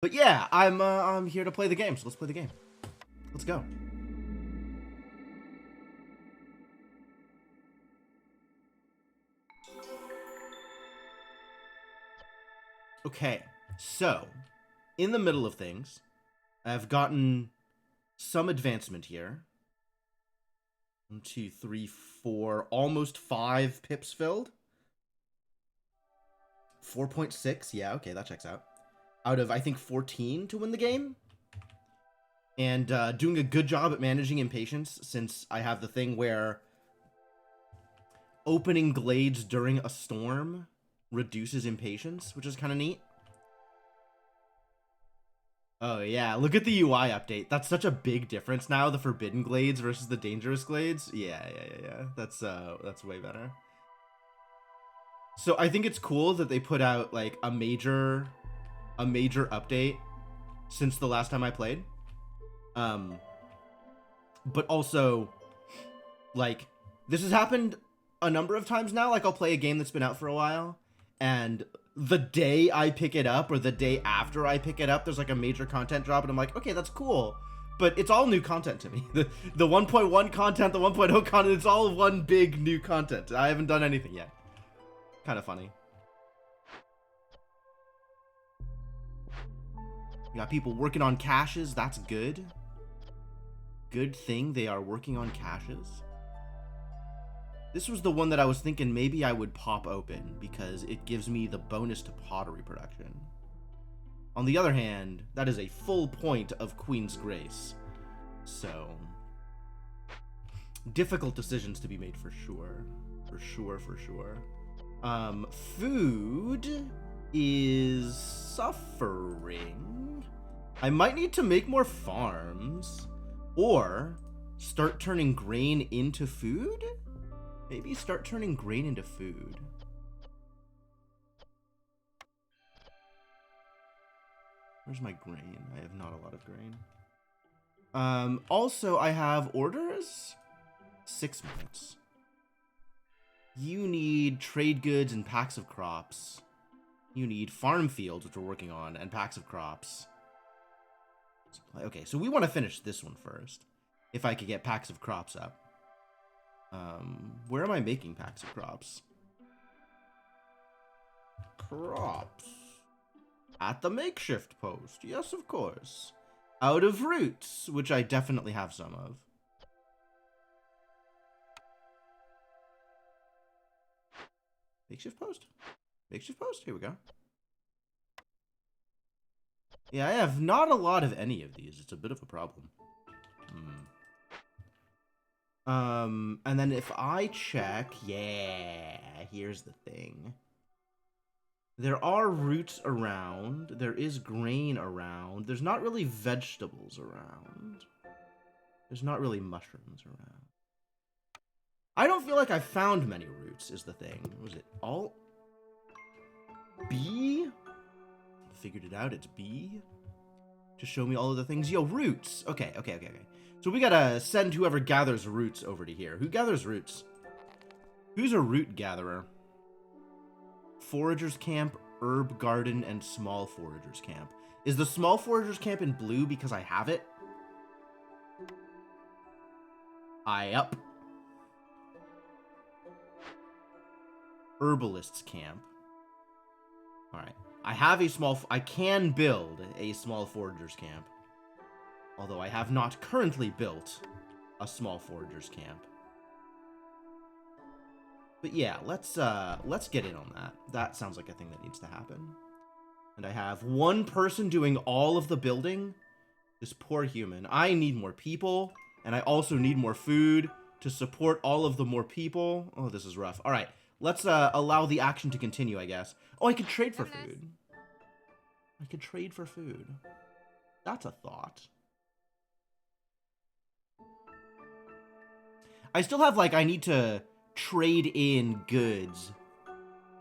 But yeah, I'm here to play the game, so let's play the game. Let's go. Okay, so in the middle of things, I've gotten some advancement here. 1, 2, 3, 4, almost 5 pips filled. 4.6, yeah, okay, that checks out. Out of, I think, 14 to win the game. And doing a good job at managing impatience, since I have the thing where opening glades during a storm reduces impatience, which is kind of neat. Oh yeah, look at the UI update. That's such a big difference now, the forbidden glades versus the dangerous glades. Yeah. That's way better. So I think it's cool that they put out like a major update since the last time I played. But also, like, this has happened a number of times now. Like, I'll play a game that's been out for a while, and the day I pick it up or the day after I pick it up, there's like a major content drop, and I'm like, okay, that's cool. But it's all new content to me. The 1.1 content, the 1.0 content, it's all one big new content. I haven't done anything yet. Kind of funny. You got people working on caches. That's good. Good thing they are working on caches. This was the one that I was thinking maybe I would pop open because it gives me the bonus to pottery production. On the other hand, that is a full point of Queen's Grace. So, difficult decisions to be made for sure. For sure. Food is suffering. I might need to make more farms or start turning grain into food? Maybe start turning grain into food. Where's my grain? I have not a lot of grain. Also, I have orders. 6 minutes. You need trade goods and packs of crops. You need farm fields, which we're working on, and packs of crops. Okay, so we want to finish this one first. If I could get packs of crops up. Where am I making packs of crops? Crops. At the makeshift post. Yes, of course. Out of roots, which I definitely have some of. Makeshift post? Makeshift post? Here we go. Yeah, I have not a lot of any of these. It's a bit of a problem. And then if I check, yeah, here's the thing. There are roots around. There is grain around. There's not really vegetables around. There's not really mushrooms around. I don't feel like I found many roots, is the thing. Was it Alt? B? Figured it out, it's B. To show me all of the things. Yo, roots. Okay. So we gotta send whoever gathers roots over to here. Who gathers roots? Who's a root gatherer? Foragers camp, herb garden, and small foragers camp. Is the small foragers camp in blue because I have it? Up. Herbalists camp. Alright. I can build a small foragers camp. Although I have not currently built a small foragers camp. But yeah, let's get in on that. That sounds like a thing that needs to happen. And I have one person doing all of the building. This poor human. I need more people, and I also need more food to support all of the more people. Oh, this is rough. All right, let's allow the action to continue, I guess. Oh, I could trade for food. I could trade for food. That's a thought. I still have, like, I need to trade in goods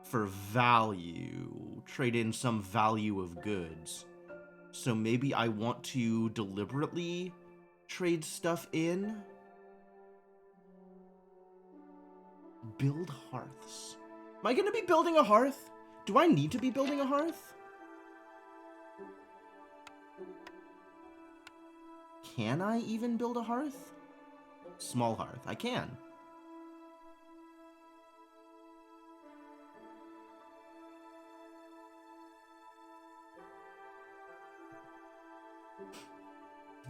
for value. Trade in some value of goods. So maybe I want to deliberately trade stuff in. Build hearths. Am I going to be building a hearth? Do I need to be building a hearth? Can I even build a hearth? Small hearth. I can.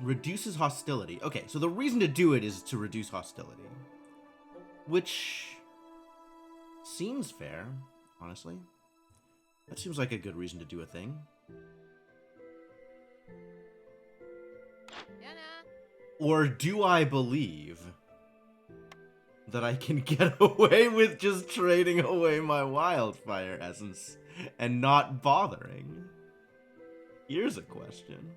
Reduces hostility. Okay, so the reason to do it is to reduce hostility. Which seems fair, honestly. That seems like a good reason to do a thing. Or do I believe that I can get away with just trading away my wildfire essence and not bothering? Here's a question.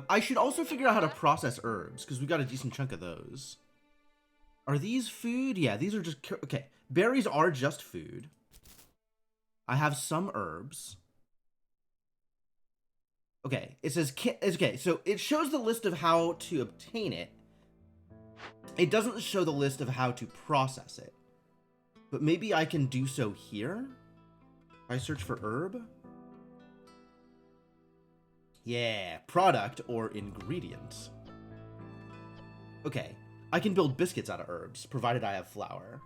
I should also figure out how to process herbs, because we got a decent chunk of those. Are these food? Yeah, these are just... Okay, berries are just food. I have some herbs. Okay, it says... Okay, so it shows the list of how to obtain it. It doesn't show the list of how to process it. But maybe I can do so here? I search for herb? Yeah, product or ingredient. Okay, I can build biscuits out of herbs, provided I have flour.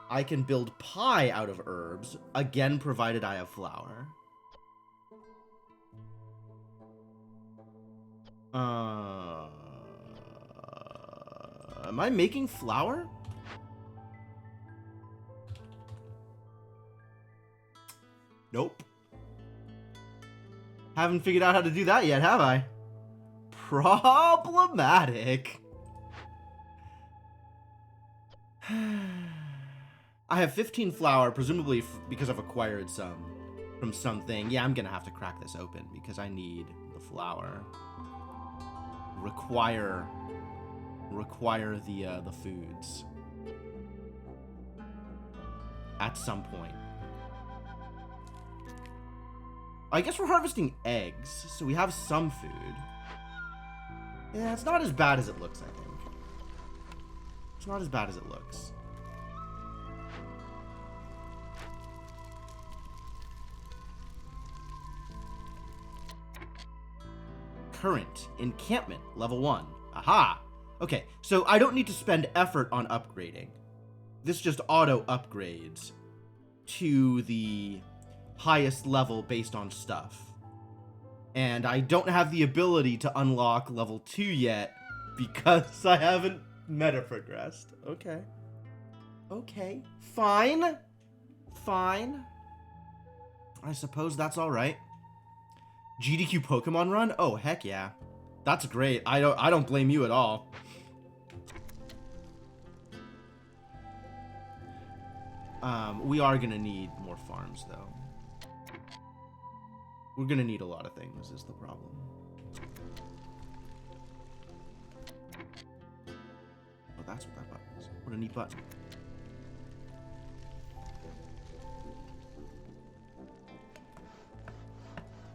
I can build pie out of herbs, again, provided I have flour. Am I making flour? Nope. Haven't figured out how to do that yet, have I? Problematic. I have 15 flour, presumably because I've acquired some from something. Yeah, I'm gonna have to crack this open because I need the flour. Require the foods at some point. I guess we're harvesting eggs, so we have some food. Yeah, it's not as bad as it looks, I think. It's not as bad as it looks. Current encampment, level 1. Aha! Okay, so I don't need to spend effort on upgrading. This just auto upgrades to the highest level based on stuff. And I don't have the ability to unlock level 2 yet because I haven't meta progressed. Okay. Okay. Fine. Fine. I suppose that's alright. GDQ Pokemon run? Oh, heck yeah. That's great. I don't blame you at all. We are gonna need more farms, though. We're gonna need a lot of things, is the problem. Oh, that's what that button is. What a neat button.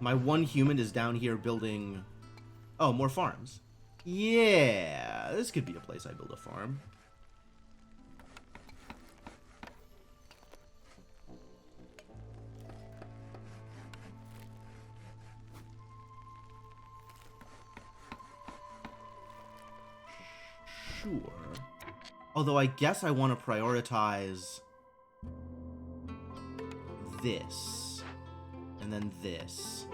My one human is down here building... Oh, more farms. Yeah, this could be a place I build a farm. Sure. Although I guess I want to prioritize this, and then this,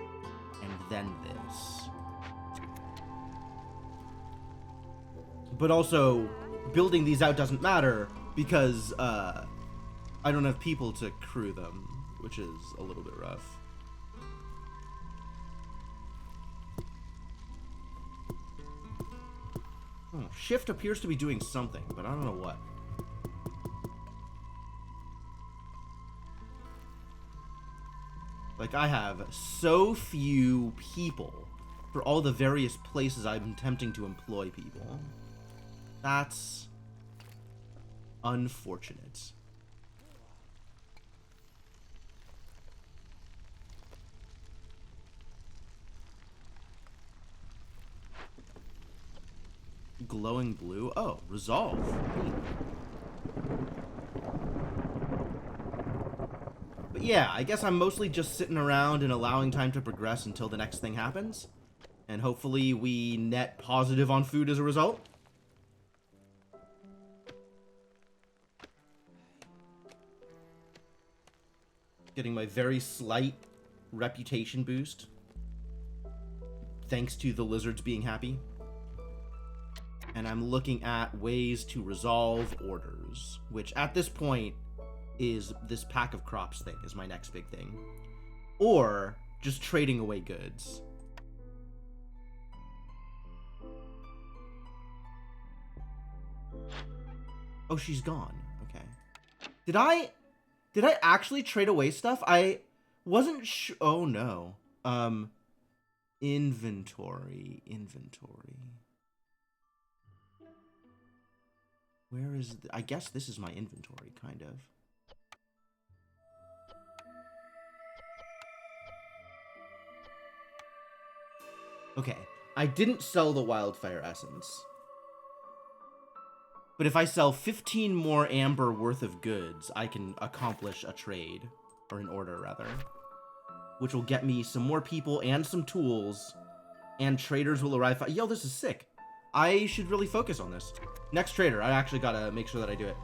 and then this. But also, building these out doesn't matter because I don't have people to crew them, which is a little bit rough. Oh, Shift appears to be doing something, but I don't know what. Like, I have so few people for all the various places I've been attempting to employ people. That's unfortunate. Glowing blue? Oh, resolve. But yeah, I guess I'm mostly just sitting around and allowing time to progress until the next thing happens. And hopefully we net positive on food as a result. Getting my very slight reputation boost. Thanks to the lizards being happy. And I'm looking at ways to resolve orders, which at this point is this pack of crops thing is my next big thing. Or just trading away goods. Oh, she's gone. Okay. Did I actually trade away stuff? I wasn't sure. Oh no. Inventory. Where is I guess this is my inventory, kind of. Okay, I didn't sell the wildfire essence. But if I sell 15 more amber worth of goods, I can accomplish a trade. Or an order, rather. Which will get me some more people and some tools. And traders will arrive. Yo, this is sick. I should really focus on this. Next trader, I actually gotta make sure that I do it.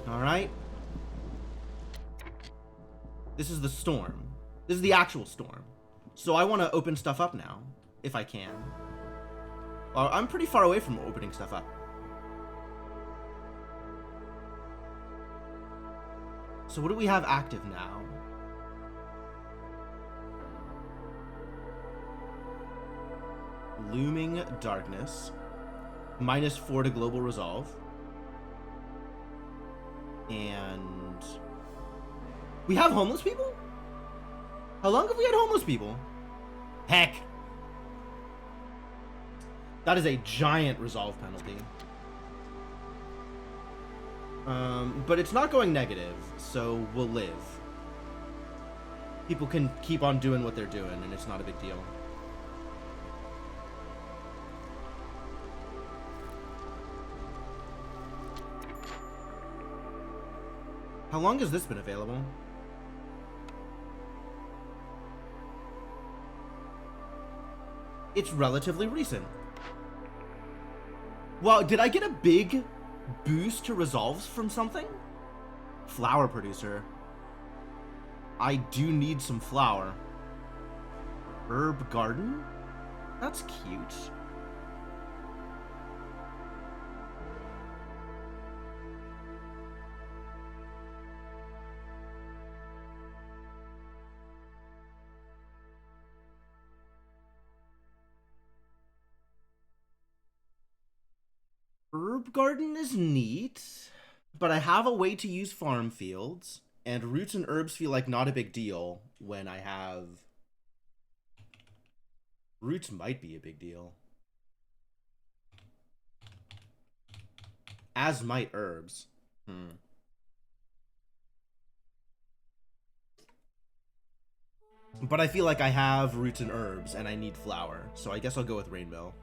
Alright. This is the storm. This is the actual storm. So I want to open stuff up now, if I can. I'm pretty far away from opening stuff up. So what do we have active now? Looming Darkness. -4 to Global Resolve. And... we have homeless people? How long have we had homeless people? Heck. That is a giant resolve penalty. But it's not going negative, so we'll live. People can keep on doing what they're doing, and it's not a big deal. How long has this been available? It's relatively recent. Well, did I get a big boost to resolves from something? Flower producer. I do need some flour. Herb garden? That's cute. Herb garden is neat, but I have a way to use farm fields, and roots and herbs feel like not a big deal when I have... Roots might be a big deal. As might herbs. But I feel like I have roots and herbs, and I need flour, so I guess I'll go with Rainbow.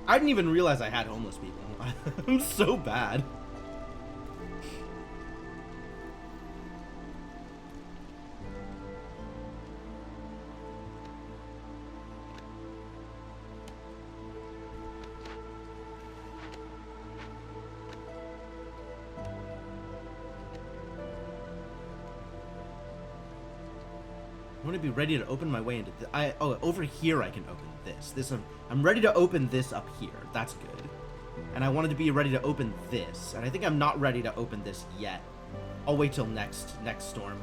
I didn't even realize I had homeless people. I'm so bad. I want to be ready to open my way into over here I can open this. I'm ready to open this up here. That's good. And I wanted to be ready to open this. And I think I'm not ready to open this yet. I'll wait till next storm.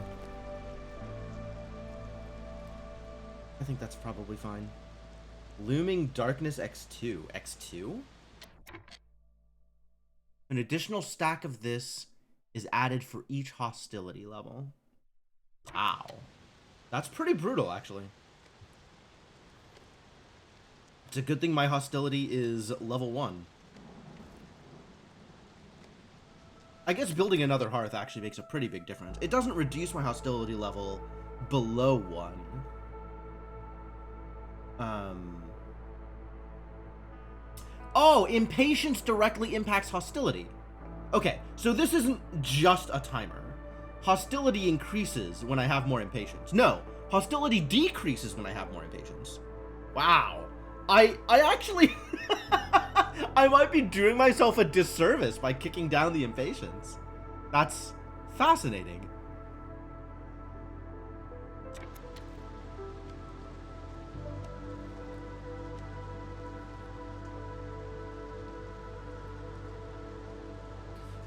I think that's probably fine. Looming Darkness X2. X2? An additional stack of this is added for each hostility level. Wow. That's pretty brutal, actually. It's a good thing my hostility is level 1. I guess building another hearth actually makes a pretty big difference. It doesn't reduce my hostility level below 1. Oh, impatience directly impacts hostility. Okay, so this isn't just a timer. Hostility increases when I have more impatience. No, hostility decreases when I have more impatience. Wow. I actually... I might be doing myself a disservice by kicking down the impatience. That's fascinating.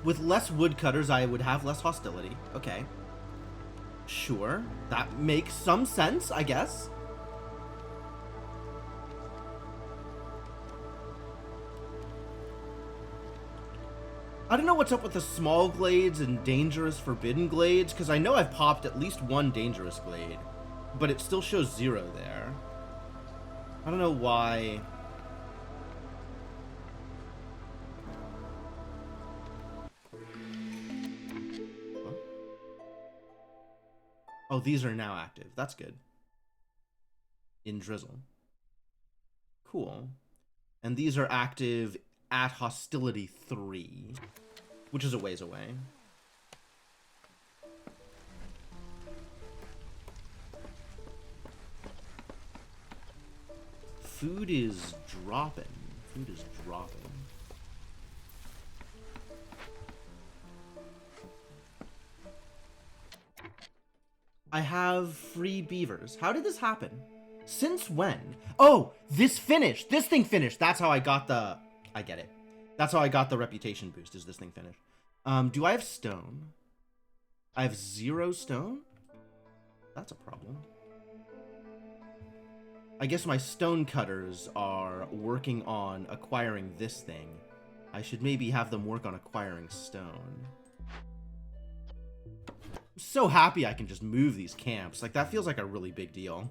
With less woodcutters, I would have less hostility. Okay. Sure. That makes some sense, I guess. I don't know what's up with the small glades and dangerous forbidden glades, because I know I've popped at least one dangerous glade, but it still shows 0 there. I don't know why. Oh, these are now active. That's good. In Drizzle. Cool. And these are active at hostility 3, which is a ways away. Food is dropping. Food is dropping. I have free beavers. How did this happen? Since when? Oh, this finished. This thing finished. That's how I got the... I get it. That's how I got the reputation boost, is this thing finished. Do I have stone? I have 0 stone? That's a problem. I guess my stone cutters are working on acquiring this thing. I should maybe have them work on acquiring stone. I'm so happy I can just move these camps. Like, that feels like a really big deal.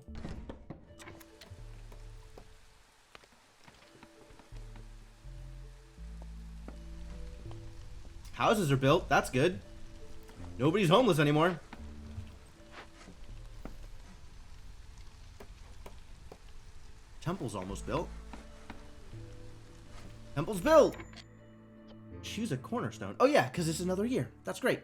Houses are built. That's good. Nobody's homeless anymore. Temple's almost built. Temple's built! Choose a cornerstone. Oh yeah, because it's another year. That's great.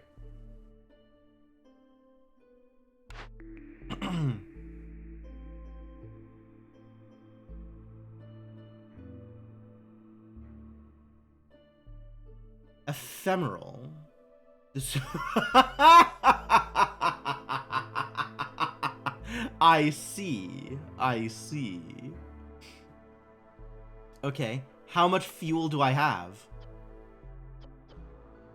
Ephemeral. This I see. I see. Okay. How much fuel do I have?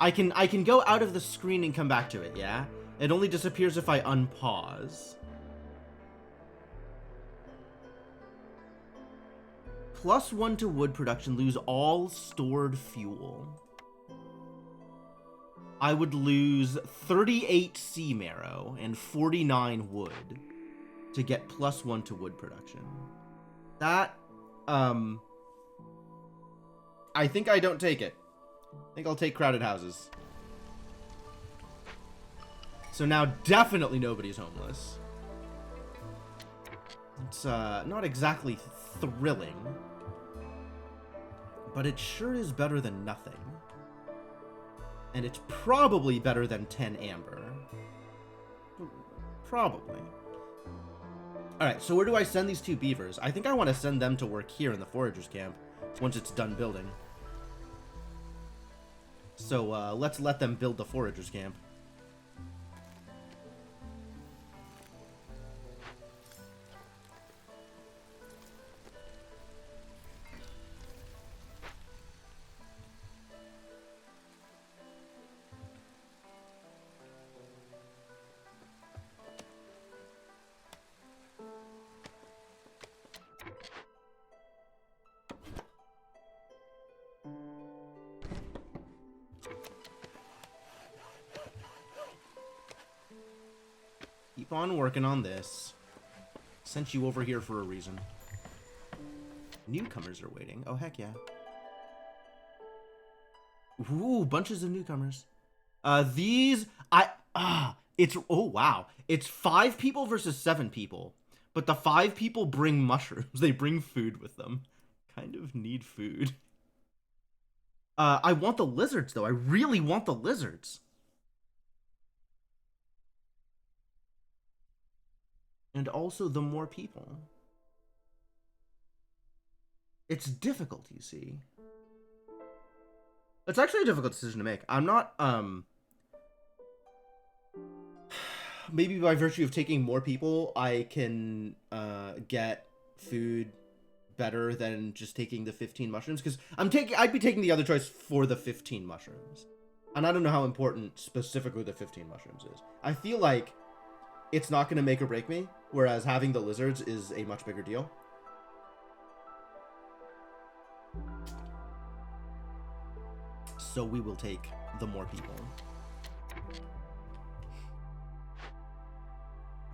I can go out of the screen and come back to it, yeah? It only disappears if I unpause. +1 to wood production, lose all stored fuel. I would lose 38 sea marrow and 49 wood to get +1 to wood production. That, I think I don't take it. I think I'll take crowded houses. So now definitely nobody's homeless. It's, not exactly thrilling, but it sure is better than nothing. And it's probably better than 10 amber. Probably. Alright, so where do I send these 2 beavers? I think I want to send them to work here in the foragers camp once it's done building. So let's let them build the foragers camp. Keep on working on this. Sent you over here for a reason. Newcomers are waiting. Oh, heck yeah. Ooh, bunches of newcomers. It's, oh, wow. It's 5 people versus 7 people. But the 5 people bring mushrooms. They bring food with them. Kind of need food. I want the lizards, though. I really want the lizards. And also the more people. It's difficult, you see. It's actually a difficult decision to make. I'm not, maybe by virtue of taking more people, I can, get food better than just taking the 15 mushrooms. Because I'd be taking the other choice for the 15 mushrooms. And I don't know how important specifically the 15 mushrooms is. I feel like it's not going to make or break me, whereas having the lizards is a much bigger deal. So we will take the more people.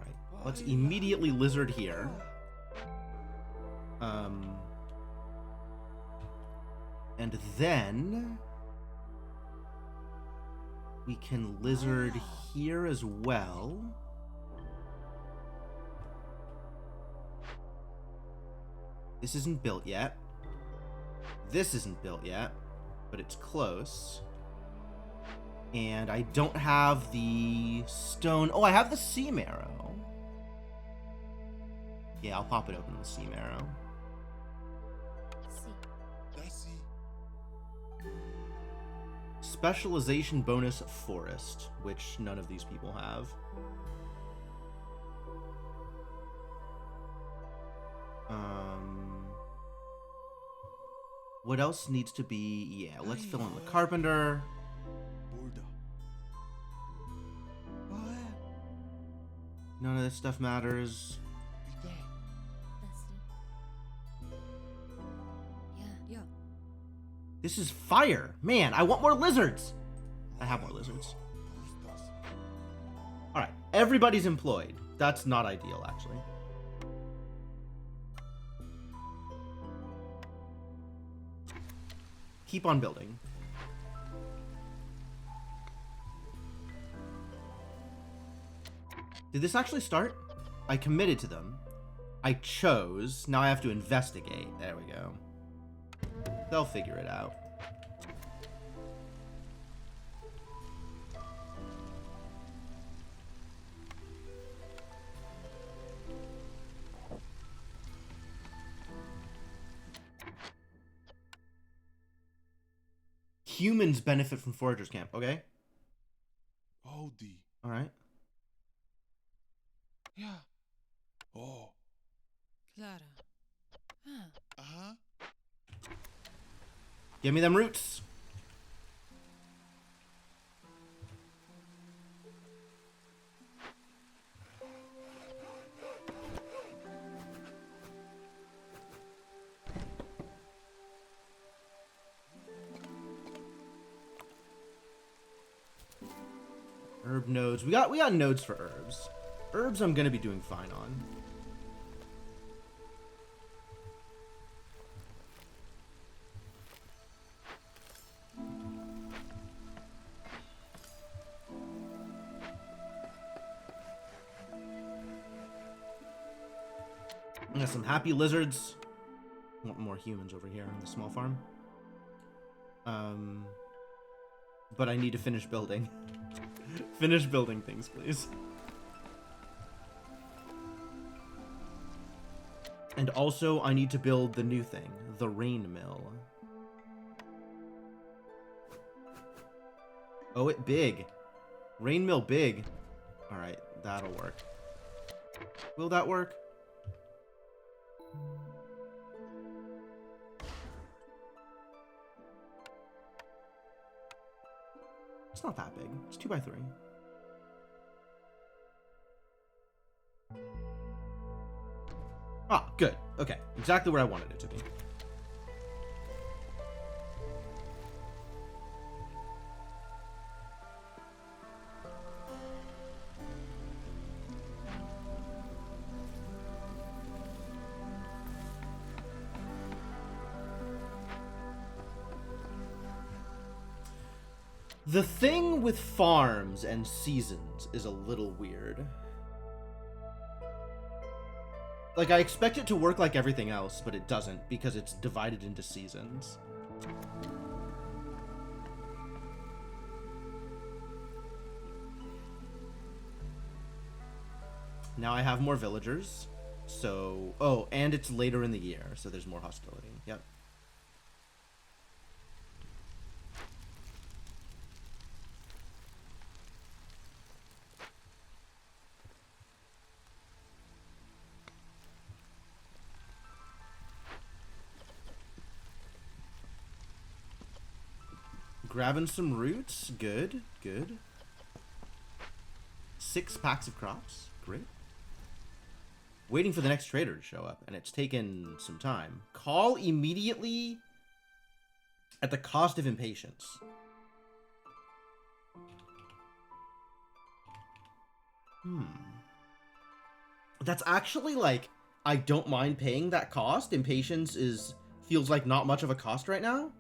Alright, let's immediately lizard here. And then we can lizard here as well. This isn't built yet. This isn't built yet, but it's close. And I don't have the stone. Oh, I have the sea marrow. Yeah, I'll pop it open with sea marrow. Specialization bonus forest, which none of these people have. What else needs to be? Yeah, let's fill in the carpenter. None of this stuff matters. This is fire. Man, I want more lizards. I have more lizards. Alright, everybody's employed. That's not ideal, actually. Keep on building. Did this actually start? I committed to them. I chose. Now I have to investigate. There we go. They'll figure it out. Humans benefit from foragers camp. Okay. Howdy. All right. Yeah. Oh. Clara. Huh. Uh-huh. Give me them roots. Herb nodes. We got nodes for herbs. Herbs I'm gonna be doing fine on. I got some happy lizards. Want more humans over here on the small farm. But I need to finish building. Finish building things, please. And also, I need to build the new thing, the rain mill. Oh, it big. Rain mill big. All right, that'll work. Will that work? It's not that big. It's 2 by 3. Ah, good. Okay, exactly where I wanted it to be. The thing with farms and seasons is a little weird. Like, I expect it to work like everything else, but it doesn't because it's divided into seasons. Now I have more villagers. So, oh, and it's later in the year, so there's more hostility. Yep. Grabbing some roots. Good, good. 6 packs of crops. Great. Waiting for the next trader to show up, and it's taken some time. Call immediately at the cost of impatience. That's actually, like, I don't mind paying that cost. Impatience feels like not much of a cost right now.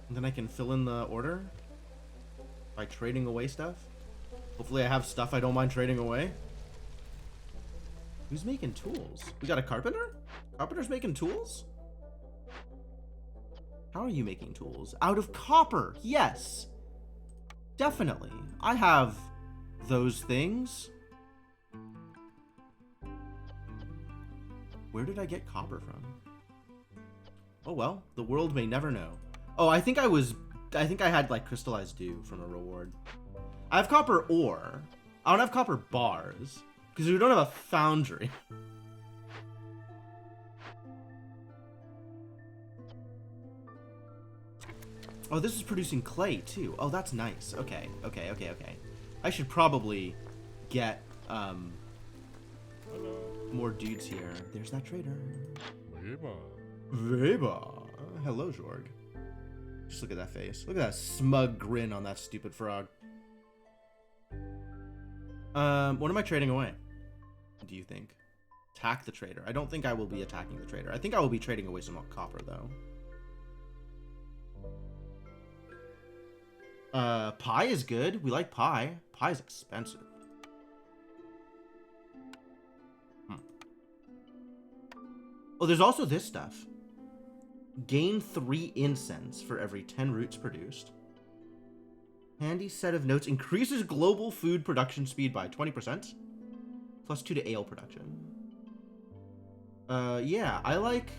And then I can fill in the order by trading away stuff. Hopefully I have stuff I don't mind trading away. Who's making tools? We got a carpenter? Carpenter's making tools? How are you making tools? Out of copper, yes. Definitely. I have those things. Where did I get copper from? Oh well, the world may never know. Oh, I think I had like crystallized dew from a reward. I have copper ore. I don't have copper bars because we don't have a foundry. Oh, this is producing clay too. Oh, that's nice. Okay. I should probably get more dudes here. There's that trader. Veba. Hello, Jorg. Just look at that face. Look at that smug grin on that stupid frog. What am I trading away? Do you think? Attack the trader. I don't think I will be attacking the trader. I think I will be trading away some copper, though. Pie is good. We like pie. Pie is expensive. Oh, there's also this stuff. Gain 3 incense for every 10 roots produced. Handy set of notes. Increases global food production speed by 20%. Plus 2 to ale production. Yeah, I like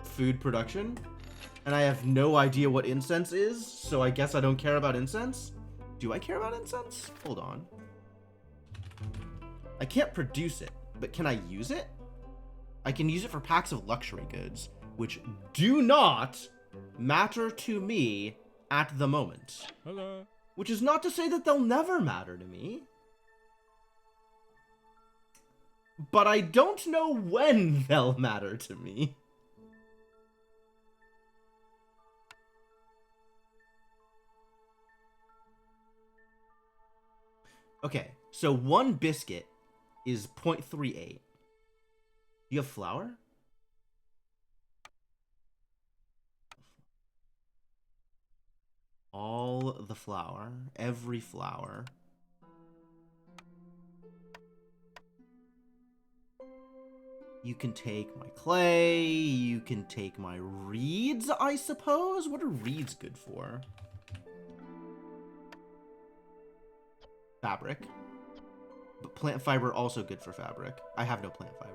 food production. And I have no idea what incense is, so I guess I don't care about incense. Do I care about incense? Hold on. I can't produce it, but can I use it? I can use it for packs of luxury goods, which do not matter to me at the moment. Hello. Which is not to say that they'll never matter to me. But I don't know when they'll matter to me. Okay, so 1 biscuit is 0.38. You have flour? All the flour. Every flour. You can take my clay. You can take my reeds, I suppose? What are reeds good for? Fabric. But plant fiber also good for fabric. I have no plant fiber.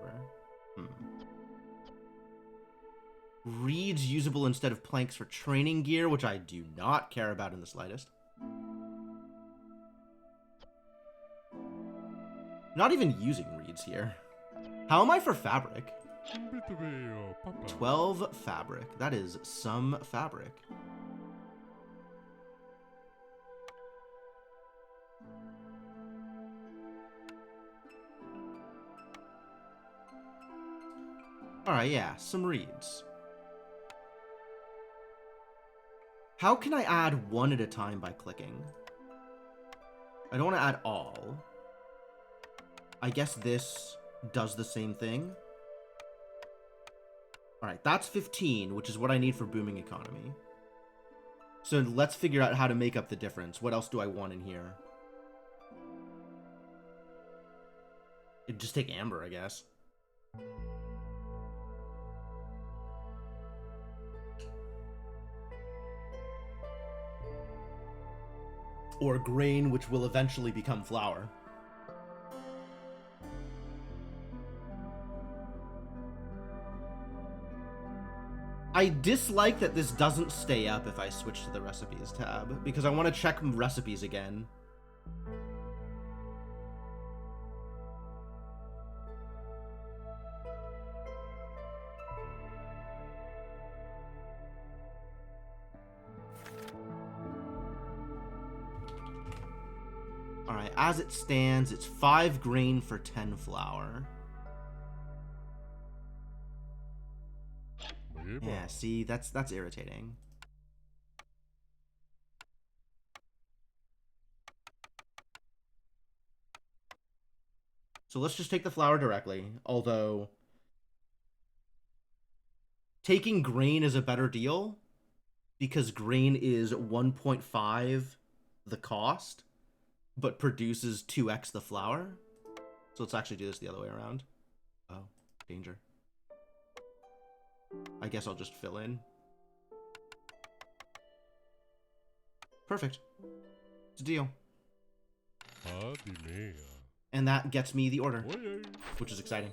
Reeds usable instead of planks for training gear, which I do not care about in the slightest. Not even using reeds here. How am I for fabric? 12 fabric. That is some fabric. Alright, yeah, some reeds. How can I add 1 at a time by clicking? I don't want to add all. I guess this does the same thing. Alright, that's 15, which is what I need for booming economy. So let's figure out how to make up the difference. What else do I want in here? It'd just take amber, I guess. Or grain, which will eventually become flour. I dislike that this doesn't stay up if I switch to the recipes tab, because I want to check recipes again. Alright, as it stands, it's 5 grain for 10 flour. Yeah, see, that's irritating. So let's just take the flour directly, although taking grain is a better deal because grain is 1.5 the cost, but produces 2x the flour. So let's actually do this the other way around. Oh, danger. I guess I'll just fill in. Perfect. It's a deal. And that gets me the order, which is exciting.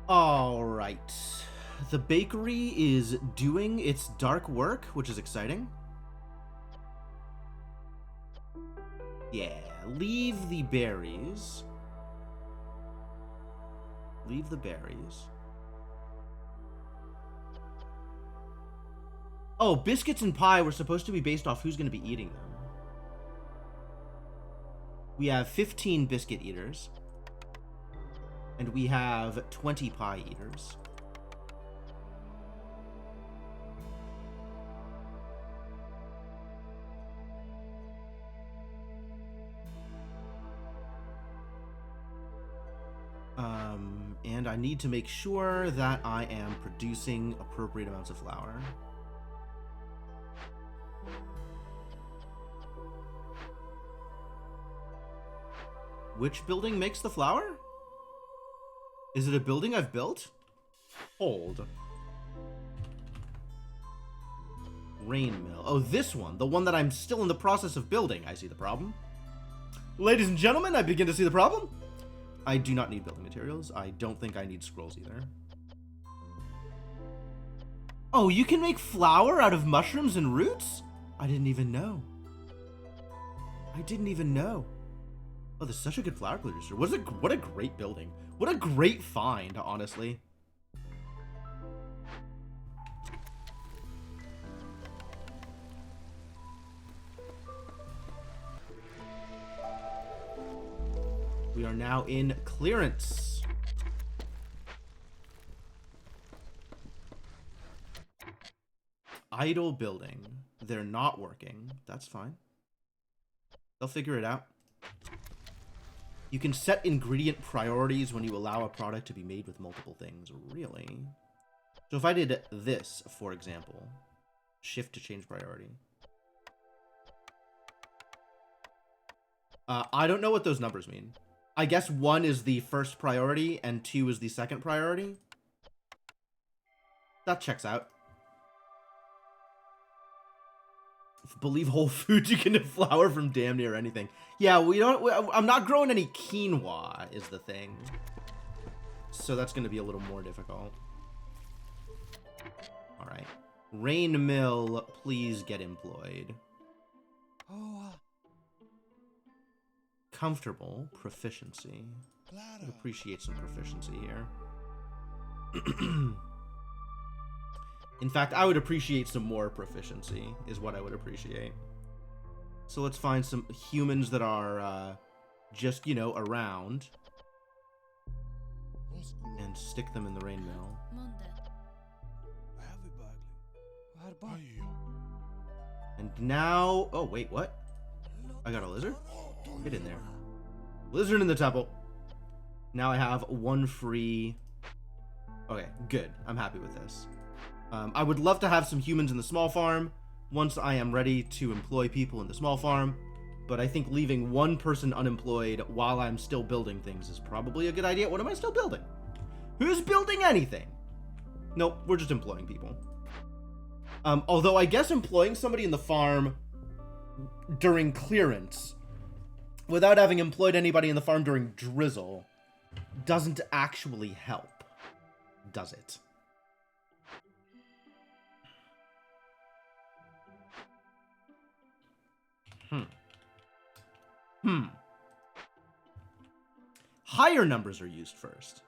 All right. The bakery is doing its dark work, which is exciting. Yeah, leave the berries. Leave the berries. Oh, biscuits and pie were supposed to be based off who's going to be eating them. We have 15 biscuit eaters. And we have 20 pie eaters. And I need to make sure that I am producing appropriate amounts of flour. Which building makes the flour? Is it a building I've built? Hold. Rain mill. Oh, this one. The one that I'm still in the process of building. I see the problem. Ladies and gentlemen, I begin to see the problem. I do not need building materials. I don't think I need scrolls either. Oh, you can make flour out of mushrooms and roots? I didn't even know. I didn't even know. Oh, this is such a good flour producer. What a great building. What a great find, honestly. We are now in clearance. Idle building. They're not working. That's fine. They'll figure it out. You can set ingredient priorities when you allow a product to be made with multiple things. Really? So if I did this, for example, shift to change priority. I don't know what those numbers mean. I guess 1 is the first priority and 2 is the second priority. That checks out. If you believe Whole Foods, you can get flour from damn near anything. Yeah, I'm not growing any quinoa is the thing. So that's going to be a little more difficult. All right. Rain mill, please get employed. Comfortable proficiency. I'd appreciate some proficiency here. In fact, I would appreciate some more proficiency is what I would appreciate. So let's find some humans that are just, you know, around and stick them in the rain mill. Arba. Ayo. And now... Oh, wait, what? I got a lizard? Get in there. Lizard in the temple. Now I have one free... Okay, good. I'm happy with this. I would love to have some humans in the small farm once I am ready to employ people in the small farm, but I think leaving one person unemployed while I'm still building things is probably a good idea. What am I still building? Who's building anything? Nope, we're just employing people. Although I guess employing somebody in the farm during clearance without having employed anybody in the farm during drizzle doesn't actually help, does it? Higher numbers are used first.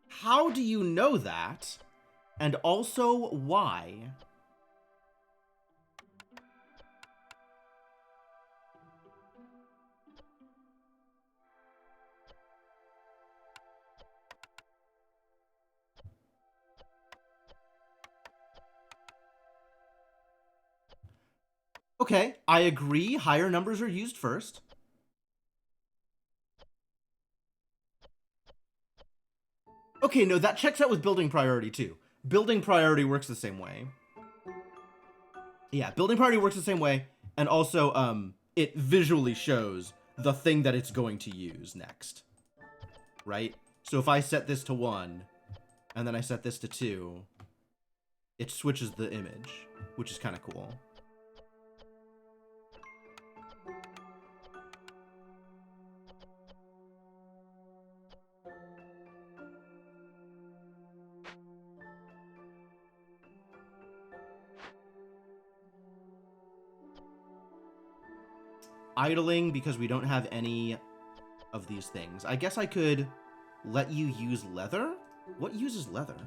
How do you know that? And also, why? Okay, I agree. Higher numbers are used first. Okay, no, that checks out with building priority too. Building priority works the same way. Yeah, building priority works the same way, and also, it visually shows the thing that it's going to use next. Right? So if I set this to 1, and then I set this to 2, it switches the image, which is kind of cool. Idling because we don't have any of these things. I guess I could let you use leather? What uses leather?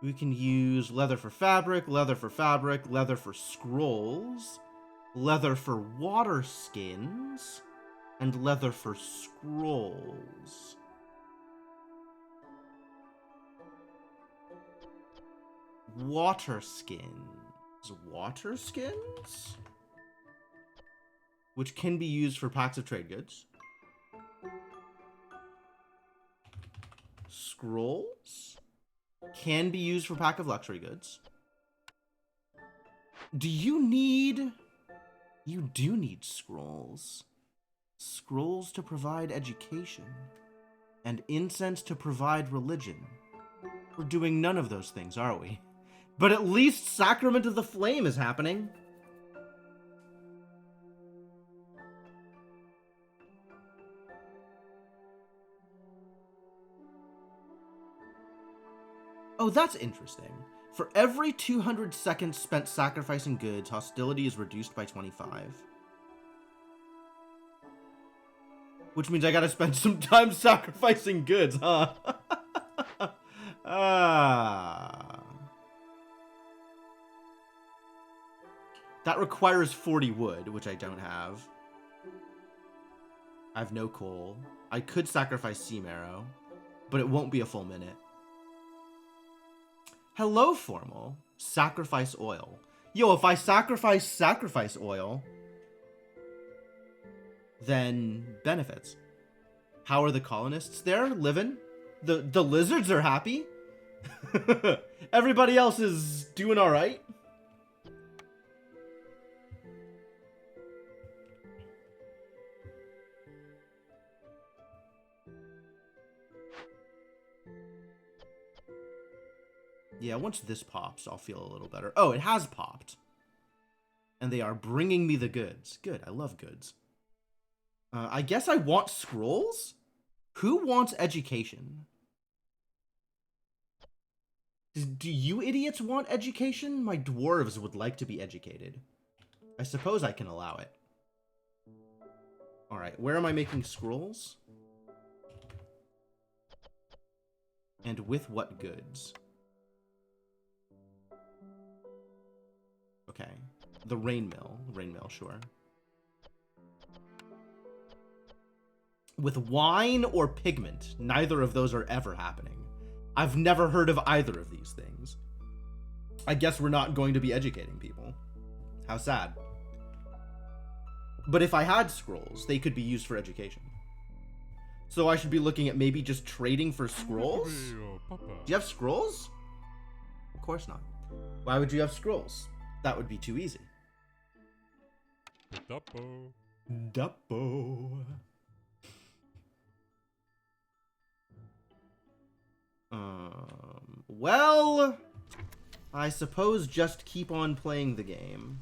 We can use leather for fabric, leather for fabric, leather for scrolls, leather for water skins, and leather for scrolls. Water skins. Water skins? Which can be used for packs of trade goods. Scrolls? Can be used for pack of luxury goods. Do you need... You do need scrolls. Scrolls to provide education. And incense to provide religion. We're doing none of those things, are we? But at least Sacrament of the Flame is happening. Oh, that's interesting. For every 200 seconds spent sacrificing goods, hostility is reduced by 25. Which means I gotta spend some time sacrificing goods, huh? That requires 40 wood, which I don't have. I have no coal. I could sacrifice sea marrow, but it won't be a full minute. Hello, Formal. Sacrifice oil. Yo, if I sacrifice oil, then benefits. How are the colonists there living? The lizards are happy. Everybody else is doing all right. Yeah, once this pops, I'll feel a little better. Oh, it has popped. And they are bringing me the goods. Good, I love goods. I guess I want scrolls? Who wants education? Do you idiots want education? My dwarves would like to be educated. I suppose I can allow it. Alright, where am I making scrolls? And with what goods? Okay. The rain mill. Rain mill, sure. with wine or pigment. Neither of those are ever happening. I've never heard of either of these things. I guess we're not going to be educating people. How sad. But if I had scrolls, they could be used for education. So I should be looking at maybe just trading for scrolls? Do you have scrolls? Of course not. Why would you have scrolls? That would be too easy. Duppo. Well, I suppose just keep on playing the game.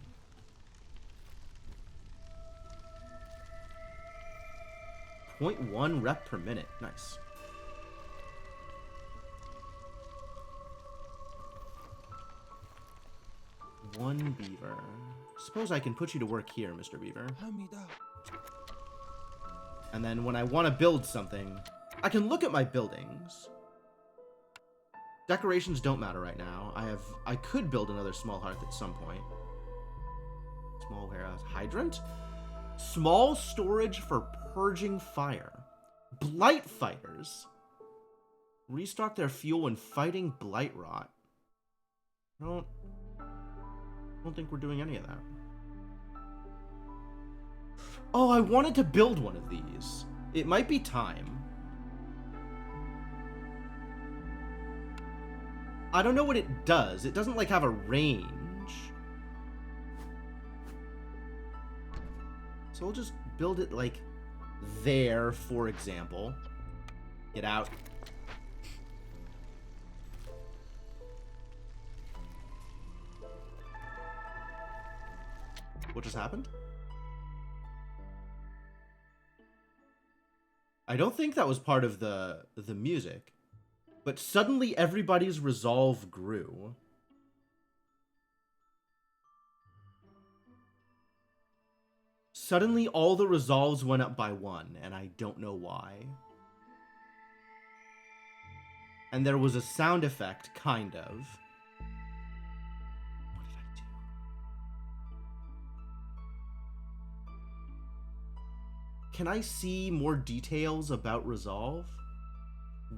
.1 rep per minute. Nice. One beaver. Suppose I can put you to work here, Mr. Beaver. And then when I want to build something, I can look at my buildings. Decorations don't matter right now. I could build another small hearth at some point. Small warehouse. Hydrant? Small storage for purging fire. Blight fighters. Restock their fuel when fighting blight rot. I don't think we're doing any of that. Oh, I wanted to build one of these. It might be time. I don't know what it does. It doesn't, like, have a range. So we'll just build it, like, there, for example. Get out. What just happened? I don't think that was part of the music. But suddenly everybody's resolve grew. Suddenly all the resolves went up by 1, and I don't know why. And there was a sound effect, kind of. What did I do? Can I see more details about resolve?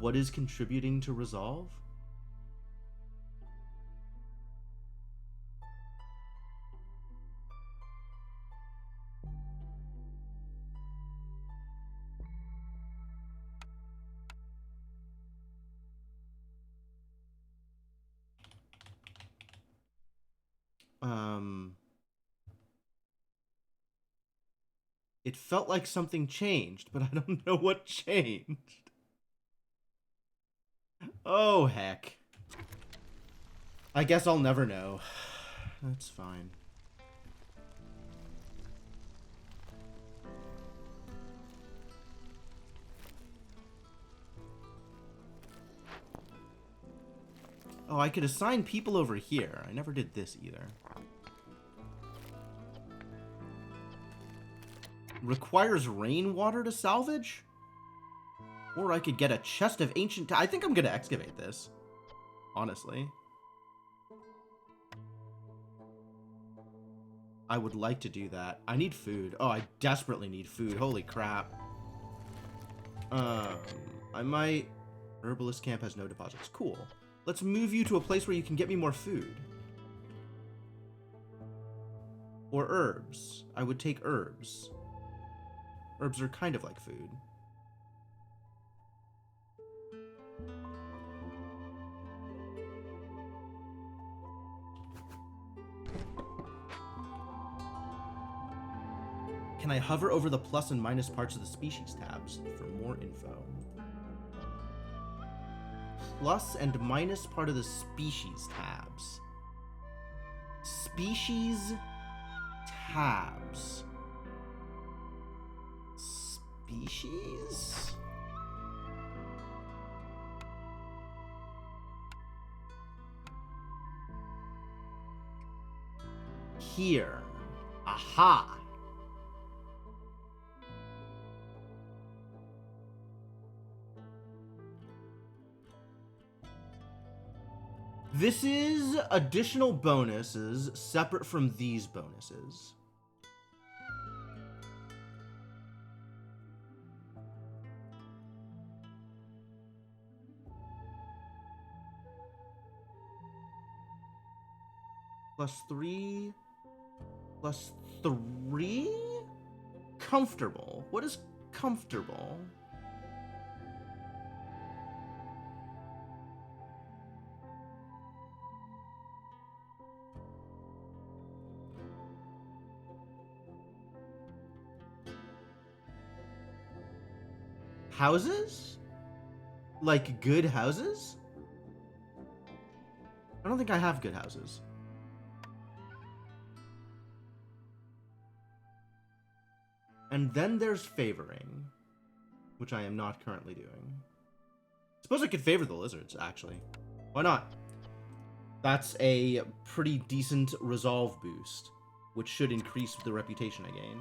What is contributing to resolve? It felt like something changed, but I don't know what changed. Oh, heck. I guess I'll never know. That's fine. Oh, I could assign people over here. I never did this either. Requires rainwater to salvage? Or I could get a chest of ancient... I think I'm going to excavate this. Honestly. I would like to do that. I need food. Oh, I desperately need food. Holy crap. I might... Herbalist camp has no deposits. Cool. Let's move you to a place where you can get me more food. Or herbs. I would take herbs. Herbs are kind of like food. Can I hover over the plus and minus parts of the species tabs for more info? Plus and minus part of the species tabs. Species tabs. Species? Here. Aha! This is additional bonuses separate from these bonuses. +3. +3? Comfortable. What is comfortable? Houses? Like good houses? I don't think I have good houses. And then there's favoring, which I am not currently doing. Suppose I could favor the lizards, actually. Why not? That's a pretty decent resolve boost, which should increase the reputation I gain.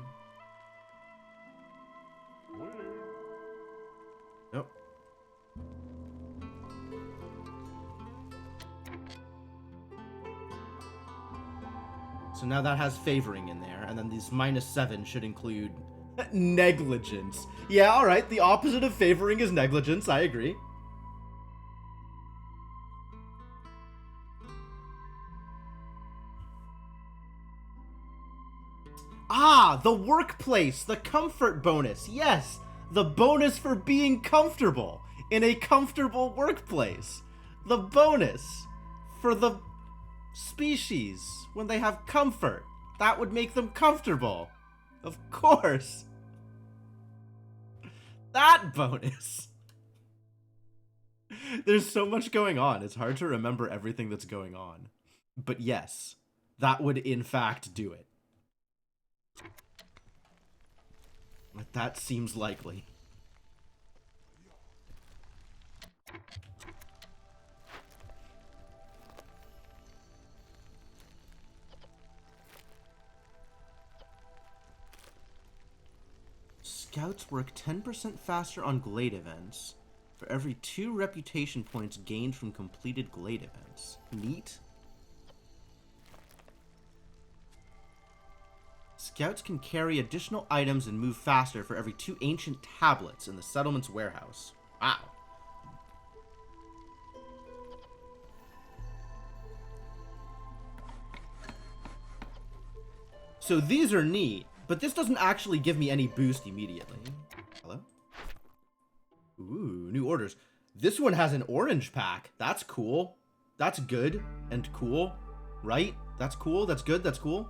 Nope. So now that has favoring in there, and then these -7 should include negligence. Yeah, alright, the opposite of favoring is negligence, I agree. Ah, the workplace, the comfort bonus, yes! The bonus for being comfortable in a comfortable workplace. The bonus for the species when they have comfort. That would make them comfortable. Of course. That bonus. There's so much going on. It's hard to remember everything that's going on. But yes, that would in fact do it. That seems likely. Scouts work 10% faster on Glade events for every 2 reputation points gained from completed Glade events. Neat. Scouts can carry additional items and move faster for every 2 ancient tablets in the settlement's warehouse. Wow. So these are neat, but this doesn't actually give me any boost immediately. Hello? Ooh, new orders. This one has an orange pack. That's cool. That's good and cool, right? That's cool, that's good, that's cool.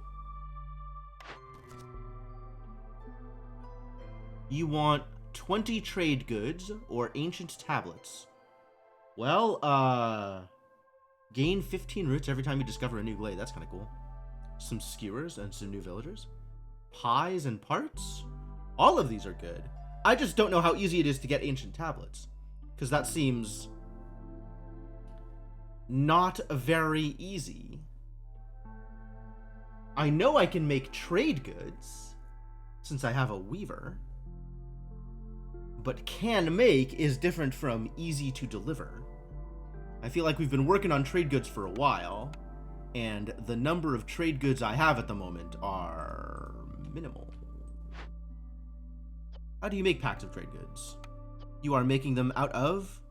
You want 20 trade goods or ancient tablets. Well, gain 15 roots every time you discover a new glade. That's kind of cool. Some skewers and some new villagers. Pies and parts. All of these are good. I just don't know how easy it is to get ancient tablets, because that seems not very easy. I know I can make trade goods, since I have a weaver. But can make is different from easy to deliver. I feel like we've been working on trade goods for a while, and the number of trade goods I have at the moment are minimal. How do you make packs of trade goods? You are making them out of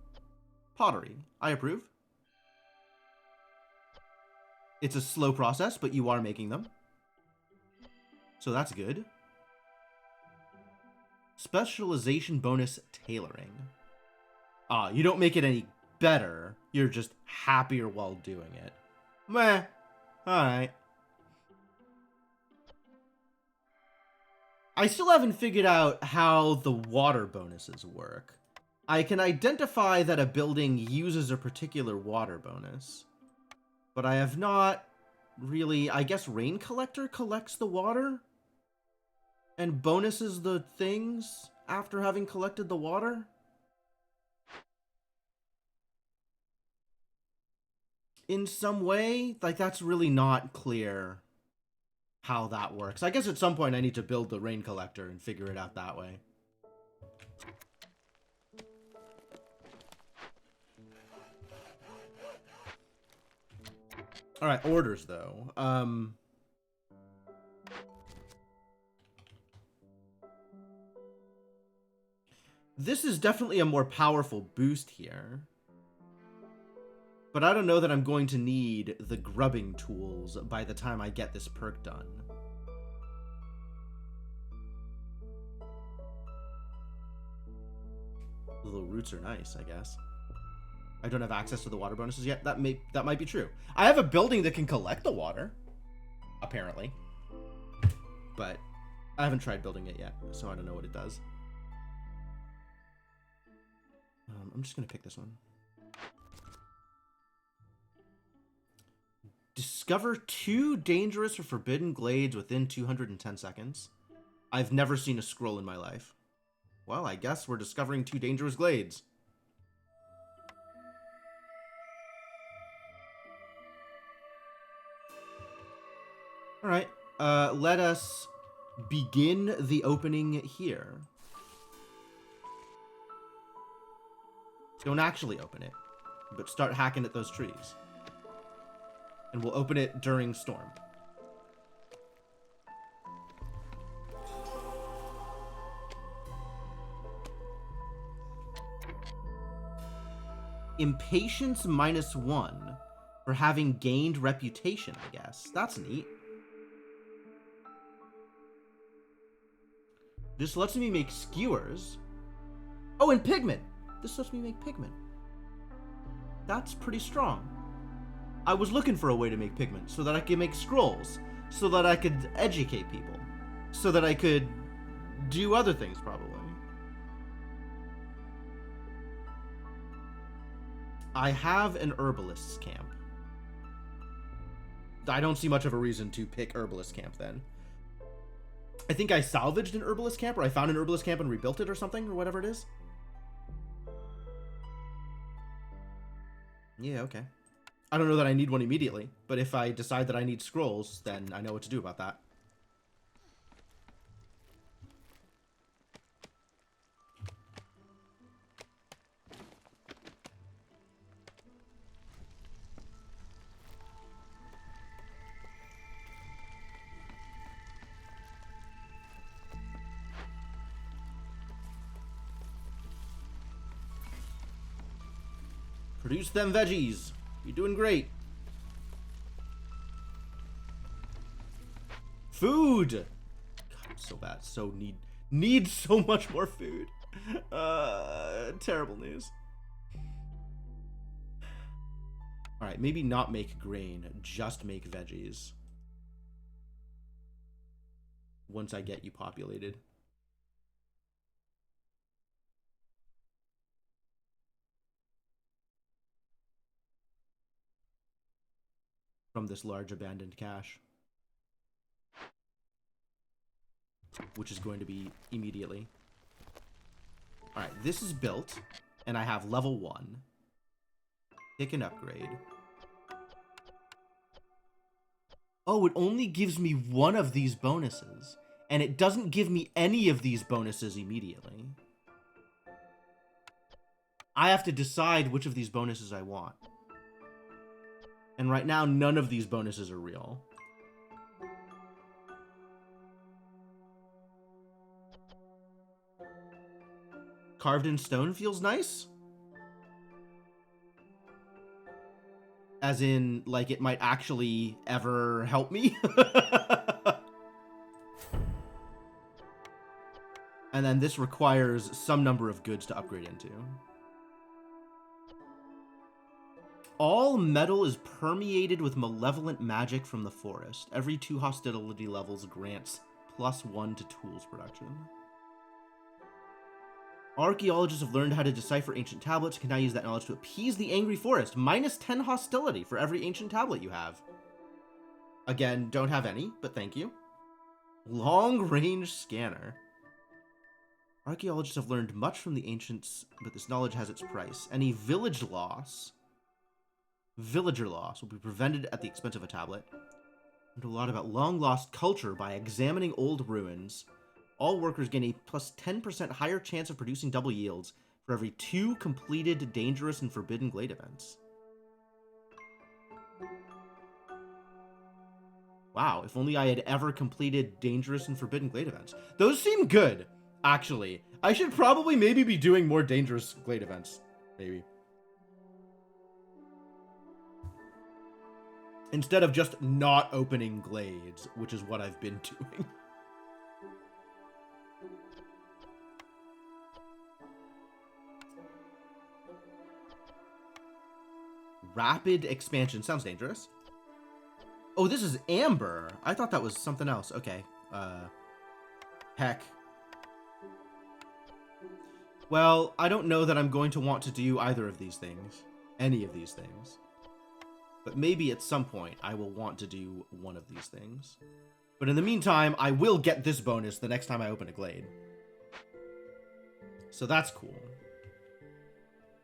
pottery. I approve. It's a slow process, but you are making them. So that's good. Specialization bonus tailoring. Ah, you don't make it any better. You're just happier while doing it. Meh. Alright. I still haven't figured out how the water bonuses work. I can identify that a building uses a particular water bonus, but I have not really... I guess Rain Collector collects the water and bonuses the things after having collected the water? In some way? Like, that's really not clear how that works. I guess at some point I need to build the Rain Collector and figure it out that way. Alright, orders though. This is definitely a more powerful boost here. But I don't know that I'm going to need the grubbing tools by the time I get this perk done. The little roots are nice, I guess. I don't have access to the water bonuses yet. That might be true. I have a building that can collect the water, apparently. But I haven't tried building it yet, so I don't know what it does. I'm just going to pick this one. Discover 2 dangerous or forbidden glades within 210 seconds. I've never seen a scroll in my life. Well, I guess we're discovering 2 dangerous glades. Alright, let us begin the opening here. Don't actually open it, but start hacking at those trees. And we'll open it during storm. Impatience -1 for having gained reputation, I guess. That's neat. This lets me make skewers. Oh, and pigment. This lets me make pigment. That's pretty strong. I was looking for a way to make pigment so that I could make scrolls, so that I could educate people, so that I could do other things, probably. I have an herbalist's camp. I don't see much of a reason to pick herbalist camp then. I think I salvaged an herbalist camp, or I found an herbalist camp and rebuilt it or something, or whatever it is. Yeah, okay. I don't know that I need one immediately, but if I decide that I need scrolls, then I know what to do about that. Produce them veggies. You're doing great. Food. God, I'm so bad. So need so much more food. Terrible news. All right, maybe not make grain, just make veggies. Once I get you populated. From this large abandoned cache. Which is going to be immediately. Alright, this is built, and I have level 1. Pick an upgrade. Oh, it only gives me one of these bonuses, and it doesn't give me any of these bonuses immediately. I have to decide which of these bonuses I want. And right now, none of these bonuses are real. Carved in stone feels nice. As in, like, it might actually ever help me. And then this requires some number of goods to upgrade into. All metal is permeated with malevolent magic from the forest. Every 2 hostility levels grants +1 to tools production. Archaeologists have learned how to decipher ancient tablets and can now use that knowledge to appease the angry forest. -10 hostility for every ancient tablet you have. Again, don't have any, but thank you. Long-range scanner. Archaeologists have learned much from the ancients, but this knowledge has its price. Any villager loss will be prevented at the expense of a tablet. Learned a lot about long-lost culture by examining old ruins. All workers gain a +10% higher chance of producing double yields for every 2 completed dangerous and forbidden glade events. Wow, if only I had ever completed dangerous and forbidden glade events. Those seem good, actually. I should probably maybe be doing more dangerous glade events. Maybe. Instead of just not opening glades, which is what I've been doing. Rapid expansion. Sounds dangerous. Oh, this is amber. I thought that was something else. Okay. Heck. Well, I don't know that I'm going to want to do either of these things. Any of these things. But maybe at some point I will want to do one of these things. But in the meantime, I will get this bonus the next time I open a glade. So that's cool.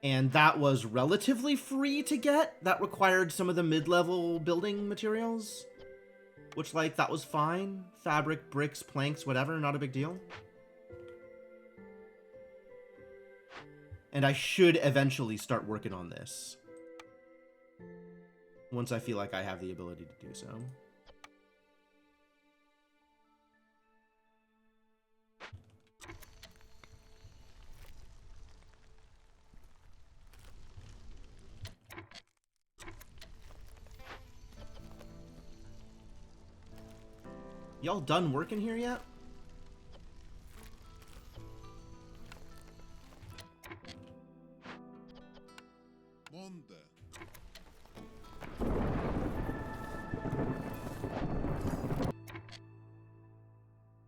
And that was relatively free to get. That required some of the mid-level building materials. Which, like, that was fine. Fabric, bricks, planks, whatever, not a big deal. And I should eventually start working on this. Once I feel like I have the ability to do so. Y'all done working here yet? Monde.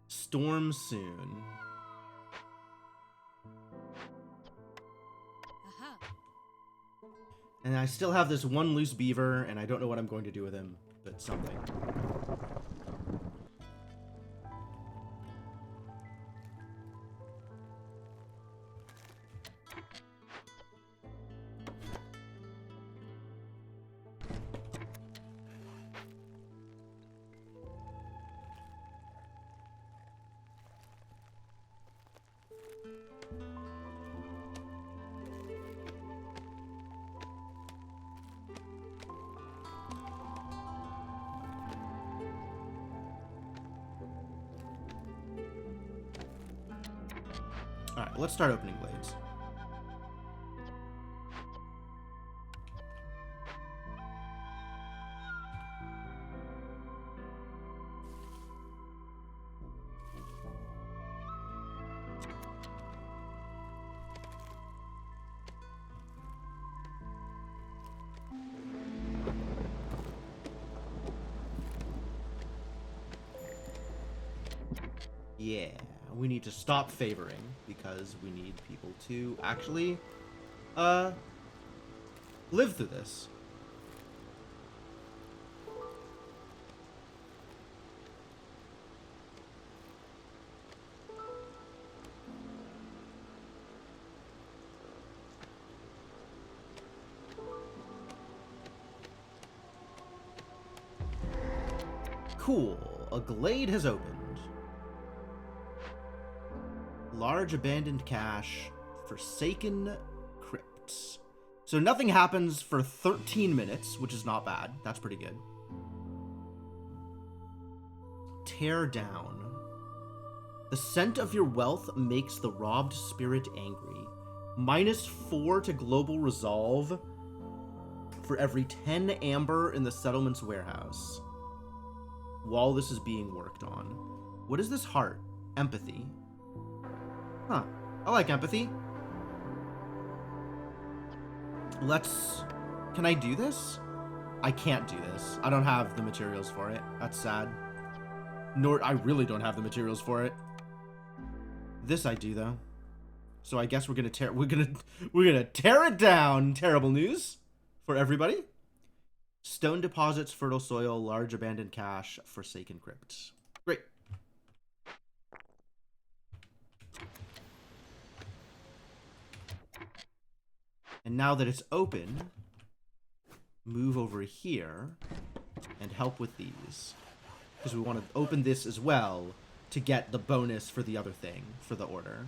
Storm soon. Aha. And I still have this one loose beaver, and I don't know what I'm going to do with him, but something. Alright, let's start opening blades. Yeah, we need to stop favoring because we need people to actually live through this. Cool. A glade has opened. Large abandoned cache. Forsaken crypts. So nothing happens for 13 minutes, which is not bad. That's pretty good. Tear down. The scent of your wealth makes the robbed spirit angry. -4 to global resolve for every 10 amber in the settlement's warehouse while this is being worked on. What is this heart? Empathy. Huh. I like empathy. Can I do this? I can't do this. I don't have the materials for it. That's sad. Nor, I really don't have the materials for it. This I do though. So I guess we're gonna tear it down. Terrible news for everybody. Stone deposits, fertile soil, large abandoned cache, forsaken crypts. Great. And now that it's open, move over here and help with these. Because we want to open this as well to get the bonus for the other thing, for the order.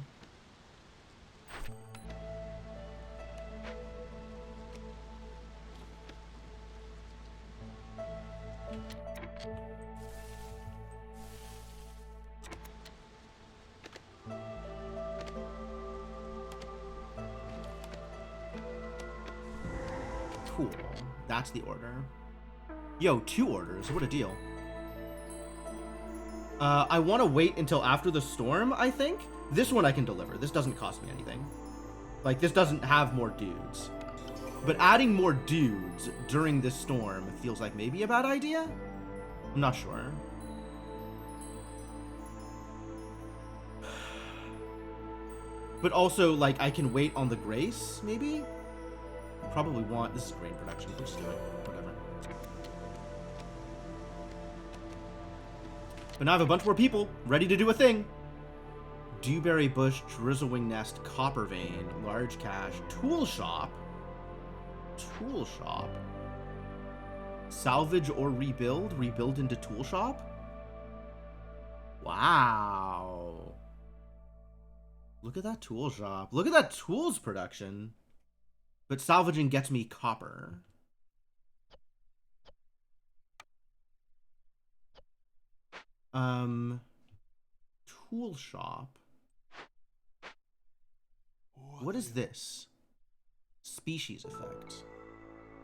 Cool. That's the order. Yo, 2 orders. What a deal. I want to wait until after the storm, I think. This one I can deliver. This doesn't cost me anything. Like, this doesn't have more dudes. But adding more dudes during this storm feels like maybe a bad idea? I'm not sure. But also, like, I can wait on the Grace, maybe? Probably want... This is grain production. We'll just do it. Whatever. But now I have a bunch more people ready to do a thing. Dewberry Bush, Drizzlewing Nest, Copper Vein, Large Cache, Tool Shop. Tool Shop. Salvage or rebuild? Rebuild into Tool Shop? Wow. Look at that tool shop. Look at that tools production. But salvaging gets me copper. Tool shop. What is this? Species effect.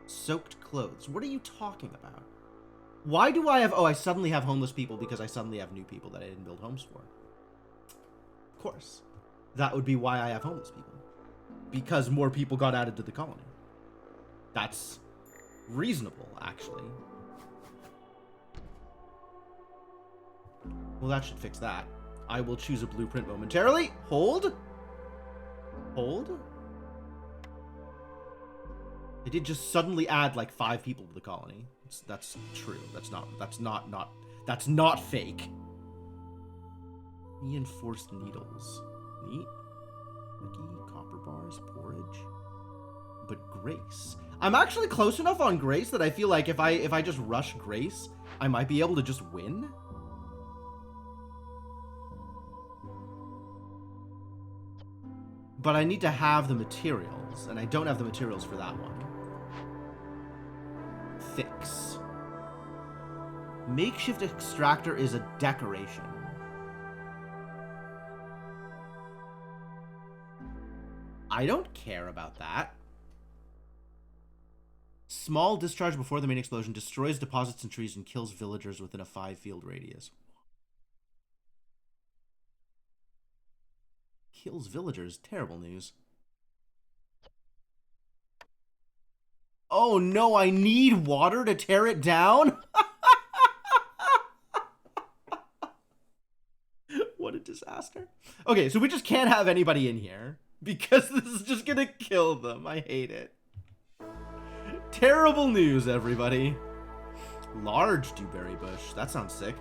Soaked clothes. What are you talking about? Why do I have... Oh, I suddenly have homeless people because I suddenly have new people that I didn't build homes for. Of course. That would be why I have homeless people. Because more people got added to the colony. That's reasonable, actually. Well, that should fix that. I will choose a blueprint momentarily. Hold. Hold. It did just suddenly add like 5 people to the colony. That's true. That's not fake. Reinforced needles. Neat. Ricky, copper bars, porridge. But Grace. I'm actually close enough on Grace that I feel like if I just rush Grace, I might be able to just win. But I need to have the materials, and I don't have the materials for that one. Fix. Makeshift extractor is a decoration. I don't care about that. Small discharge before the main explosion destroys deposits and trees and kills villagers within a 5-field radius. Kills villagers. Terrible news. Oh no, I need water to tear it down? What a disaster. Okay, so we just can't have anybody in here. Because this is just gonna kill them. I hate it. Terrible news, everybody. Large dewberry bush. That sounds sick.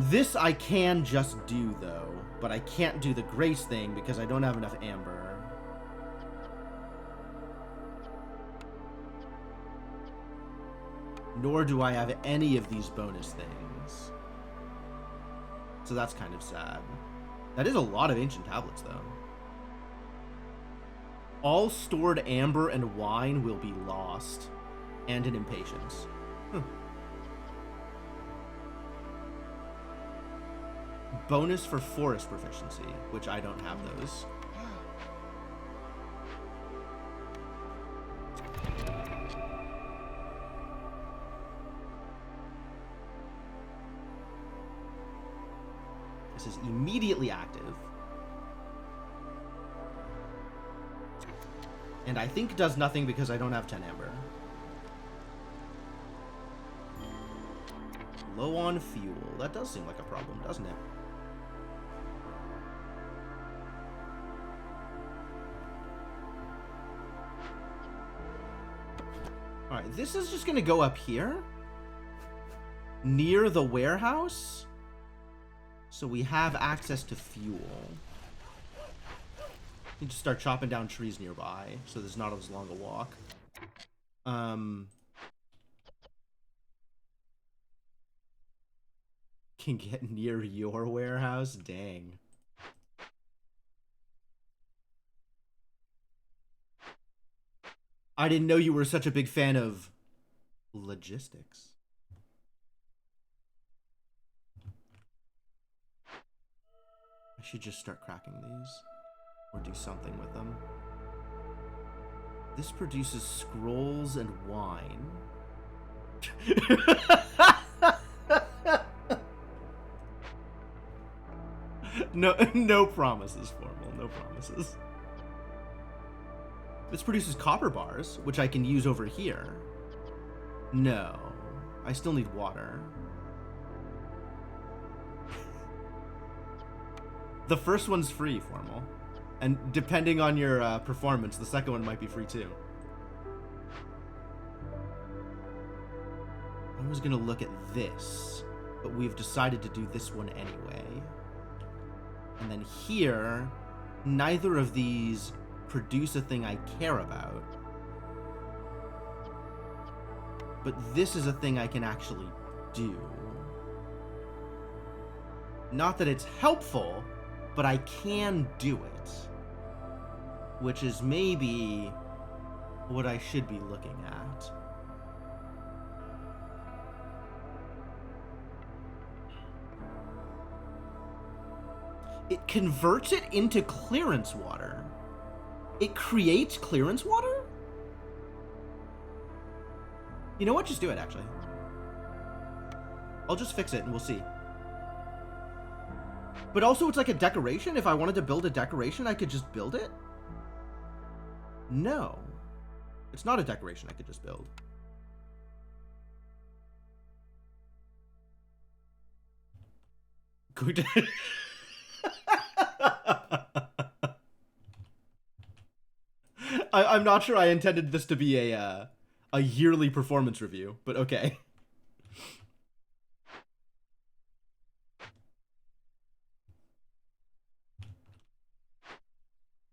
This I can just do, though. But I can't do the Grace thing because I don't have enough amber. Nor do I have any of these bonus things. So that's kind of sad. That is a lot of ancient tablets, though. All stored amber and wine will be lost. And an impatience. Bonus for forest proficiency, which I don't have those. This is immediately active. And I think does nothing because I don't have 10 amber. Low on fuel. That does seem like a problem, doesn't it? Alright, this is just gonna go up here. Near the warehouse. So we have access to fuel. Need to start chopping down trees nearby, so there's not as long a walk. Can get near your warehouse? Dang. I didn't know you were such a big fan of logistics. I should just start cracking these. Or do something with them. This produces scrolls and wine. No promises, Formal. No promises. This produces copper bars, which I can use over here. No. I still need water. The first one's free, Formal. And depending on your performance, the second one might be free too. I was gonna look at this, but we've decided to do this one anyway. And then here, neither of these produce a thing I care about. But this is a thing I can actually do. Not that it's helpful, but I can do it. Which is maybe what I should be looking at. It converts it into clearance water. It creates clearance water? You know what? Just do it, actually. I'll just fix it and we'll see. But also, it's like a decoration. If I wanted to build a decoration, I could just build it? No. It's not a decoration I could just build. Good. I'm not sure I intended this to be a yearly performance review, but okay.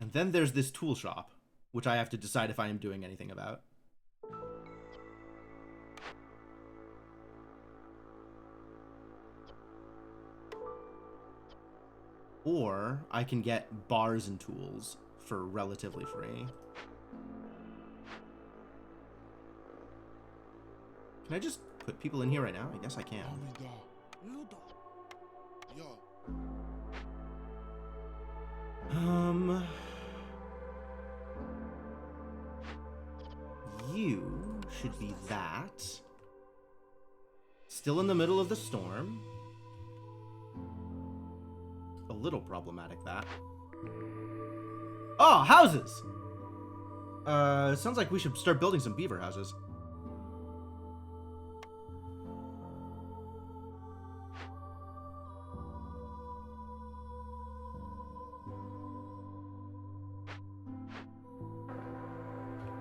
And then there's this tool shop, which I have to decide if I am doing anything about. Or I can get bars and tools for relatively free. Can I just put people in here right now? I guess I can. You should be that. Still in the middle of the storm. A little problematic, that. Oh, houses! Sounds like we should start building some beaver houses.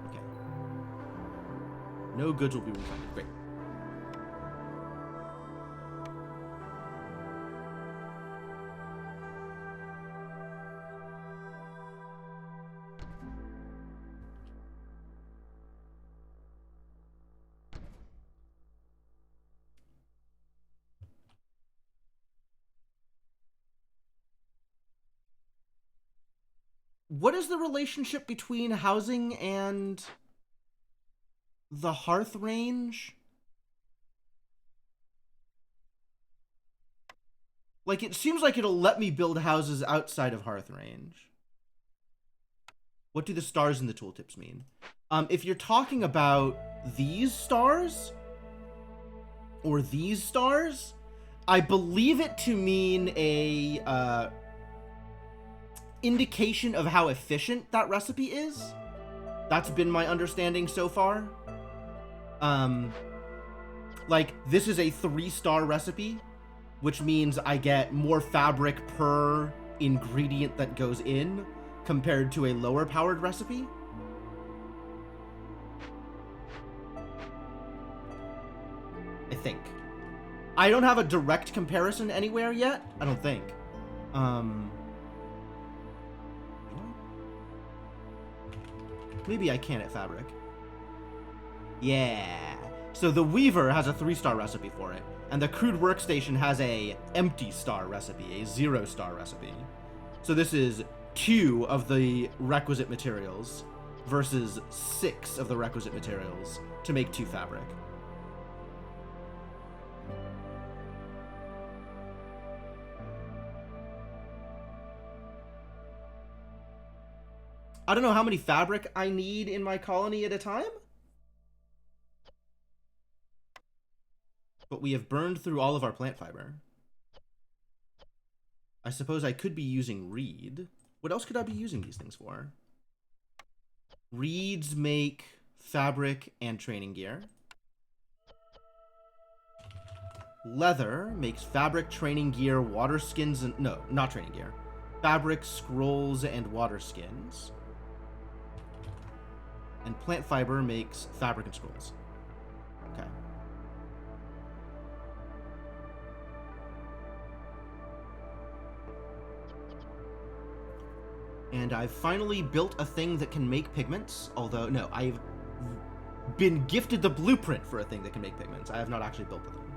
Okay. No goods will be refunded. Great. What is the relationship between housing and the hearth range? Like, it seems like it'll let me build houses outside of hearth range. What do the stars in the tooltips mean? If you're talking about these stars or these stars, I believe it to mean a indication of how efficient that recipe is. That's been my understanding so far. Like, this is a 3-star recipe, which means I get more fabric per ingredient that goes in compared to a lower powered recipe. I think. I don't have a direct comparison anywhere yet. I don't think. Maybe I can at Fabric. Yeah. So the Weaver has a 3-star recipe for it, and the Crude Workstation has a empty star recipe, a 0-star recipe. So this is 2 of the requisite materials versus 6 of the requisite materials to make 2 fabric. I don't know how many fabric I need in my colony at a time. But we have burned through all of our plant fiber. I suppose I could be using reed. What else could I be using these things for? Reeds make fabric and training gear. Leather makes fabric, training gear, water skins, and... No, not training gear. Fabric, scrolls, and water skins. And plant fiber makes fabric and scrolls. Okay. And I've finally built a thing that can make pigments. Although, no, I've been gifted the blueprint for a thing that can make pigments. I have not actually built the thing.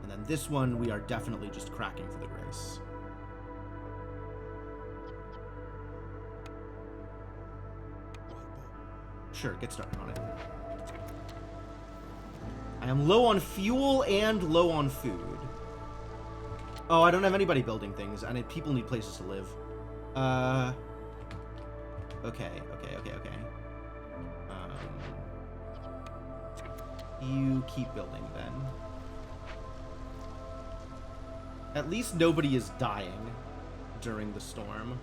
And then this one, we are definitely just cracking for the grace. Sure, get started on it. I am low on fuel and low on food. Oh, I don't have anybody building things, and people need places to live. Okay. You keep building, then. At least nobody is dying during the storm.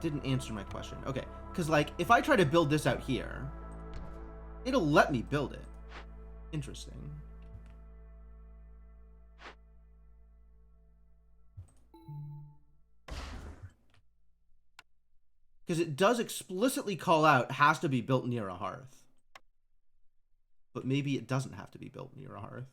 Didn't answer my question. Okay, because, like, if I try to build this out here, it'll let me build it. Interesting. Because it does explicitly call out, has to be built near a hearth. But maybe it doesn't have to be built near a hearth.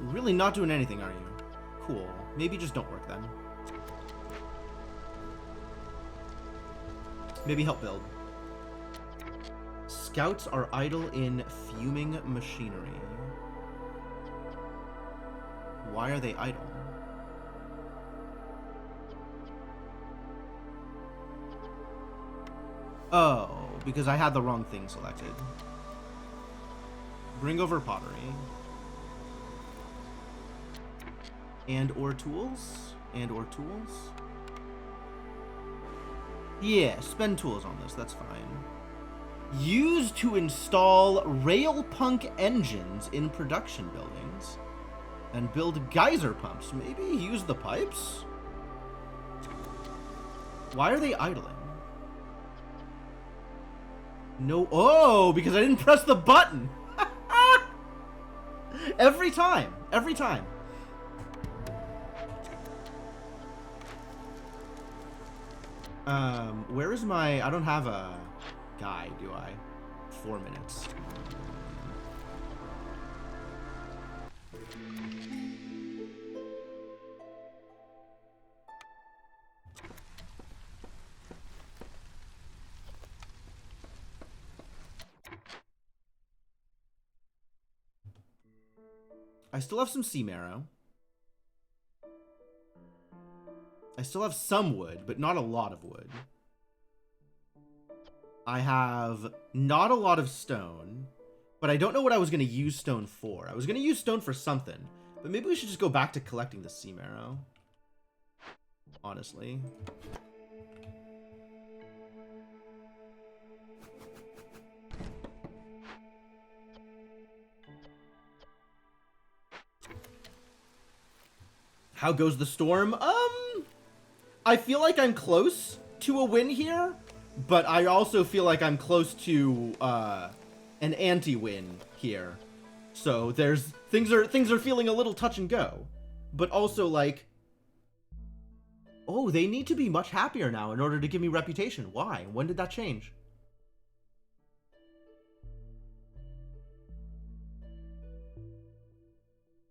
Really not doing anything, are you? Cool. Maybe just don't work then. Maybe help build. Scouts are idle in fuming machinery. Why are they idle? Oh, because I had the wrong thing selected. Bring over pottery. And or tools? And or tools? Yeah, spend tools on this, that's fine. Used to install rail-punk engines in production buildings. And build geyser pumps. Maybe use the pipes? Why are they idling? No. Oh, because I didn't press the button. Every time. Every time. Where is my... I don't have a guy, do I? 4 minutes. I still have some sea marrow. I still have some wood, but not a lot of wood. I have not a lot of stone, but I don't know what I was going to use stone for. I was going to use stone for something, but maybe we should just go back to collecting the sea marrow. Honestly. How goes the storm? I feel like I'm close to a win here, but I also feel like I'm close to an anti-win here. So there's things are feeling a little touch and go, but also like, oh, they need to be much happier now in order to give me reputation. Why? When did that change?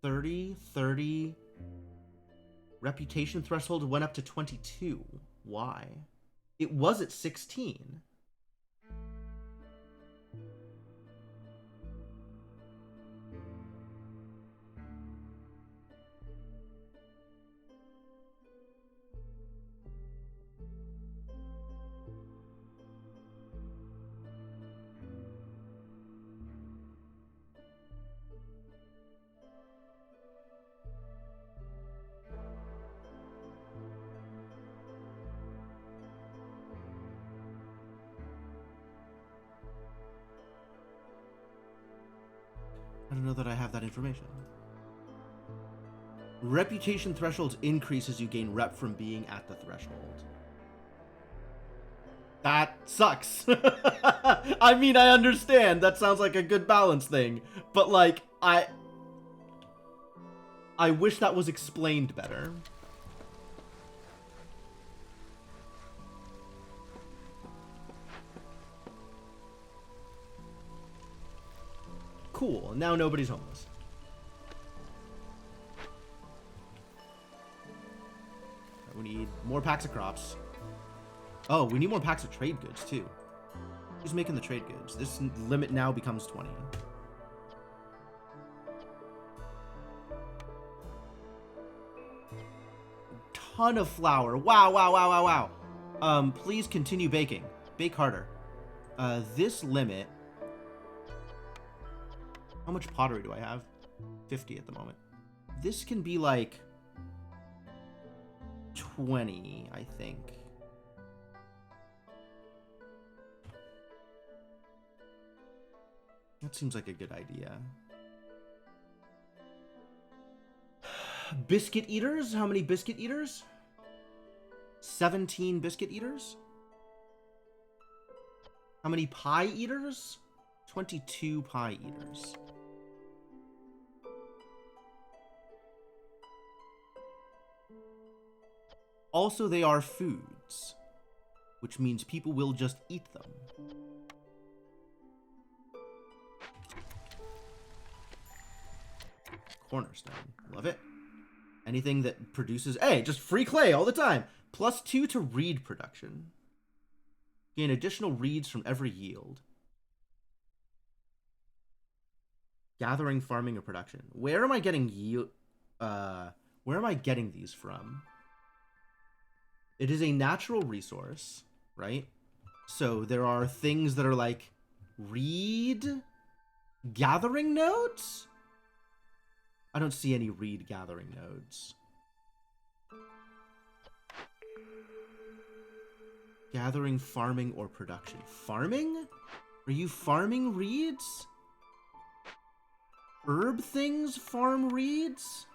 $30. Reputation threshold went up to 22. Why? It was at 16. I don't know that I have that information. Reputation thresholds increase as you gain rep from being at the threshold. That sucks. I mean, I understand. That sounds like a good balance thing. But, like, I wish that was explained better. Cool. Now nobody's homeless. We need more packs of crops. Oh, we need more packs of trade goods, too. Who's making the trade goods? This limit now becomes 20. Ton of flour. Wow, wow, wow, wow, wow. Please continue baking. Bake harder. This limit... How much pottery do I have? 50 at the moment. This can be like 20, I think. That seems like a good idea. Biscuit eaters? How many biscuit eaters? 17 biscuit eaters? How many pie eaters? 22 pie eaters. Also, they are foods, which means people will just eat them. Cornerstone. Love it. Anything that produces... Hey, just free clay all the time. +2 to reed production. Gain additional reeds from every yield. Gathering, farming, or production. Where am I getting yield... where am I getting these from? It is a natural resource, right? So there are things that are like reed gathering nodes? I don't see any reed gathering nodes. Gathering, farming, or production. Farming? Are you farming reeds? Herb things farm reeds?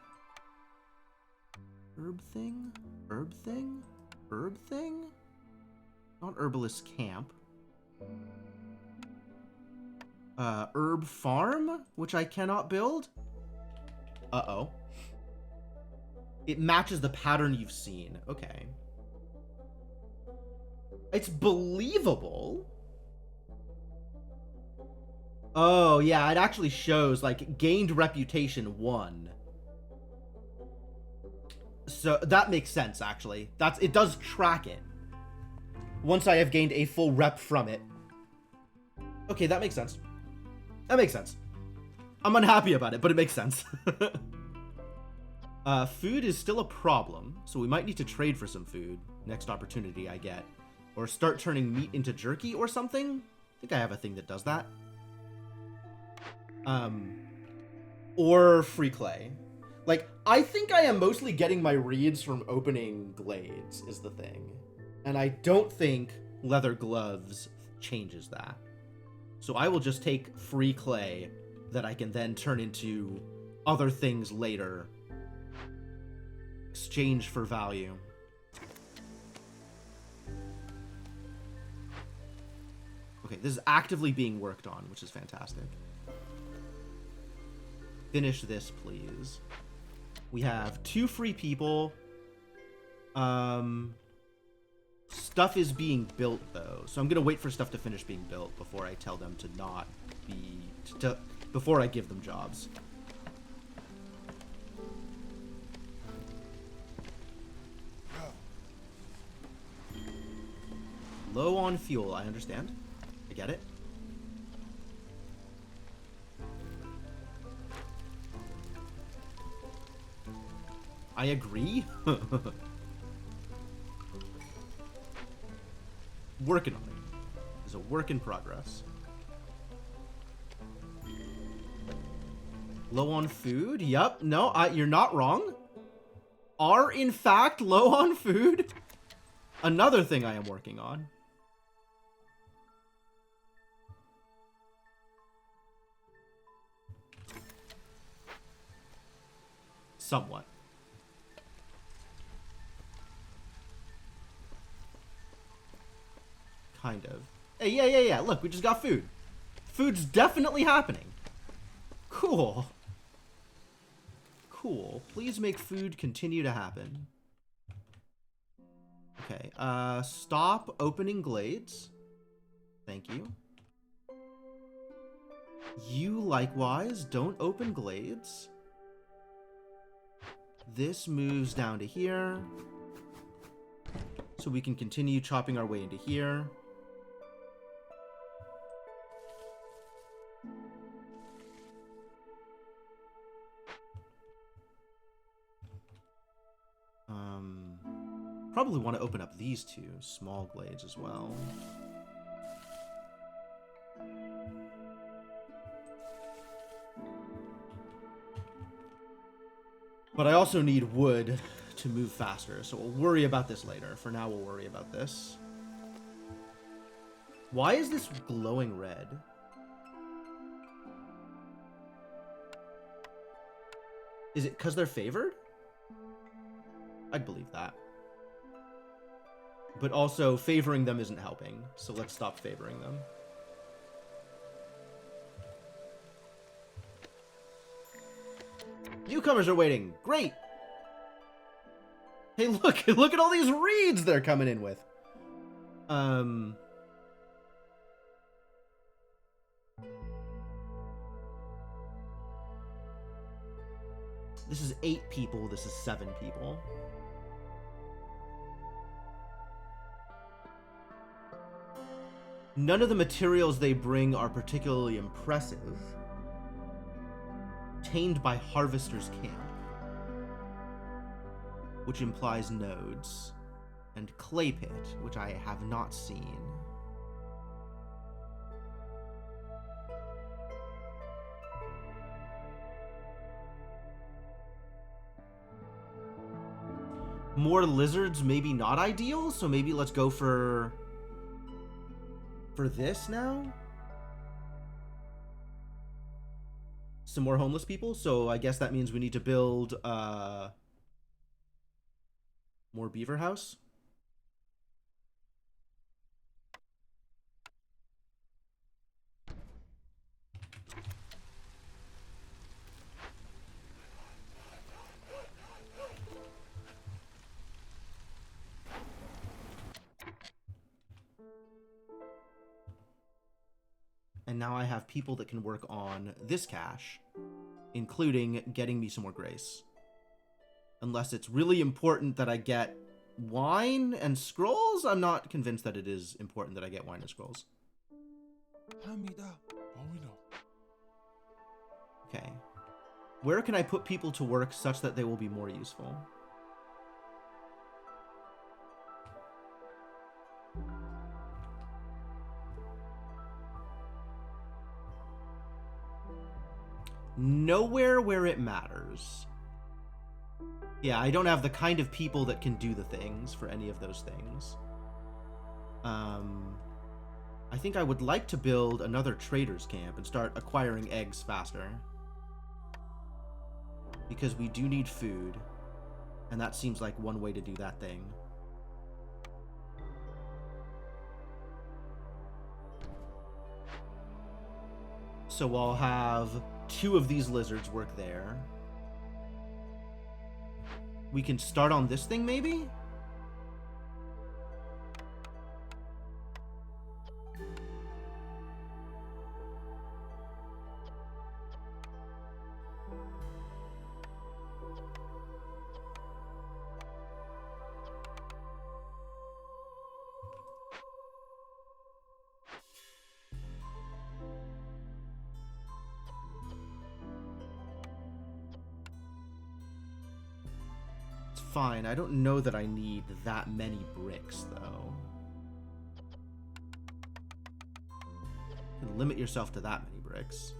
Herb thing? Herb thing? Herb thing? Not herbalist camp. Herb farm, which I cannot build? Uh-oh. It matches the pattern you've seen. Okay. It's believable. Oh, yeah, it actually shows, like, gained reputation 1. So, that makes sense, actually. It does track it. Once I have gained a full rep from it. Okay, that makes sense. That makes sense. I'm unhappy about it, but it makes sense. Food is still a problem, so we might need to trade for some food next opportunity I get. Or start turning meat into jerky or something. I think I have a thing that does that. Or free clay. Like, I think I am mostly getting my reeds from opening glades, is the thing. And I don't think leather gloves changes that. So I will just take free clay that I can then turn into other things later. Exchange for value. Okay, this is actively being worked on, which is fantastic. Finish this, please. We have 2 free people. Stuff is being built, though. So I'm going to wait for stuff to finish being built before I tell them to not be... before I give them jobs. Low on fuel, I understand. I get it. I agree. Working on it. It's a work in progress. Low on food? Yep. No, you're not wrong. Are in fact low on food. Another thing I am working on. Somewhat. Kind of. Hey, yeah. Look, we just got food. Food's definitely happening. Cool. Cool. Please make food continue to happen. Okay, stop opening glades. Thank you. You likewise don't open glades. This moves down to here. So we can continue chopping our way into here. Probably want to open up these two small glades as well. But I also need wood to move faster, so we'll worry about this later. For now, we'll worry about this. Why is this glowing red? Is it because they're favored? I'd believe that. But also, favoring them isn't helping, so let's stop favoring them. Newcomers are waiting. Great. Hey, look at all these reeds they're coming in with. This is 8 people. This is 7 people. None of the materials they bring are particularly impressive. Tamed by Harvester's Camp, which implies nodes, and Clay Pit, which I have not seen. More lizards, maybe not ideal, so maybe let's go for this now? Some more homeless people, so I guess that means we need to build more beaver house. And now I have people that can work on this cache, including getting me some more grace. Unless it's really important that I get wine and scrolls, I'm not convinced that it is important that I get wine and scrolls. Okay. Where can I put people to work such that they will be more useful? Nowhere where it matters. Yeah, I don't have the kind of people that can do the things for any of those things. I think I would like to build another trader's camp and start acquiring eggs faster. Because we do need food, and that seems like one way to do that thing. So I'll have 2 of these lizards work there. We can start on this thing, maybe? fine. I don't know that I need that many bricks, though. You can limit yourself to that many bricks.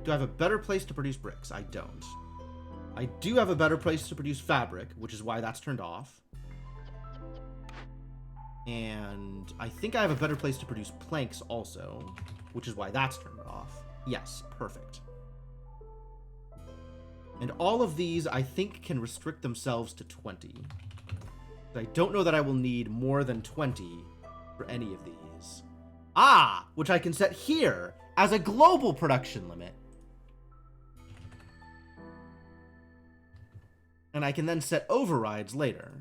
Do I have a better place to produce bricks? I don't. I do have a better place to produce fabric, which is why that's turned off. And I think I have a better place to produce planks also, which is why that's turned off. Yes, perfect. And all of these, I think, can restrict themselves to 20. But I don't know that I will need more than 20 for any of these. Ah! Which I can set here as a global production limit. And I can then set overrides later.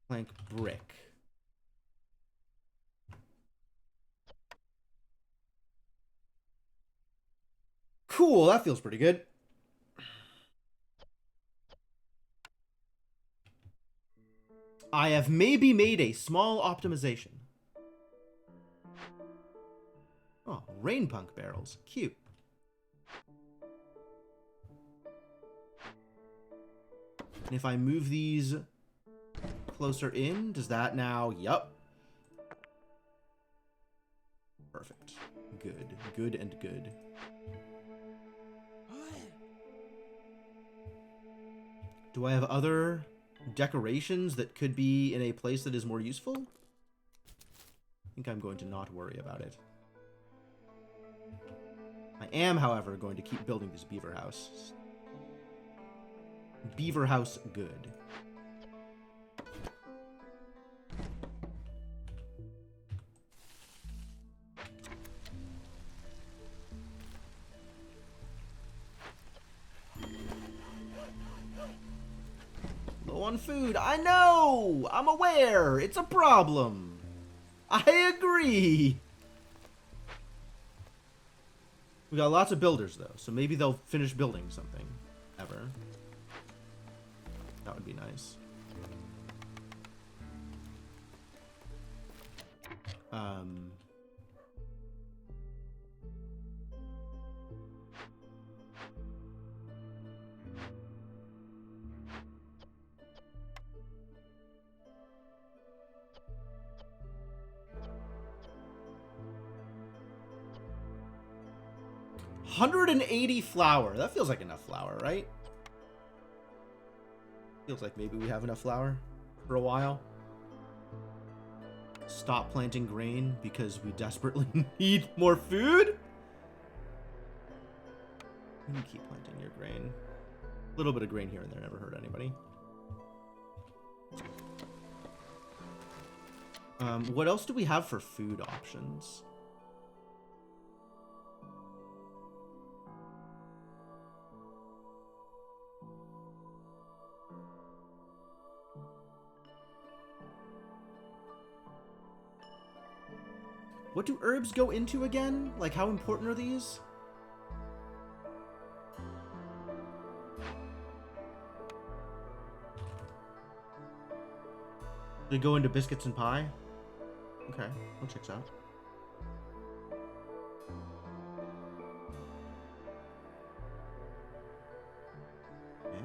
Plank brick. Cool, that feels pretty good. I have maybe made a small optimization. Oh, rain punk barrels. Cute. And if I move these closer in, does that now... Yup. Perfect. Good. Good and good. Do I have other decorations that could be in a place that is more useful? I think I'm going to not worry about it. I am, however, going to keep building this beaver house. Beaver house good. Low on food. I know! I'm aware! It's a problem! I agree! We got lots of builders, though, so maybe they'll finish building something. Ever. That would be nice. $180 flour. That feels like enough flour, right? Feels like maybe we have enough flour for a while. Stop planting grain because we desperately need more food? You can keep planting your grain. A little bit of grain here and there never hurt anybody. What else do we have for food options? What do herbs go into again? Like, how important are these? They go into biscuits and pie? Okay, that checks out. Yeah,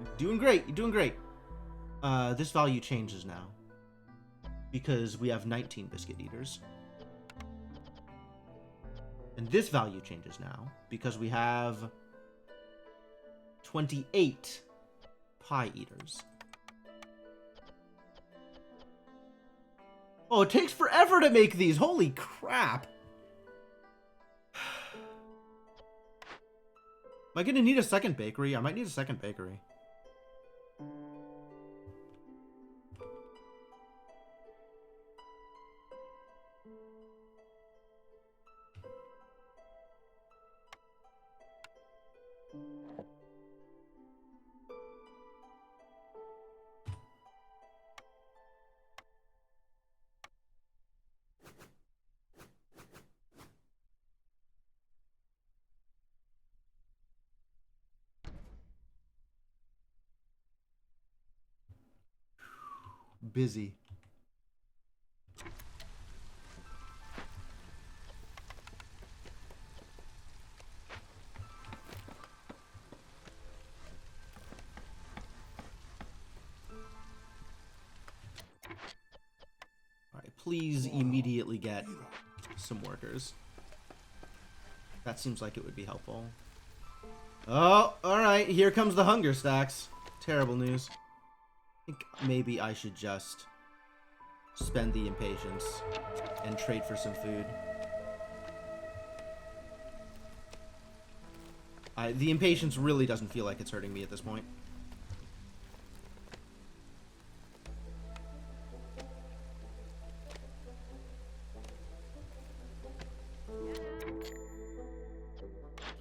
you're doing great, you're doing great. This value changes now. Because we have 19 biscuit eaters. And this value changes now, because we have 28 pie eaters. Oh, it takes forever to make these. Holy crap. Am I going to need a second bakery? I might need a second bakery. Busy. please immediately get some workers. That seems like it would be helpful. Oh, alright, here comes the hunger stacks. Terrible news. I think maybe I should just spend the impatience and trade for some food. The impatience really doesn't feel like it's hurting me at this point.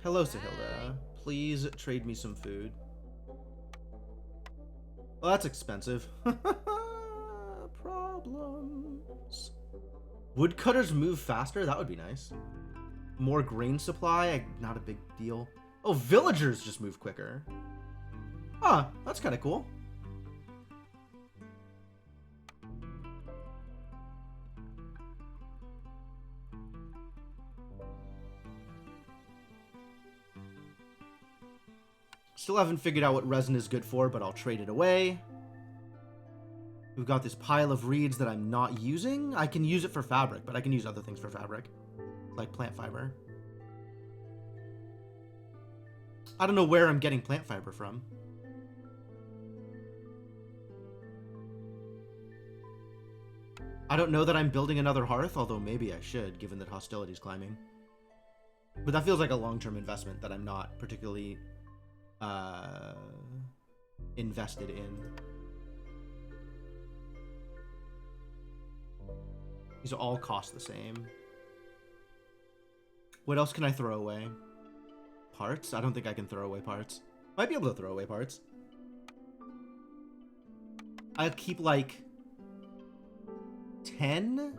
Hello, Sahilda. Please trade me some food. Well, that's expensive. Problems. Woodcutters move faster? That would be nice. More grain supply? Not a big deal. Oh, villagers just move quicker. Huh, that's kind of cool. Still haven't figured out what resin is good for, but I'll trade it away. We've got this pile of reeds that I'm not using. I can use it for fabric, but I can use other things for fabric, like plant fiber. I don't know where I'm getting plant fiber from. I don't know that I'm building another hearth, although maybe I should, given that hostility's climbing. But that feels like a long-term investment that I'm not particularly invested in. These all cost the same. What else can I throw away? Parts? I don't think I can throw away parts. Might be able to throw away parts. I'll keep like 10?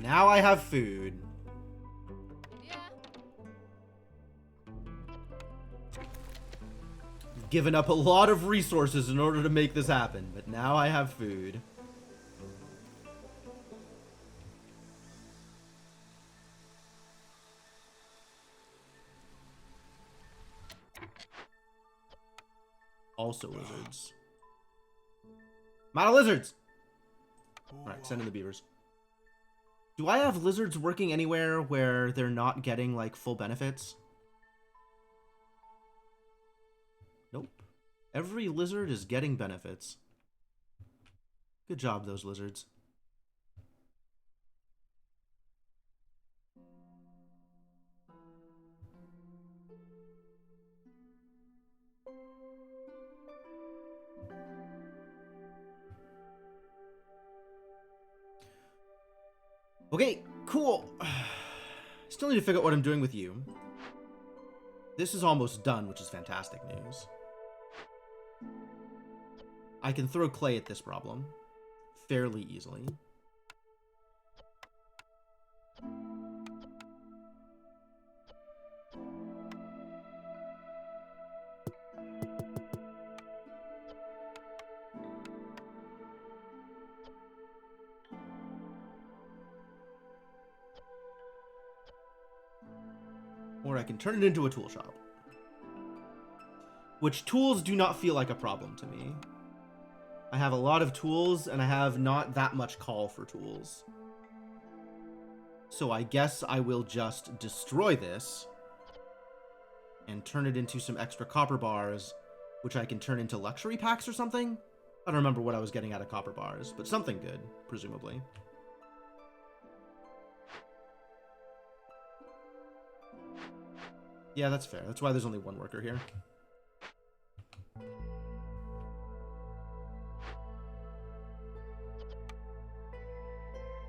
Now I have food. Yeah. Given up a lot of resources in order to make this happen, but now I have food. Also lizards. I'm out of lizards! Alright, send in the beavers. Do I have lizards working anywhere where they're not getting, like, full benefits? Nope. Every lizard is getting benefits. Good job, those lizards. Okay, cool. Still need to figure out what I'm doing with you. This is almost done, which is fantastic news. I can throw clay at this problem fairly easily. Or I can turn it into a tool shop. Which tools do not feel like a problem to me. I have a lot of tools, and I have not that much call for tools. So I guess I will just destroy this and turn it into some extra copper bars, which I can turn into luxury packs or something? I don't remember what I was getting out of copper bars, but something good, presumably. Yeah, that's fair. That's why there's only one worker here.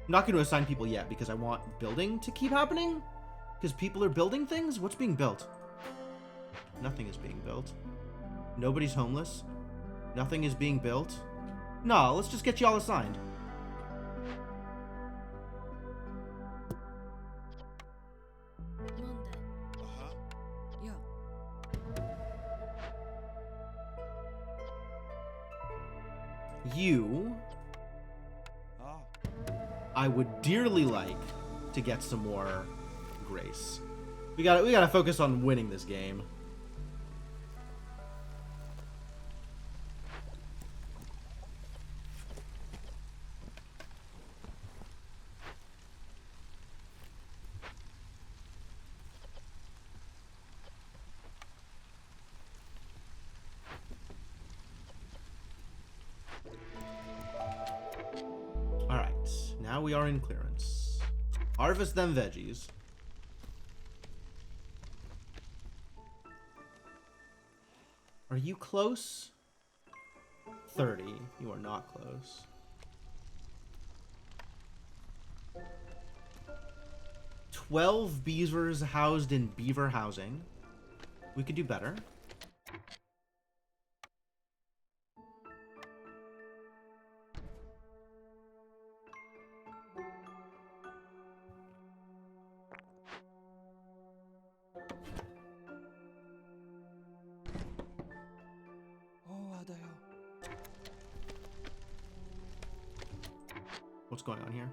I'm not going to assign people yet because I want building to keep happening. Because people are building things? What's being built? Nothing is being built. Nobody's homeless. Nothing is being built. No, let's just get you all assigned. Monday. Aha. Yeah. You... Ah. I would dearly like to get some more grace. We gotta focus on winning this game. Alright, now we are in clearance. Harvest them veggies. Are you close? 30. You are not close. "12 beavers housed in beaver housing." We could do better. What's going on here?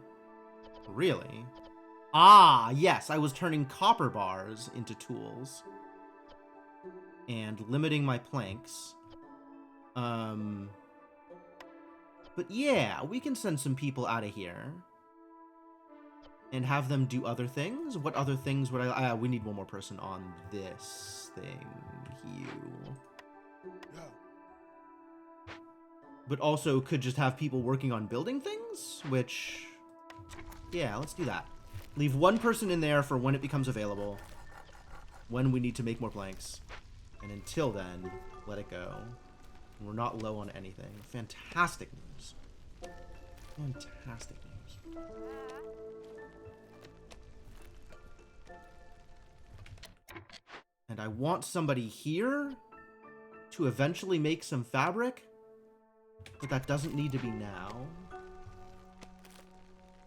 Really? Ah, yes, I was turning copper bars into tools. And limiting my planks. But yeah, we can send some people out of here. And have them do other things? What other things would I... we need one more person on this thing. Yeah. But also could just have people working on building things, which, yeah, let's do that. Leave one person in there for when it becomes available, when we need to make more planks, and until then, let it go. We're not low on anything. Fantastic news. Fantastic news. And I want somebody here to eventually make some fabric. But that doesn't need to be now.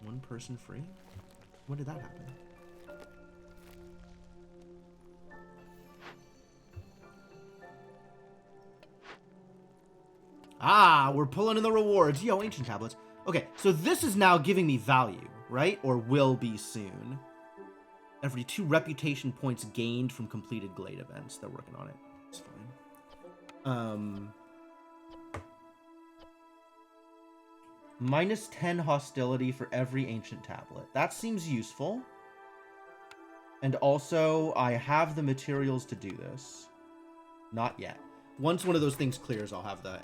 One person free? When did that happen? Ah, we're pulling in the rewards. Yo, ancient tablets. Okay, so this is now giving me value, right? Or will be soon. Every 2 reputation points gained from completed Glade events. They're working on it. It's fine. Minus 10 hostility for every ancient tablet. That seems useful. And also, I have the materials to do this. Not yet. Once one of those things clears, I'll have the...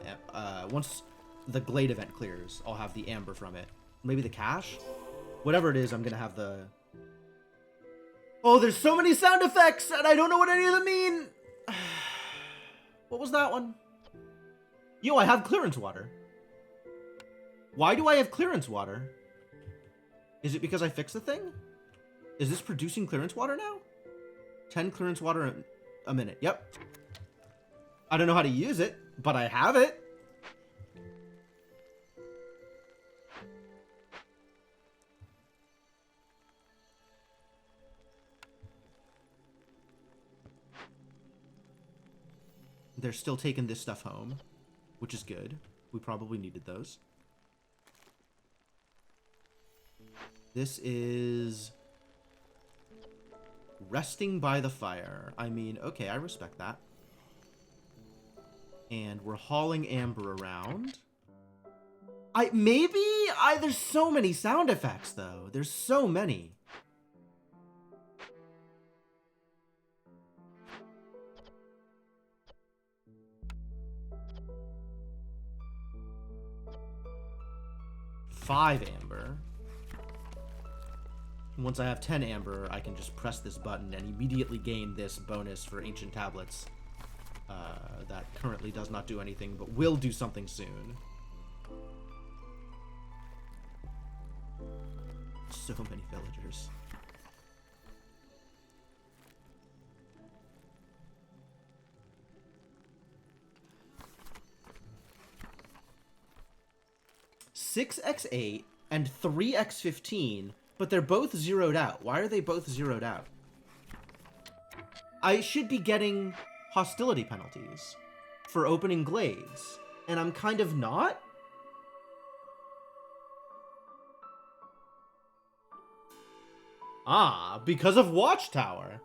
once the Glade event clears, I'll have the amber from it. Maybe the cash? Whatever it is, I'm gonna have the... Oh, there's so many sound effects, and I don't know what any of them mean! What was that one? Yo, I have clearance water. Why do I have clearance water? Is it because I fixed the thing? Is this producing clearance water now? 10 clearance water a minute. Yep. I don't know how to use it, but I have it. They're still taking this stuff home, which is good. We probably needed those. This is resting by the fire. I mean, okay, I respect that. And we're hauling amber around. There's so many sound effects, though. There's so many. Five amber. Once I have 10 amber, I can just press this button and immediately gain this bonus for ancient tablets. That currently does not do anything, but will do something soon. So many villagers. $6x8 and 3x15, but they're both zeroed out. Why are they both zeroed out? I should be getting hostility penalties for opening glades, and I'm kind of not. Ah, because of Watchtower.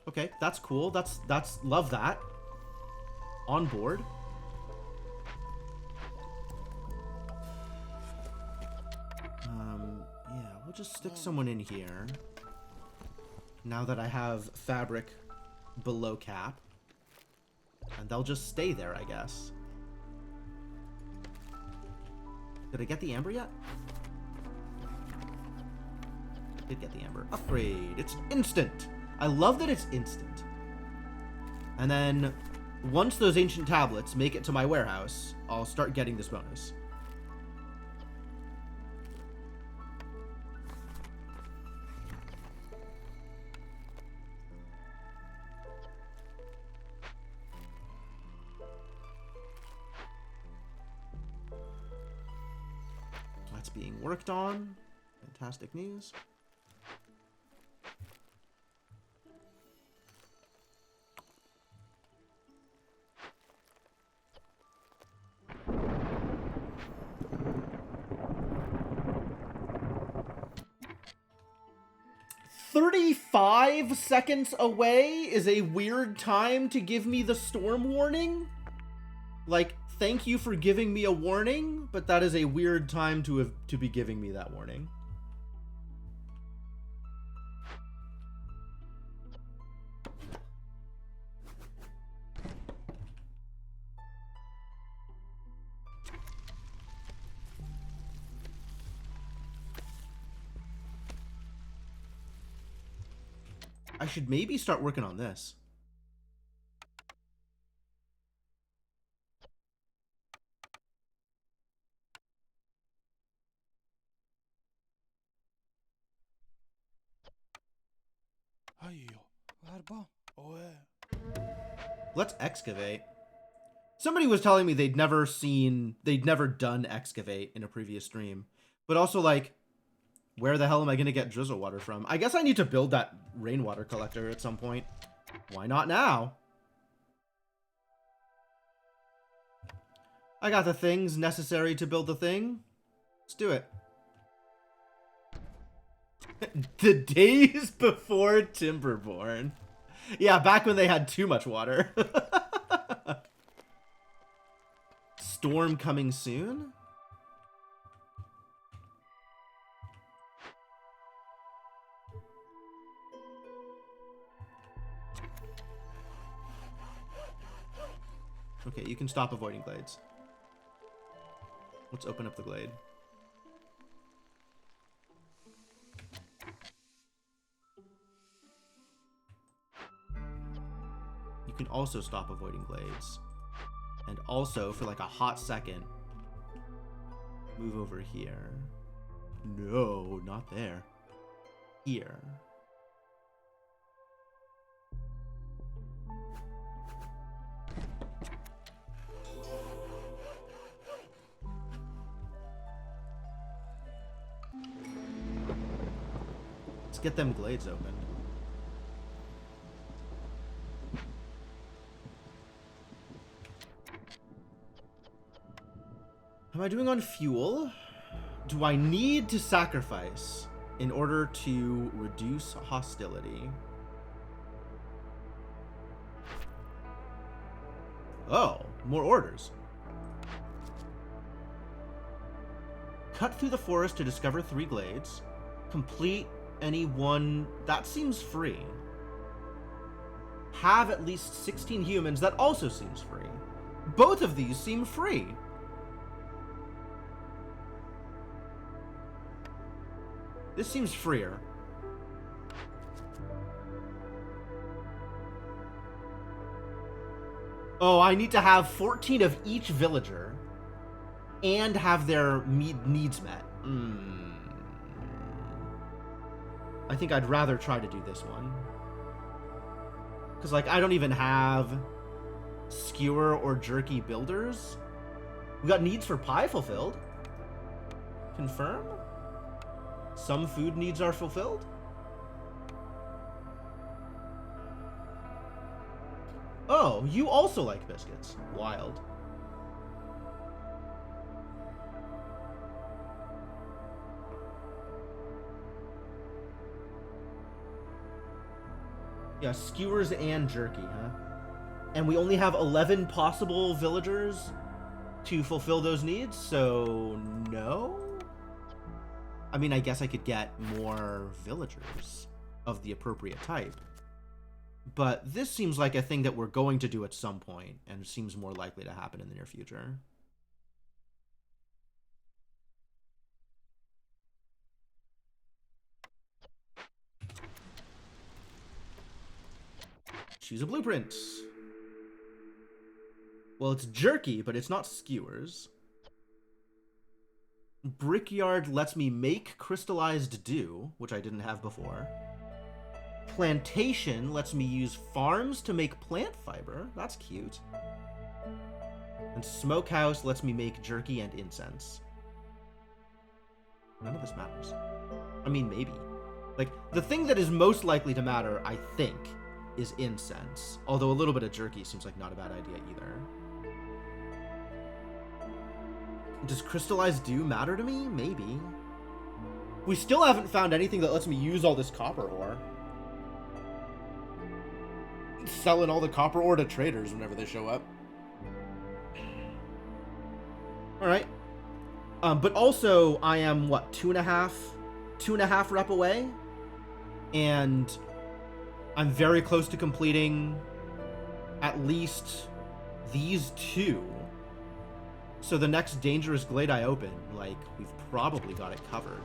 Okay, that's cool. That's love that. On board. Yeah, we'll just stick someone in here. Now that I have fabric below cap. And they'll just stay there, I guess. Did I get the amber yet? Did get the amber. Upgrade. It's instant. I love that it's instant. And then once those ancient tablets make it to my warehouse, I'll start getting this bonus. That's being worked on. Fantastic news. "35 seconds away" is a weird time to give me the storm warning. Like, thank you for giving me a warning, but that is a weird time to be giving me that warning. I should maybe start working on this. Let's excavate. Somebody was telling me they'd never done excavate in a previous stream. But also, like, where the hell am I going to get drizzle water from? I guess I need to build that rainwater collector at some point. Why not now? I got the things necessary to build the thing. Let's do it. The days before Timberborn. Yeah, back when they had too much water. Storm coming soon? Okay, you can stop avoiding glades. Let's open up the glade. You can also stop avoiding glades. And also, for like a hot second, move over here. No, not there. Here. Let's get them glades opened. How am I doing on fuel? Do I need to sacrifice in order to reduce hostility? Oh, more orders. Cut through the forest to discover 3 glades. Complete any one. That seems free. Have at least 16 humans. That also seems free. Both of these seem free. This seems freer. Oh, I need to have 14 of each villager and have their needs met. I think I'd rather try to do this one. Because, like, I don't even have skewer or jerky builders. We got needs for pie fulfilled. Confirm? Some food needs are fulfilled? Oh, you also like biscuits. Wild. Yeah, skewers and jerky, huh? And we only have 11 possible villagers to fulfill those needs, so no? I mean, I guess I could get more villagers of the appropriate type. But this seems like a thing that we're going to do at some point, and seems more likely to happen in the near future. Choose a blueprint. Well, it's jerky, but it's not skewers. Brickyard lets me make crystallized dew, which I didn't have before. Plantation lets me use farms to make plant fiber. That's cute. And Smokehouse lets me make jerky and incense. None of this matters. I mean, maybe. Like, the thing that is most likely to matter, I think, is incense. Although a little bit of jerky seems like not a bad idea either. Does crystallized dew matter to me? Maybe. We still haven't found anything that lets me use all this copper ore. Selling all the copper ore to traders whenever they show up. Alright. But also, I am, what, two and a half rep away? And I'm very close to completing at least these two. So the next Dangerous Glade I open, like, we've probably got it covered.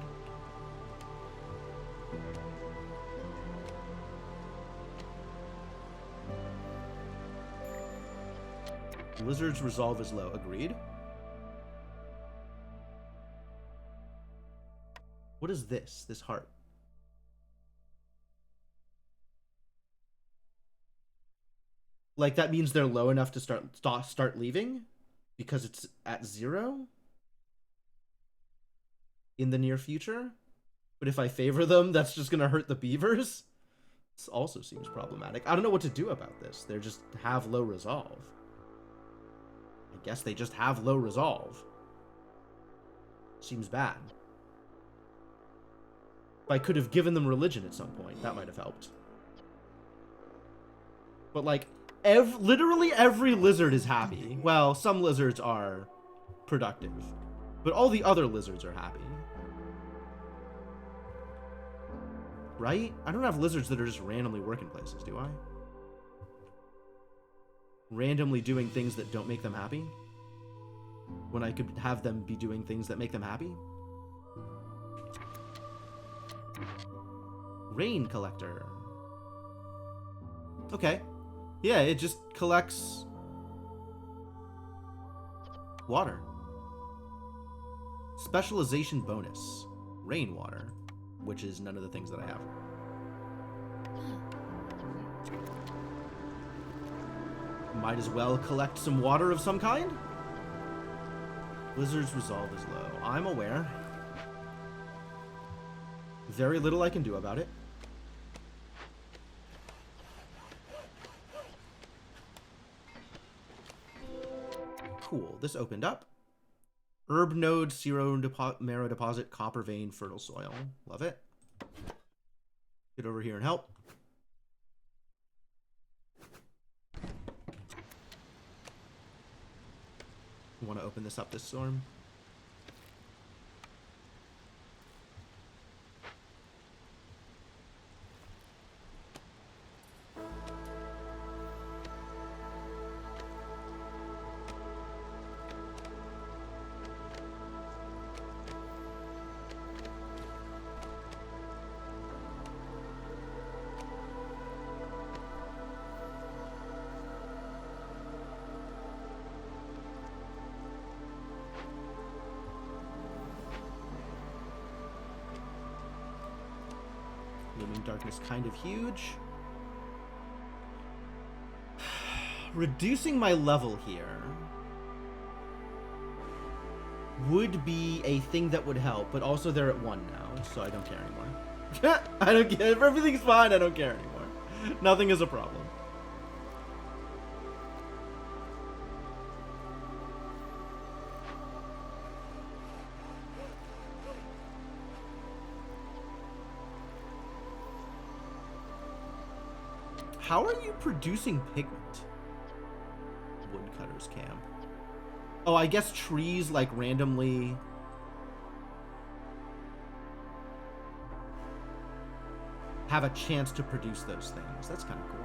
Lizard's resolve is low. Agreed. What is this? This heart. Like, that means they're low enough to start leaving? Because it's at 0? In the near future? But if I favor them, that's just gonna hurt the beavers? This also seems problematic. I don't know what to do about this. They just have low resolve. I guess they just have low resolve. Seems bad. If I could have given them religion at some point, that might have helped. But, like, literally every lizard is happy. Well, some lizards are productive, but all the other lizards are happy. Right? I don't have lizards that are just randomly working places, do I? Randomly doing things that don't make them happy? When I could have them be doing things that make them happy? Rain collector. Okay. Yeah, it just collects water. Specialization bonus. Rainwater, which is none of the things that I have. Might as well collect some water of some kind. Blizzard's resolve is low. I'm aware. Very little I can do about it. Cool. This opened up. Herb node, marrow deposit, copper vein, fertile soil. Love it. Get over here and help. Want to open this up this storm? Looming darkness kind of huge. Reducing my level here would be a thing that would help, but also they're at 1 now, so I don't care anymore. I don't care. If everything's fine, I don't care anymore. Nothing is a problem. How are you producing pigment? Woodcutter's camp. Oh, I guess trees like randomly. Have a chance to produce those things. That's kind of cool.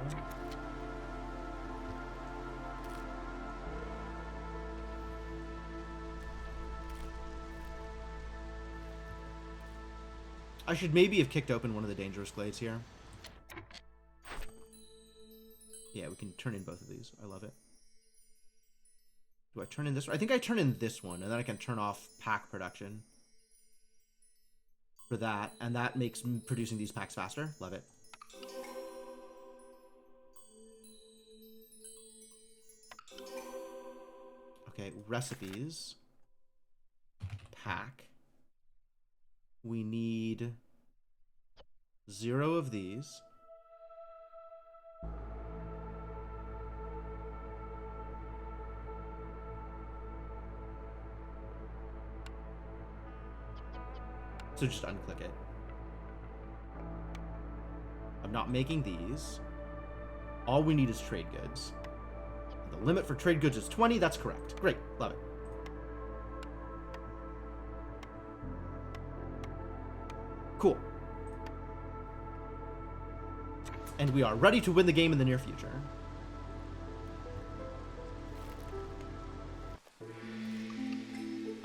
I should maybe have kicked open one of the dangerous glades here. Yeah, we can turn in both of these. I love it. Do I turn in this one? I think I turn in this one, and then I can turn off pack production for that, and that makes producing these packs faster. Love it. Okay, recipes. Pack. We need 0 of these. So just unclick it. I'm not making these. All we need is trade goods. The limit for trade goods is 20. That's correct. Great. Love it. Cool. And we are ready to win the game in the near future.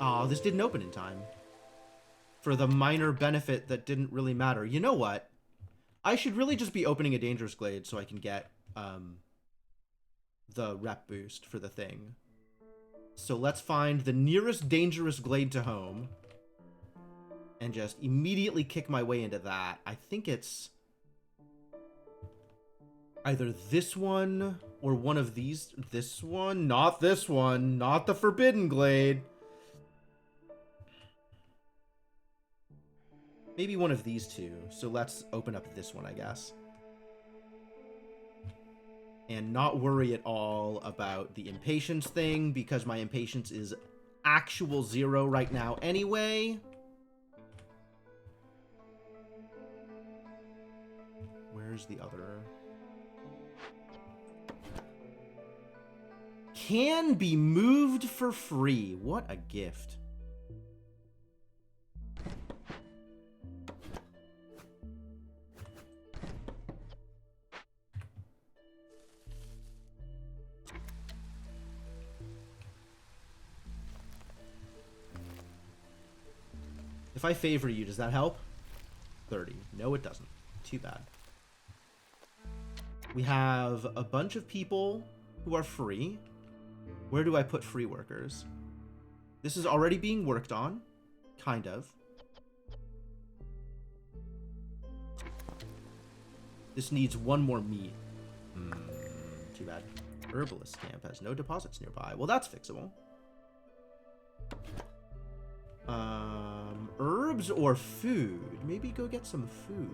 Oh, this didn't open in time. For the minor benefit that didn't really matter. You know what? I should really just be opening a dangerous glade so I can get the rep boost for the thing. So let's find the nearest dangerous glade to home and just immediately kick my way into that. I think it's either this one or one of these. This one? Not this one. Not the Forbidden Glade. Maybe one of these two. So let's open up this one, I guess. And not worry at all about the impatience thing, because my impatience is actual 0 right now anyway. Where's the other? Can be moved for free. What a gift. If I favor you, does that help? 30. No, it doesn't. Too bad. We have a bunch of people who are free. Where do I put free workers? This is already being worked on. Kind of. This needs one more meat. Too bad. Herbalist camp has no deposits nearby. Well, that's fixable. Herbs or food? Maybe go get some food.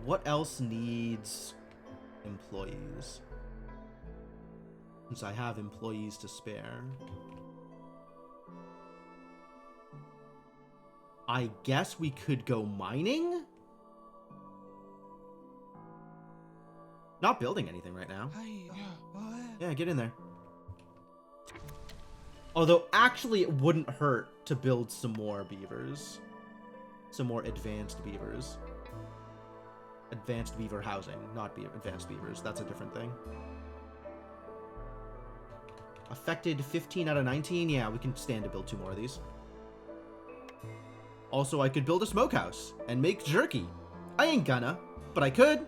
What else needs employees? Since I have employees to spare. I guess we could go mining? Not building anything right now. Yeah, get in there. Although, actually, it wouldn't hurt to build some more beavers. Some more advanced beavers. Advanced beaver housing, not advanced beavers. That's a different thing. Affected 15 out of 19? Yeah, we can stand to build 2 more of these. Also, I could build a smokehouse and make jerky. I ain't gonna, but I could.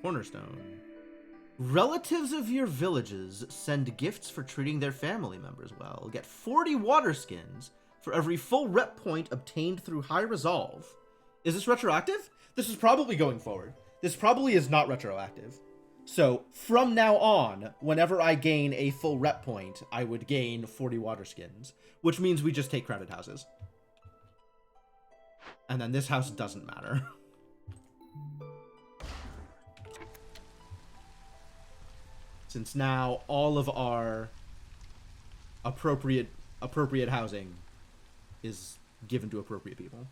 Cornerstone. Relatives of your villages send gifts for treating their family members well. Get 40 water skins for every full rep point obtained through high resolve. Is this retroactive? This is probably going forward. This probably is not retroactive. So, from now on, whenever I gain a full rep point, I would gain 40 water skins, which means we just take crowded houses. And then this house doesn't matter. Since now all of our appropriate housing is given to appropriate people.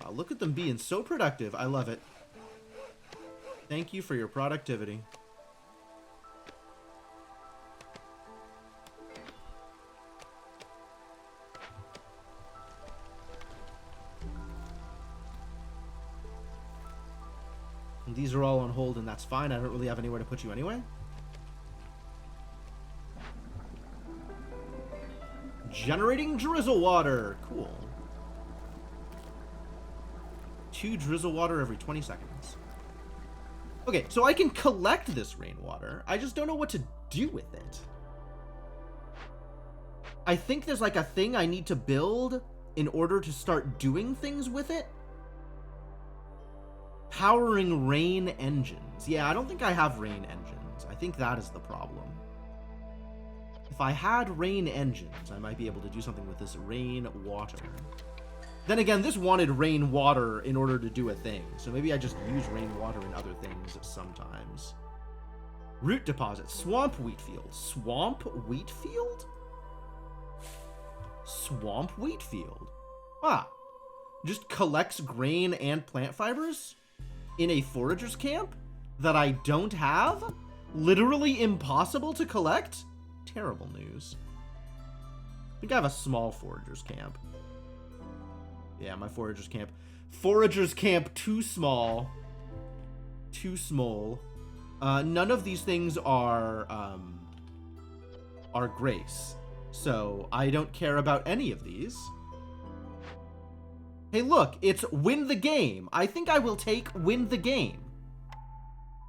Wow, look at them being so productive. I love it. Thank you for your productivity. And these are all on hold, and that's fine. I don't really have anywhere to put you anyway. Generating drizzle water. Cool. 2 drizzle water every 20 seconds. Okay, so I can collect this rainwater. I just don't know what to do with it. I think there's like a thing I need to build in order to start doing things with it. Powering rain engines. Yeah, I don't think I have rain engines. I think that is the problem. If I had rain engines, I might be able to do something with this rain water. Then again, this wanted rain water in order to do a thing, so maybe I just use rain water in other things sometimes. Root deposit. Swamp wheat field. Swamp wheat field? Swamp wheat field. Ah. Just collects grain and plant fibers in a forager's camp that I don't have? Literally impossible to collect? Terrible news. I think I have a small forager's camp. Yeah, my forager's camp. Forager's camp, too small. Too small. None of these things are grace. So, I don't care about any of these. Hey, look, it's win the game. I think I will take win the game.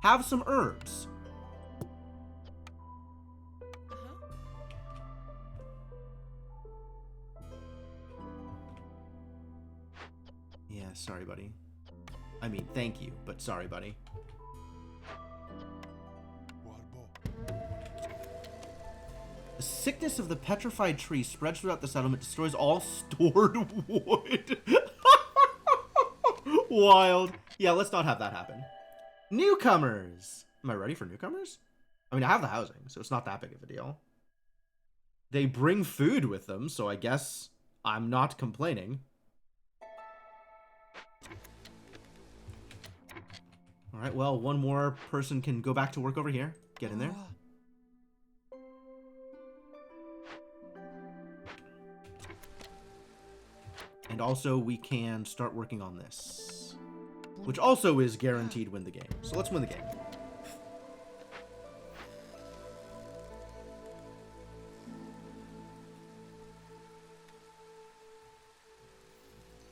Have some herbs. Yeah, sorry, buddy. I mean, thank you, but sorry, buddy. The sickness of the petrified tree spreads throughout the settlement, destroys all stored wood. Wild. Yeah, let's not have that happen. Newcomers. Am I ready for newcomers? I mean, I have the housing, so it's not that big of a deal. They bring food with them, so I guess I'm not complaining. All right, well, one more person can go back to work over here. Get in there. And also, we can start working on this, which also is guaranteed win the game. So let's win the game.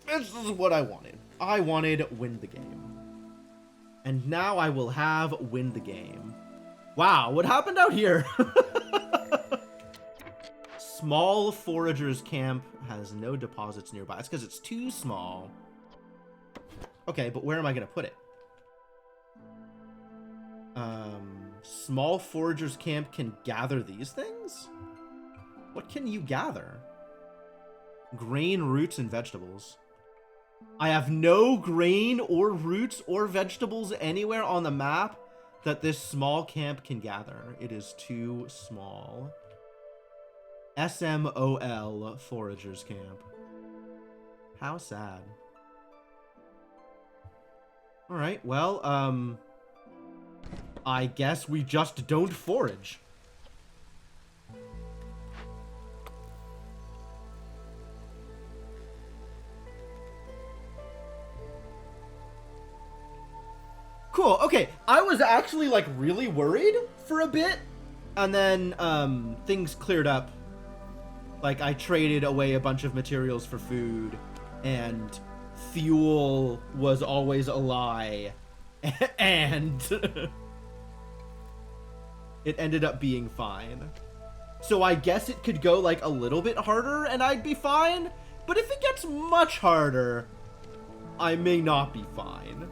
This is what I wanted. I wanted win the game. And now I will have win the game. Wow, what happened out here? Small forager's camp has no deposits nearby. It's because it's too small. Okay, but where am I going to put it? Small forager's camp can gather these things? What can you gather? Grain, roots, and vegetables. I have no grain or roots or vegetables anywhere on the map that this small camp can gather. It is too small. SMOL Foragers Camp. How sad. Alright, well, I guess we just don't forage. Cool. Okay, I was actually like really worried for a bit, and then things cleared up. Like I traded away a bunch of materials for food, and fuel was always a lie, and it ended up being fine. So I guess it could go like a little bit harder and I'd be fine, but if it gets much harder, I may not be fine.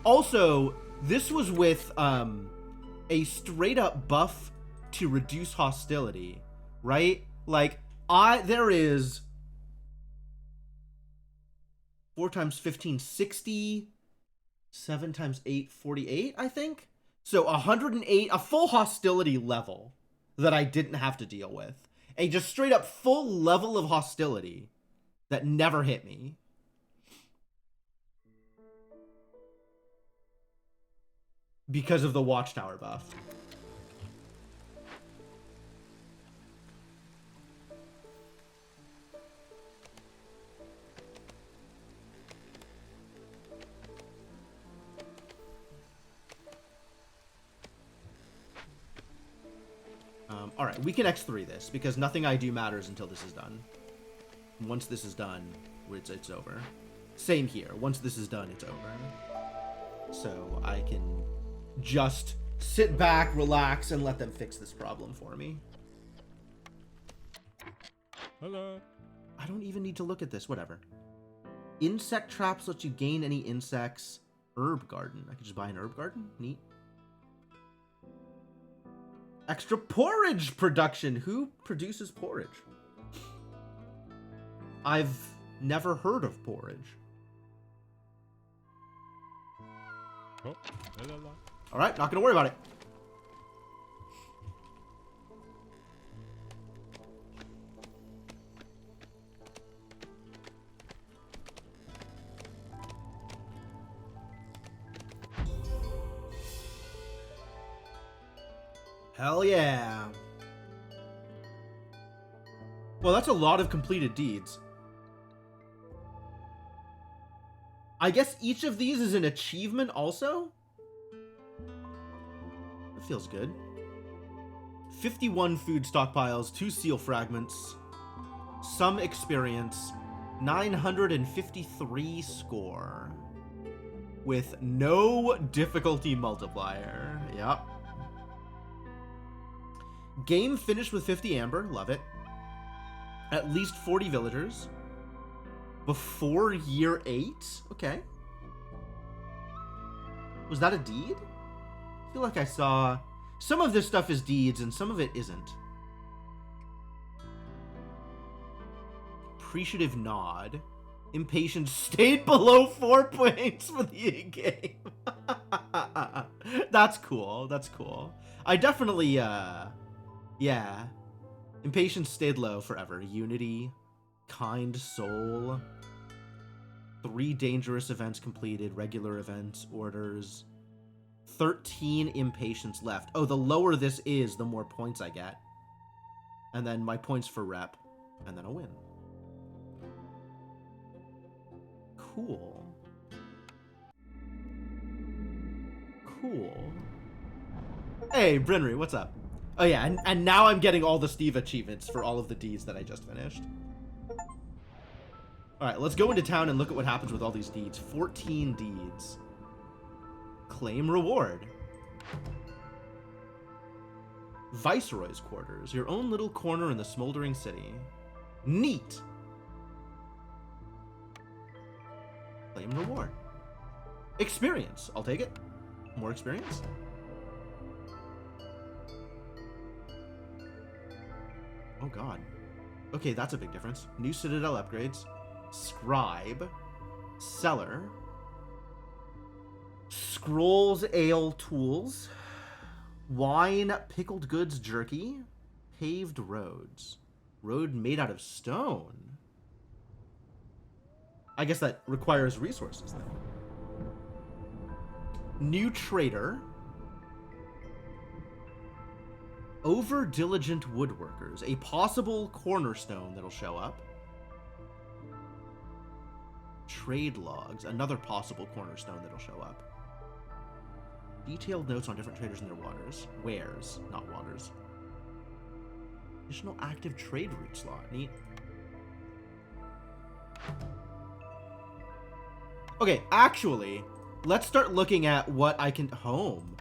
Also, this was with a straight up buff to reduce hostility, right? Like there is 4 times 15, 60, 7 times 8, 48, I think. So 108, a full hostility level that I didn't have to deal with. A just straight up full level of hostility that never hit me. Because of the Watchtower buff. Alright, we can X3 this, because nothing I do matters until this is done. Once this is done, it's over. Same here. Once this is done, it's over. So I can just sit back, relax, and let them fix this problem for me. Hello. I don't even need to look at this. Whatever. Insect traps let you gain any insects. Herb garden. I could just buy an herb garden. Neat. Extra porridge production. Who produces porridge? I've never heard of porridge. Oh, la, la, la. All right, not gonna worry about it. Hell yeah. Well, that's a lot of completed deeds. I guess each of these is an achievement also? That feels good. 51 food stockpiles, 2 seal fragments, some experience, 953 score. With no difficulty multiplier. Yep. Game finished with 50 amber. Love it. At least 40 villagers. Before year 8? Okay. Was that a deed? I feel like I saw... Some of this stuff is deeds and some of it isn't. Appreciative nod. Impatience stayed below 4 points for the in-game. That's cool. That's cool. I definitely, yeah. Impatience stayed low forever. Unity. Kind soul. 3 dangerous events completed. Regular events. Orders. 13 impatience left. Oh, the lower this is, the more points I get. And then my points for rep. And then a win. Cool. Cool. Hey, Brynry, what's up? Oh yeah, and now I'm getting all the Steve achievements for all of the deeds that I just finished. Alright, let's go into town and look at what happens with all these deeds. 14 deeds. Claim reward. Viceroy's quarters. Your own little corner in the smoldering city. Neat. Claim reward. Experience. I'll take it. More experience. Oh god. Okay, that's a big difference. New Citadel upgrades. Scribe. Cellar. Scrolls Ale Tools. Wine Pickled Goods Jerky. Paved roads. Road made out of stone. I guess that requires resources then. New Trader. Over Diligent Woodworkers. A possible cornerstone that'll show up. Trade logs. Another possible cornerstone that'll show up. Detailed notes on different traders and their waters. Wares, not waters. Additional active trade route slot. Neat. Okay, actually, let's start looking at what I can... Home.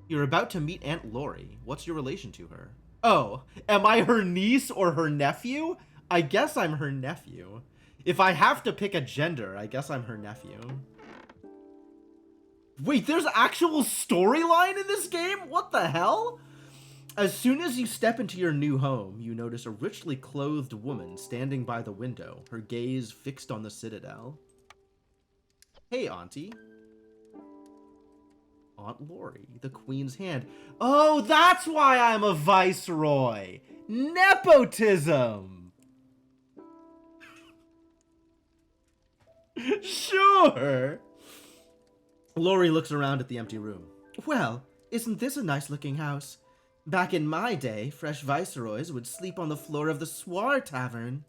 You're about to meet Aunt Lori. What's your relation to her? Oh, am I her niece or her nephew? I guess I'm her nephew. If I have to pick a gender, I guess I'm her nephew. Wait, there's actual storyline in this game? What the hell? As soon as you step into your new home, you notice a richly clothed woman standing by the window, her gaze fixed on the citadel. Hey, Auntie. Aunt Lori, the Queen's hand. Oh, that's why I'm a viceroy! Nepotism! Sure! Lori looks around at the empty room. Well, isn't this a nice-looking house? Back in my day, fresh viceroys would sleep on the floor of the Swar Tavern.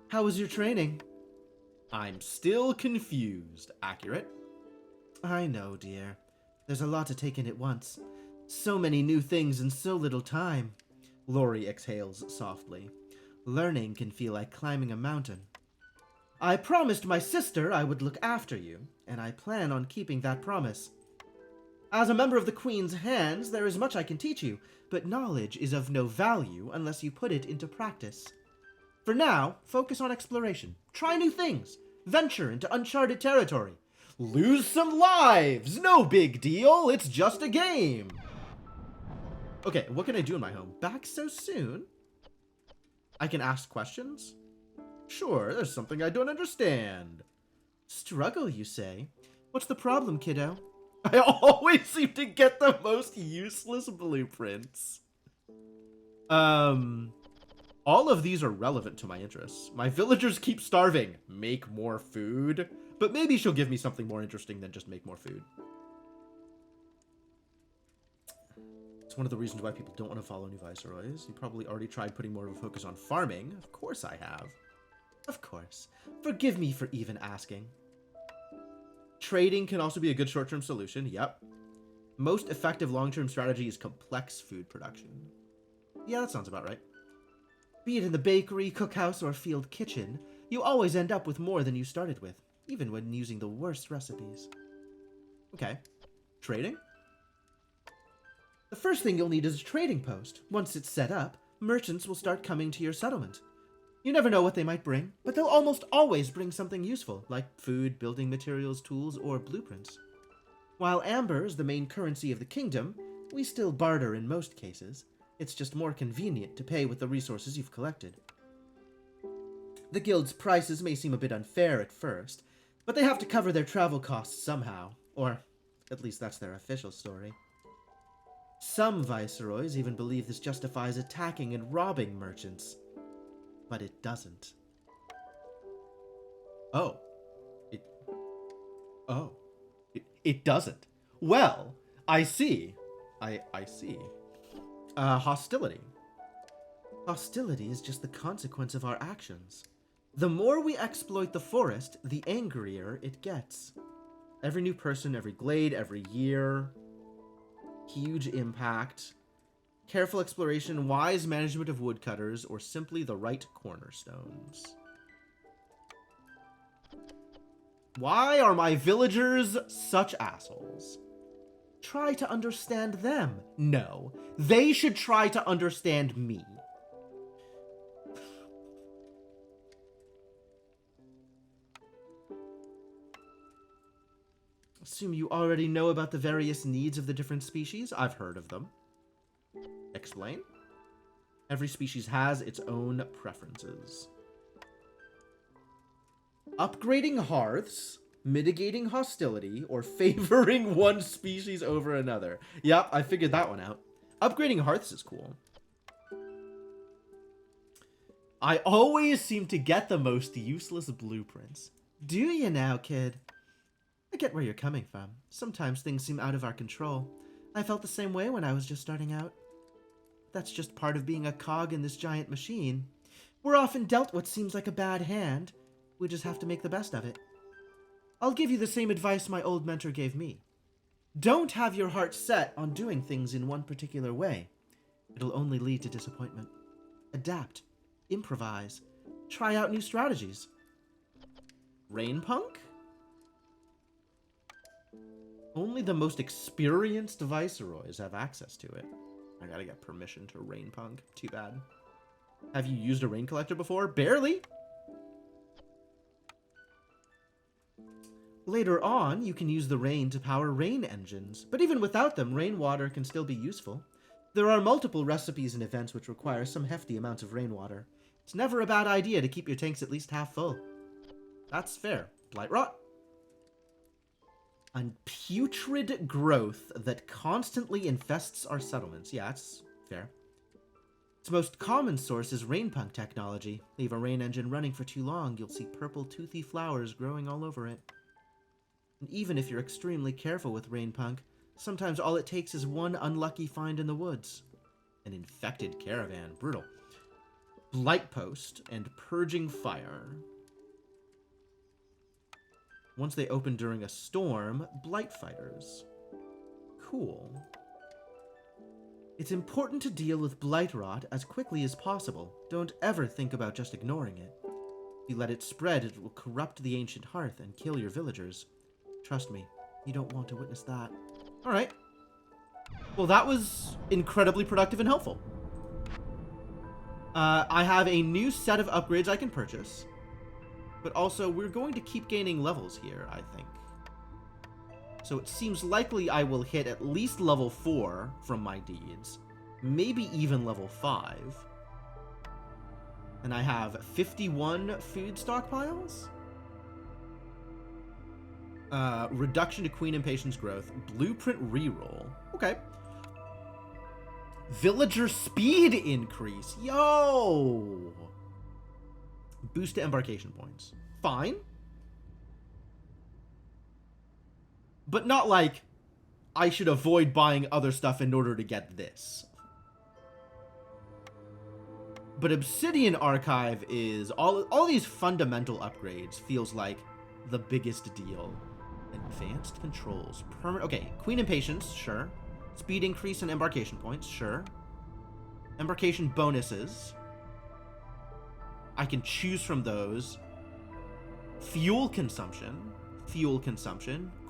How was your training? I'm still confused. Accurate? I know, dear. There's a lot to take in at once. So many new things in so little time. Lori exhales softly. Learning can feel like climbing a mountain. I promised my sister I would look after you, and I plan on keeping that promise. As a member of the Queen's Hands, there is much I can teach you, but knowledge is of no value unless you put it into practice. For now, focus on exploration. Try new things. Venture into uncharted territory. Lose some lives! No big deal, it's just a game! Okay, what can I do in my home? Back so soon? I can ask questions? Sure, there's something I don't understand. Struggle, you say? What's the problem, kiddo? I always seem to get the most useless blueprints. All of these are relevant to my interests. My villagers keep starving. Make more food? But maybe she'll give me something more interesting than just make more food. It's one of the reasons why people don't want to follow new viceroys. You probably already tried putting more of a focus on farming. Of course I have. Of course. Forgive me for even asking. Trading can also be a good short-term solution. Yep. Most effective long-term strategy is complex food production. Yeah, that sounds about right. Be it in the bakery, cookhouse, or field kitchen, you always end up with more than you started with, even when using the worst recipes. Okay. Trading? The first thing you'll need is a trading post. Once it's set up, merchants will start coming to your settlement. You never know what they might bring, but they'll almost always bring something useful, like food, building materials, tools, or blueprints. While amber is the main currency of the kingdom, we still barter in most cases. It's just more convenient to pay with the resources you've collected. The guild's prices may seem a bit unfair at first, but they have to cover their travel costs somehow, or at least that's their official story. Some viceroys even believe this justifies attacking and robbing merchants. But it doesn't. Oh. It doesn't. Well, I see. I see. Hostility. Hostility is just the consequence of our actions. The more we exploit the forest, the angrier it gets. Every new person, every glade, every year. Huge impact. Careful exploration, wise management of woodcutters, or simply the right cornerstones. Why are my villagers such assholes? Try to understand them. No, they should try to understand me. Assume you already know about the various needs of the different species. I've heard of them. Explain. Every species has its own preferences. Upgrading hearths, mitigating hostility, or favoring one species over another. Yep, I figured that one out. Upgrading hearths is cool. I always seem to get the most useless blueprints. Do you now, kid? I get where you're coming from. Sometimes things seem out of our control. I felt the same way when I was just starting out. That's just part of being a cog in this giant machine. We're often dealt what seems like a bad hand. We just have to make the best of it. I'll give you the same advice my old mentor gave me. Don't have your heart set on doing things in one particular way. It'll only lead to disappointment. Adapt. Improvise. Try out new strategies. Rainpunk? Only the most experienced viceroys have access to it. I gotta get permission to Rainpunk. Too bad. Have you used a rain collector before? Barely! Later on, you can use the rain to power rain engines, but even without them, rainwater can still be useful. There are multiple recipes and events which require some hefty amounts of rainwater. It's never a bad idea to keep your tanks at least half full. That's fair. Blightrot. A putrid growth that constantly infests our settlements. Yeah, that's fair. Its most common source is rainpunk technology. Leave a rain engine running for too long, you'll see purple toothy flowers growing all over it. And even if you're extremely careful with rainpunk, sometimes all it takes is one unlucky find in the woods. An infected caravan. Brutal. Blightpost and Purging Fire. Once they open during a storm, Blight Fighters. Cool. It's important to deal with blight rot as quickly as possible. Don't ever think about just ignoring it. If you let it spread, it will corrupt the ancient hearth and kill your villagers. Trust me, you don't want to witness that. Alright. Well, that was incredibly productive and helpful. I have a new set of upgrades I can purchase. But also, we're going to keep gaining levels here, I think. So it seems likely I will hit at least level 4 from my deeds. Maybe even level 5. And I have 51 food stockpiles? Reduction to Queen Impatience growth. Blueprint reroll. Okay. Villager speed increase. Yo! Boost to embarkation points. Fine. But not like I should avoid buying other stuff in order to get this. But Obsidian Archive is all these fundamental upgrades feels like the biggest deal. Advanced controls. Okay, Queen Impatience, sure. Speed increase and embarkation points, sure. Embarkation bonuses. I can choose from those. Fuel consumption.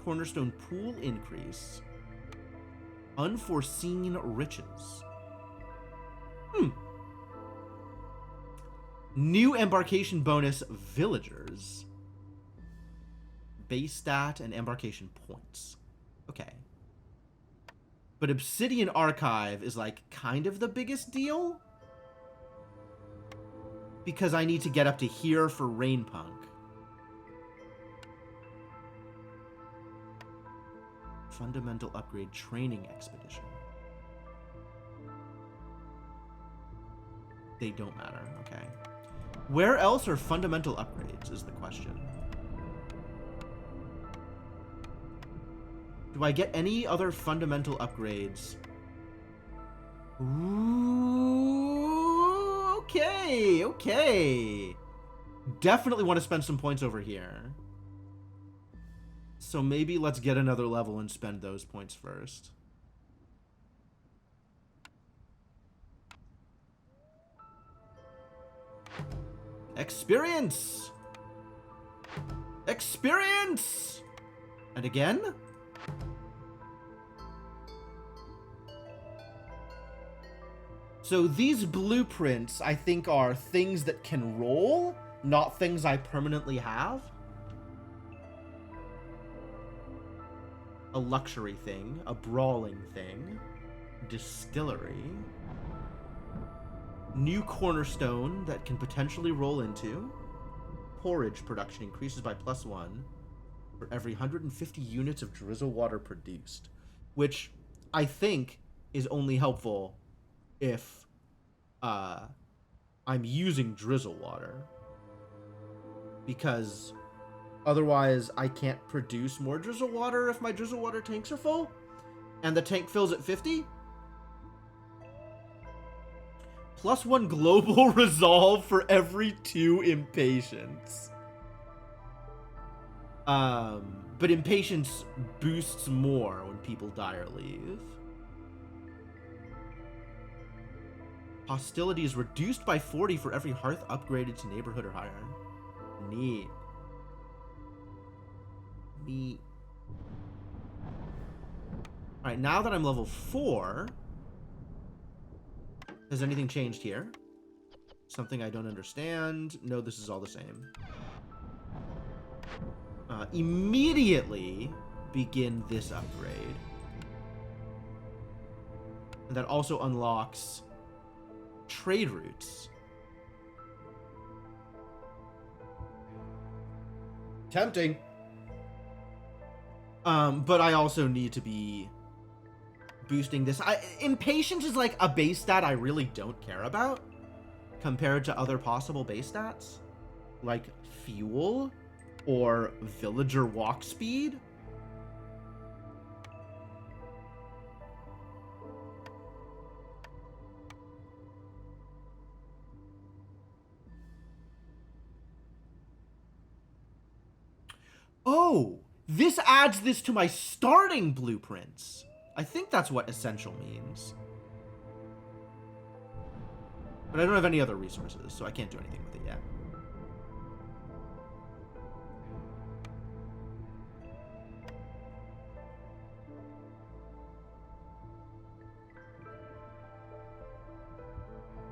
Cornerstone pool increase. Unforeseen riches. New embarkation bonus villagers. Base stat and embarkation points. Okay. But Obsidian Archive is like kind of the biggest deal? Because I need to get up to here for Rainpunk. Fundamental upgrade training expedition. They don't matter, okay. Where else are fundamental upgrades is the question. Do I get any other fundamental upgrades? Ooh, okay. Definitely want to spend some points over here. So maybe let's get another level and spend those points first. Experience! Experience! And again? So these blueprints, I think, are things that can roll, not things I permanently have. A luxury thing, a brawling thing, distillery, new cornerstone that can potentially roll into, porridge production increases by +1 for every 150 units of drizzle water produced, which I think is only helpful if I'm using drizzle water, because otherwise I can't produce more drizzle water if my drizzle water tanks are full, and the tank fills at 50. +1 global resolve for every 2 impatience. But impatience boosts more when people die or leave. Hostility is reduced by 40 for every hearth upgraded to neighborhood or higher. Neat. Neat. Alright, now that I'm level 4, has anything changed here? Something I don't understand? No, this is all the same. Immediately begin this upgrade. And that also unlocks trade routes. Tempting. But I also need to be boosting this. Impatience is like a base stat I really don't care about compared to other possible base stats, like fuel or villager walk speed. Oh, this adds this to my starting blueprints. I think that's what essential means. But I don't have any other resources, so I can't do anything with it yet.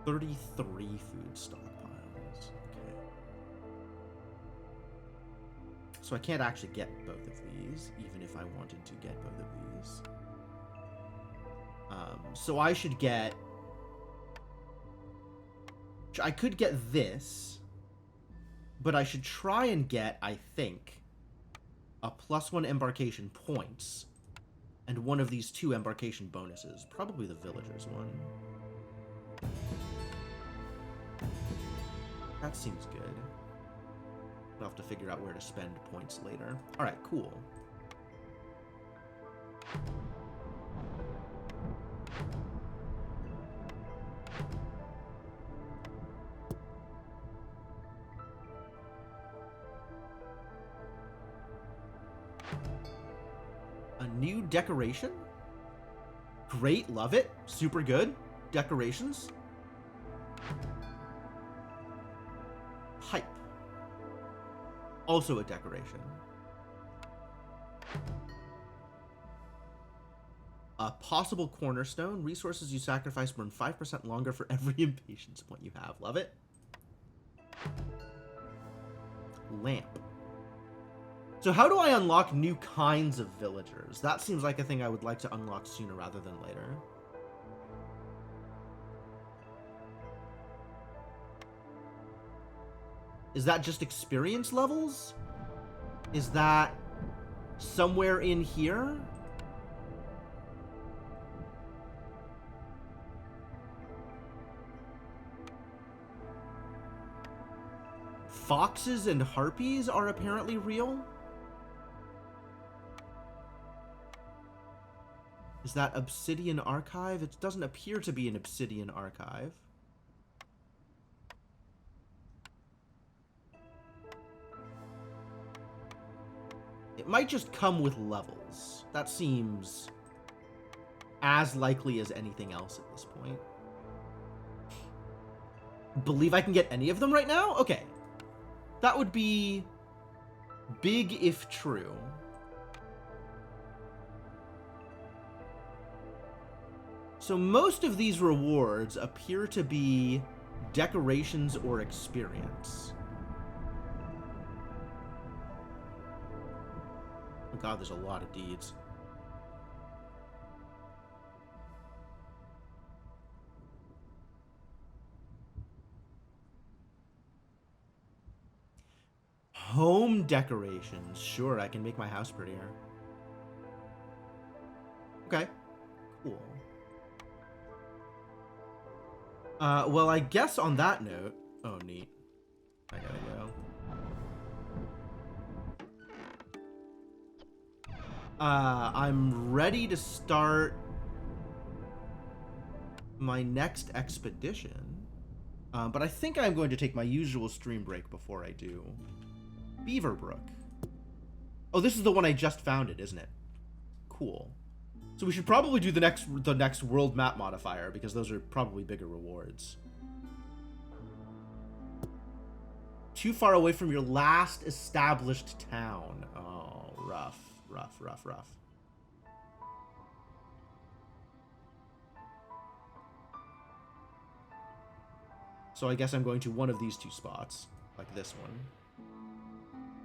$33 food stockpiles. Okay. So I can't actually get both of these, even if I wanted to get both of these. So I should get... I could get this, but I should try and get, I think, a +1 embarkation points and one of these 2 embarkation bonuses. Probably the villagers one. That seems good. We'll have to figure out where to spend points later. Alright, cool. A new decoration? Great, love it. Super good. Decorations. Pipe. Also a decoration. A possible cornerstone. Resources you sacrifice burn 5% longer for every impatience point you have. Love it. Lamp. So how do I unlock new kinds of villagers? That seems like a thing I would like to unlock sooner rather than later. Is that just experience levels? Is that somewhere in here? Foxes and harpies are apparently real? Is that Obsidian Archive? It doesn't appear to be an Obsidian Archive. It might just come with levels. That seems as likely as anything else at this point. Believe I can get any of them right now? Okay. That would be big if true. So most of these rewards appear to be decorations or experience. Oh god, there's a lot of deeds. Home decorations. Sure, I can make my house prettier. Okay, cool. Well, I guess on that note... Oh, neat. I gotta go. I'm ready to start my next expedition. But I think I'm going to take my usual stream break before I do. Beaverbrook. Oh, this is the one I just founded, isn't it? Cool. So we should probably do the next world map modifier, because those are probably bigger rewards. Too far away from your last established town. Oh, rough, rough, rough, rough. So I guess I'm going to one of these two spots, like this one.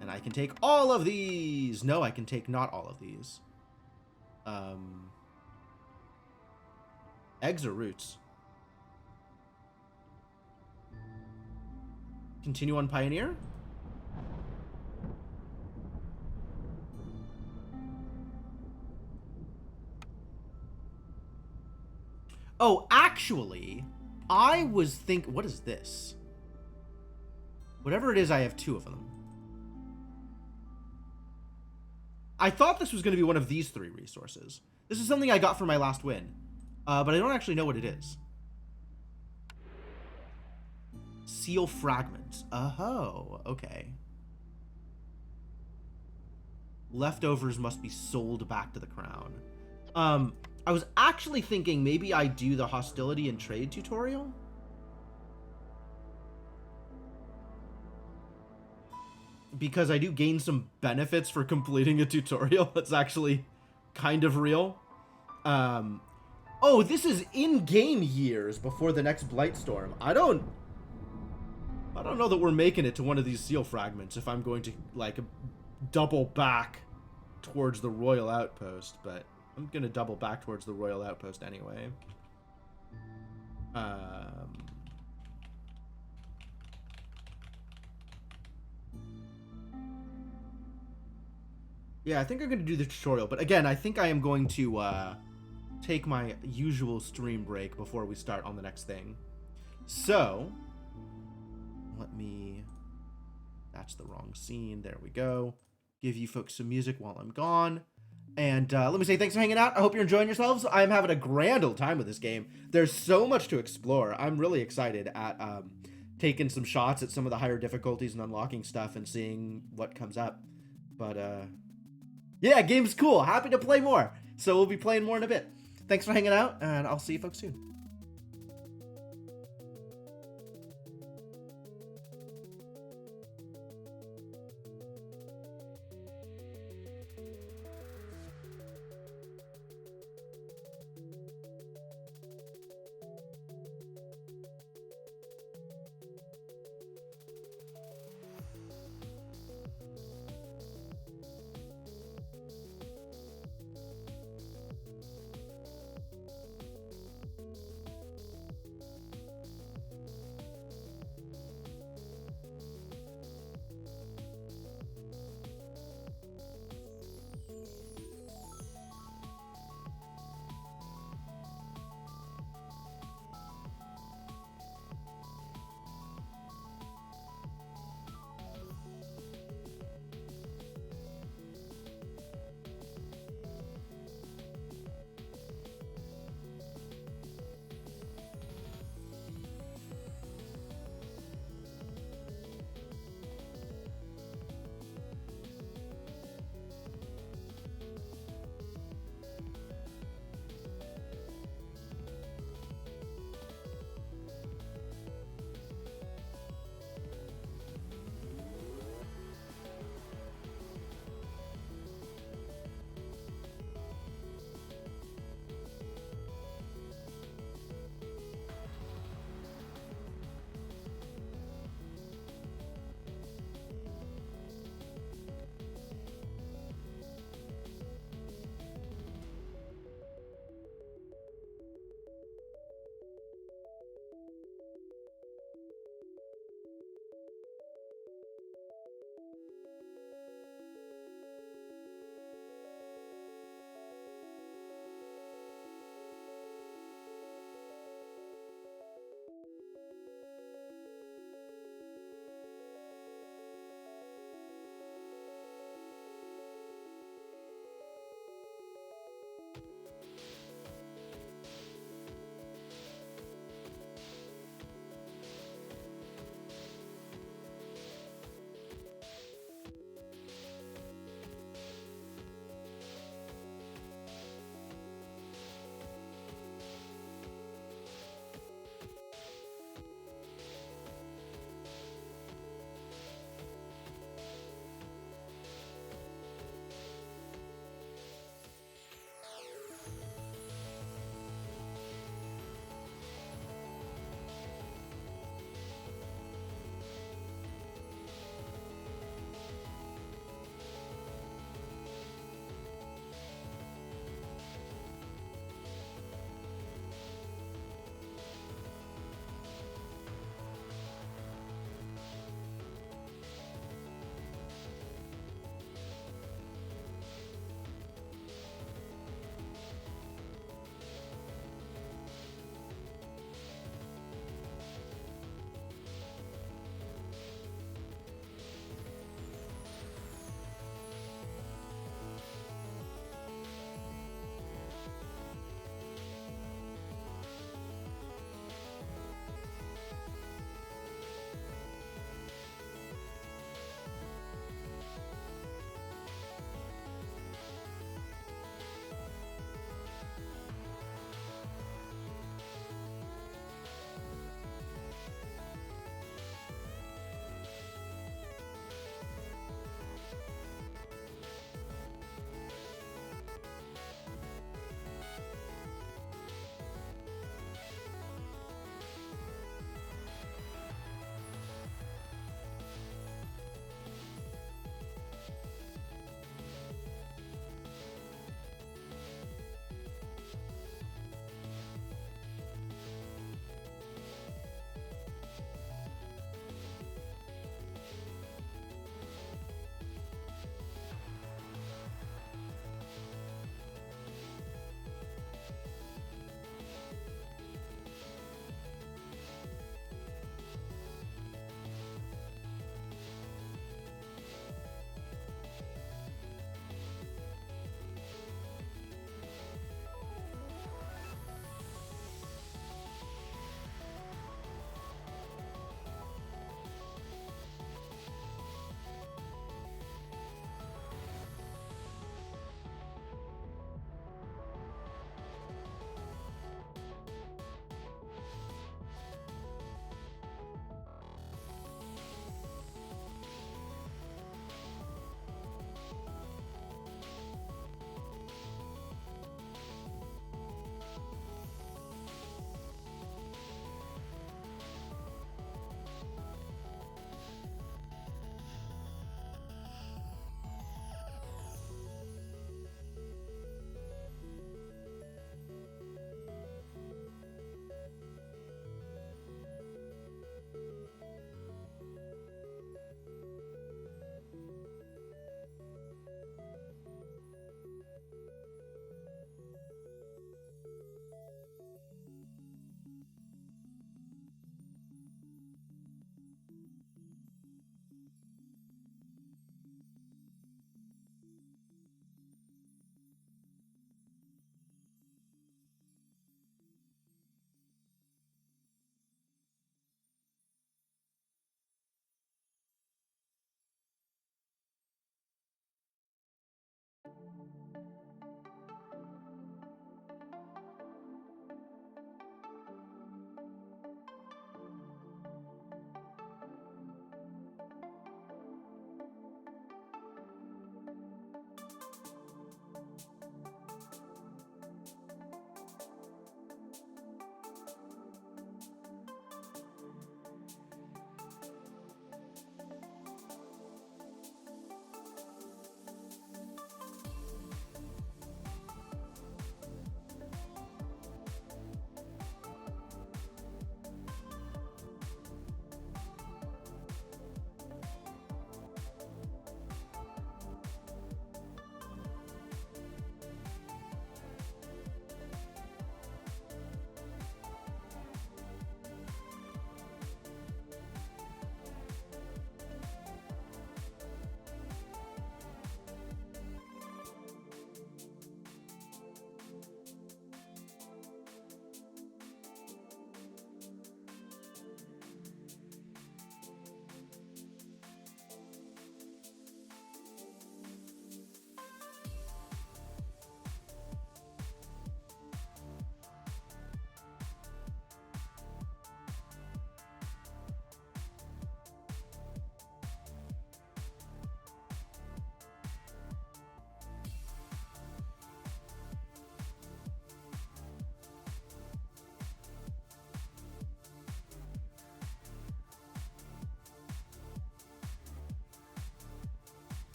And I can take all of these. No, I can take not all of these. Eggs or roots? Continue on Pioneer? Oh, actually, I was thinking... What is this? Whatever it is, I have 2 of them. I thought this was going to be one of these 3 resources. This is something I got for my last win. But I don't actually know what it is. Seal fragments. Oh, okay. Leftovers must be sold back to the crown. I was actually thinking maybe I do the hostility and trade tutorial. Because I do gain some benefits for completing a tutorial that's actually kind of real. Oh, this is in-game years before the next Blightstorm. I don't know that we're making it to one of these seal fragments if I'm going to, like, double back towards the Royal Outpost, but I'm gonna double back towards the Royal Outpost anyway. Yeah, I think I'm gonna do the tutorial, but again, I think I am going to take my usual stream break before we start on the next thing. So, let me... That's the wrong scene. There we go. Give you folks some music while I'm gone. And let me say thanks for hanging out. I hope you're enjoying yourselves. I'm having a grand old time with this game. There's so much to explore. I'm really excited at taking some shots at some of the higher difficulties and unlocking stuff and seeing what comes up. But yeah, game's cool. Happy to play more. So we'll be playing more in a bit. Thanks for hanging out, and I'll see you folks soon.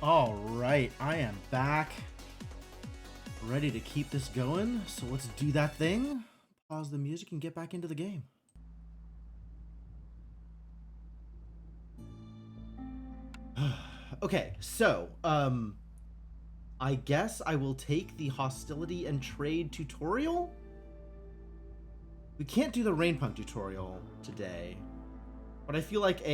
All right, I am back. Ready to keep this going, so let's do that thing. Pause the music and get back into the game. Okay, so, I guess I will take the hostility and trade tutorial? We can't do the Rainpunk tutorial today, but I feel like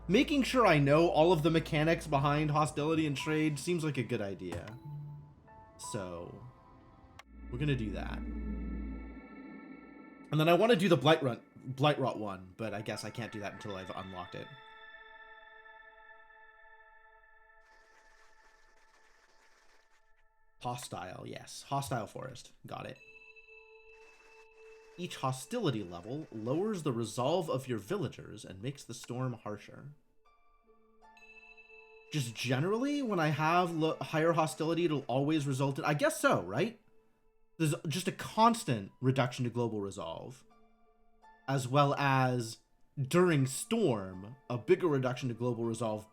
making sure I know all of the mechanics behind hostility and trade seems like a good idea. So, we're gonna do that. And then I want to do the Blightrot one, but I guess I can't do that until I've unlocked it. Hostile, yes. Hostile forest. Got it. Each hostility level lowers the resolve of your villagers and makes the storm harsher. Just generally, when I have higher hostility, it'll always result in... I guess so, right? There's just a constant reduction to global resolve. As well as, during storm, a bigger reduction to global resolve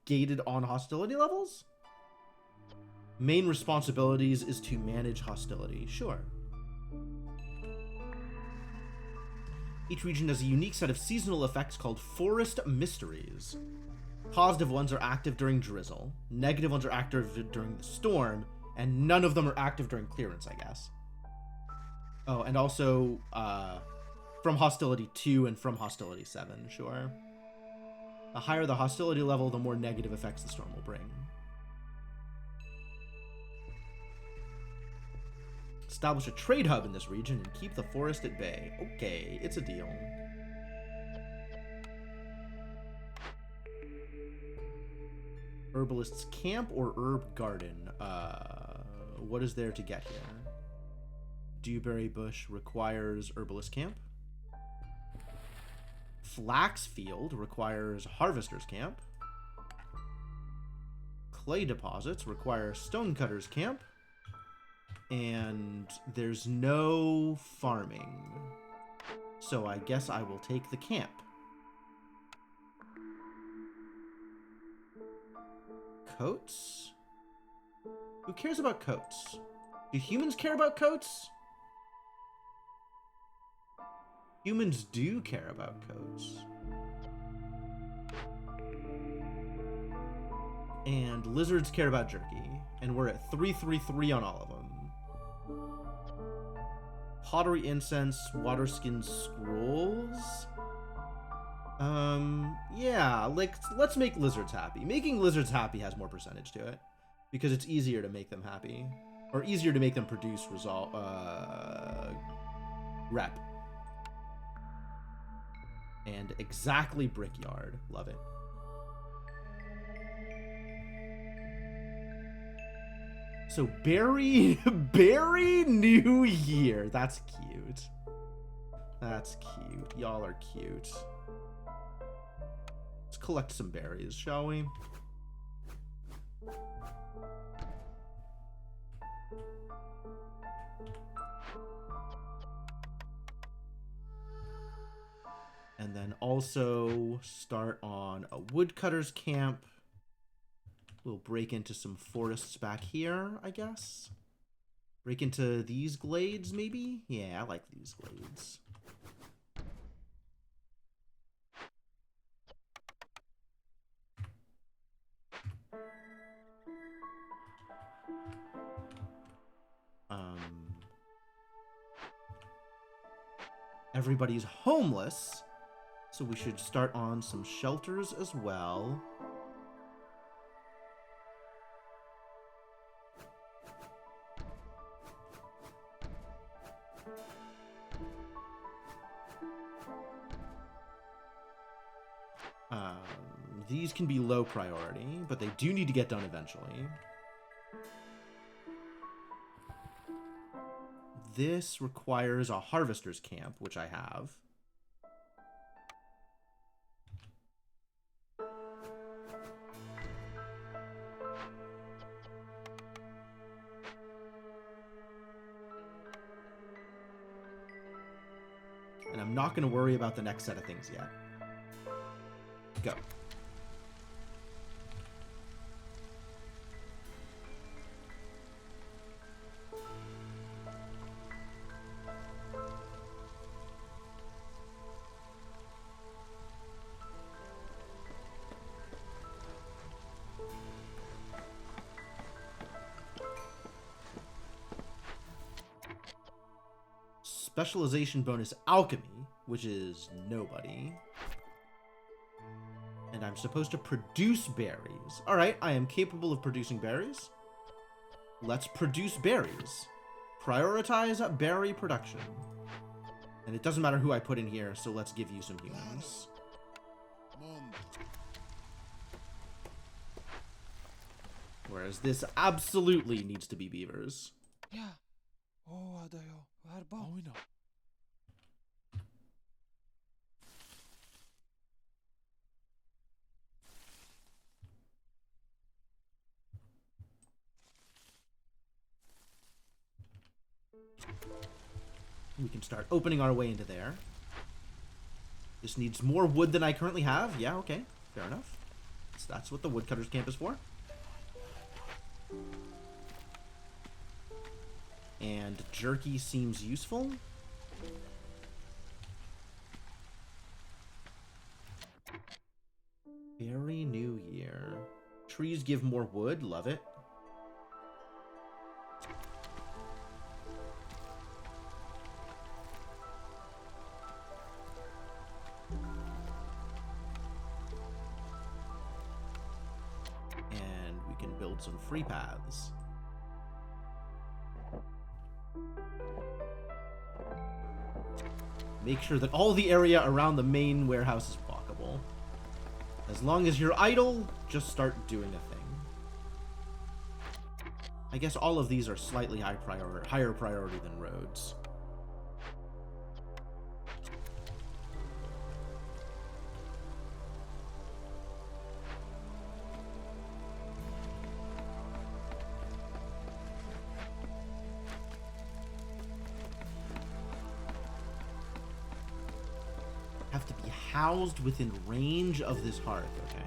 gated on hostility levels? Main responsibilities is to manage hostility. Sure. Each region has a unique set of seasonal effects called Forest Mysteries. Positive ones are active during drizzle, negative ones are active during the storm, and none of them are active during clearance, I guess. Oh, and also from Hostility 2 and from Hostility 7, sure. The higher the hostility level, the more negative effects the storm will bring. Establish a trade hub in this region and keep the forest at bay. Okay, it's a deal. Herbalist's camp or herb garden? What is there to get here? Dewberry bush requires herbalist camp. Flax field requires harvester's camp. Clay deposits require stonecutter's camp. And there's no farming. So I guess I will take the camp. Coats? Who cares about coats? Do humans care about coats? Humans do care about coats. And lizards care about jerky. And we're at 333 on all of them. Pottery incense, water skin scrolls. Yeah, like, let's make lizards happy. Making lizards happy has more percentage to it. Because it's easier to make them happy. Or easier to make them produce rep. And exactly Brickyard. Love it. So Berry New Year. That's cute. That's cute. Y'all are cute. Let's collect some berries, shall we? And then also start on a woodcutter's camp. We'll break into some forests back here, I guess. Break into these glades, maybe? Yeah, I like these glades. Everybody's homeless, so we should start on some shelters as well. These can be low priority, but they do need to get done eventually. This requires a harvester's camp, which I have. And I'm not going to worry about the next set of things yet. Go. Specialization bonus alchemy, which is nobody. And I'm supposed to produce berries. Alright, I am capable of producing berries. Let's produce berries. Prioritize berry production. And it doesn't matter who I put in here, so let's give you some humans. Mondo. Whereas this absolutely needs to be beavers. Yeah. Oh, adayo. Varba. Oyna. We can start opening our way into there. This needs more wood than I currently have. Yeah, okay. Fair enough. So that's what the woodcutters camp is for. And jerky seems useful. Very New Year. Trees give more wood. Love it. And we can build some free paths. Make sure that all the area around the main warehouse is walkable. As long as you're idle, just start doing a thing. I guess all of these are slightly higher priority than roads. Have to be housed within range of this hearth, okay.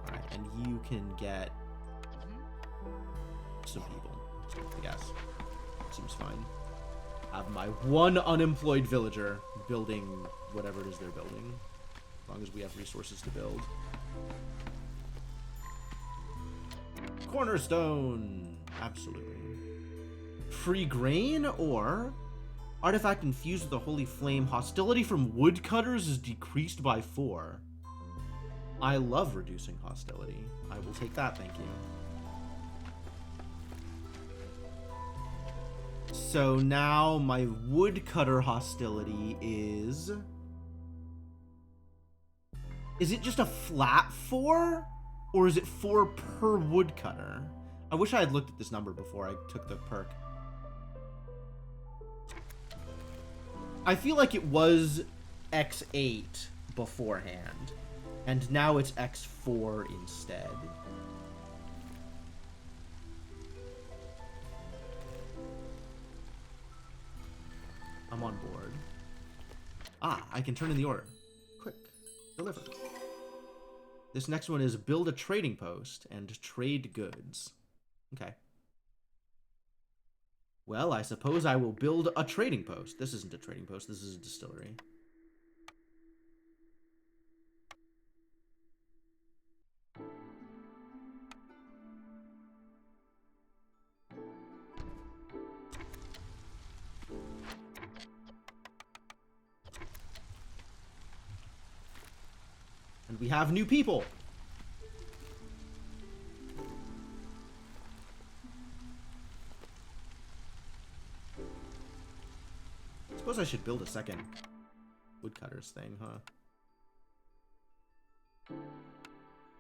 Alright, and you can get some people, I guess. Seems fine. Have my one unemployed villager building whatever it is they're building. As long as we have resources to build. Cornerstone! Absolutely. Free grain or... Artifact infused with the holy flame. Hostility from woodcutters is decreased by 4. I love reducing hostility. I will take that, thank you. So now my woodcutter hostility is... Is it just a flat 4? Or is it 4 per woodcutter? I wish I had looked at this number before I took the perk. I feel like it was X8 beforehand, and now it's X4 instead. I'm on board. Ah, I can turn in the order. Quick. Deliver. This next one is build a trading post and trade goods. Okay. Well, I suppose I will build a trading post. This isn't a trading post, this is a distillery. And we have new people. Suppose I should build a second woodcutters thing, huh?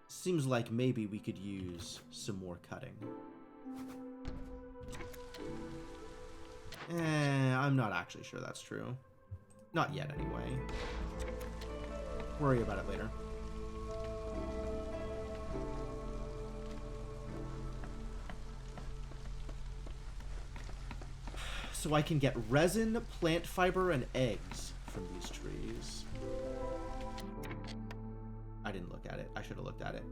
Seems like maybe we could use some more cutting. I'm not actually sure that's true. Not yet, anyway. Worry about it later. So I can get resin, plant fiber, and eggs from these trees. I didn't look at it. I should have looked at it.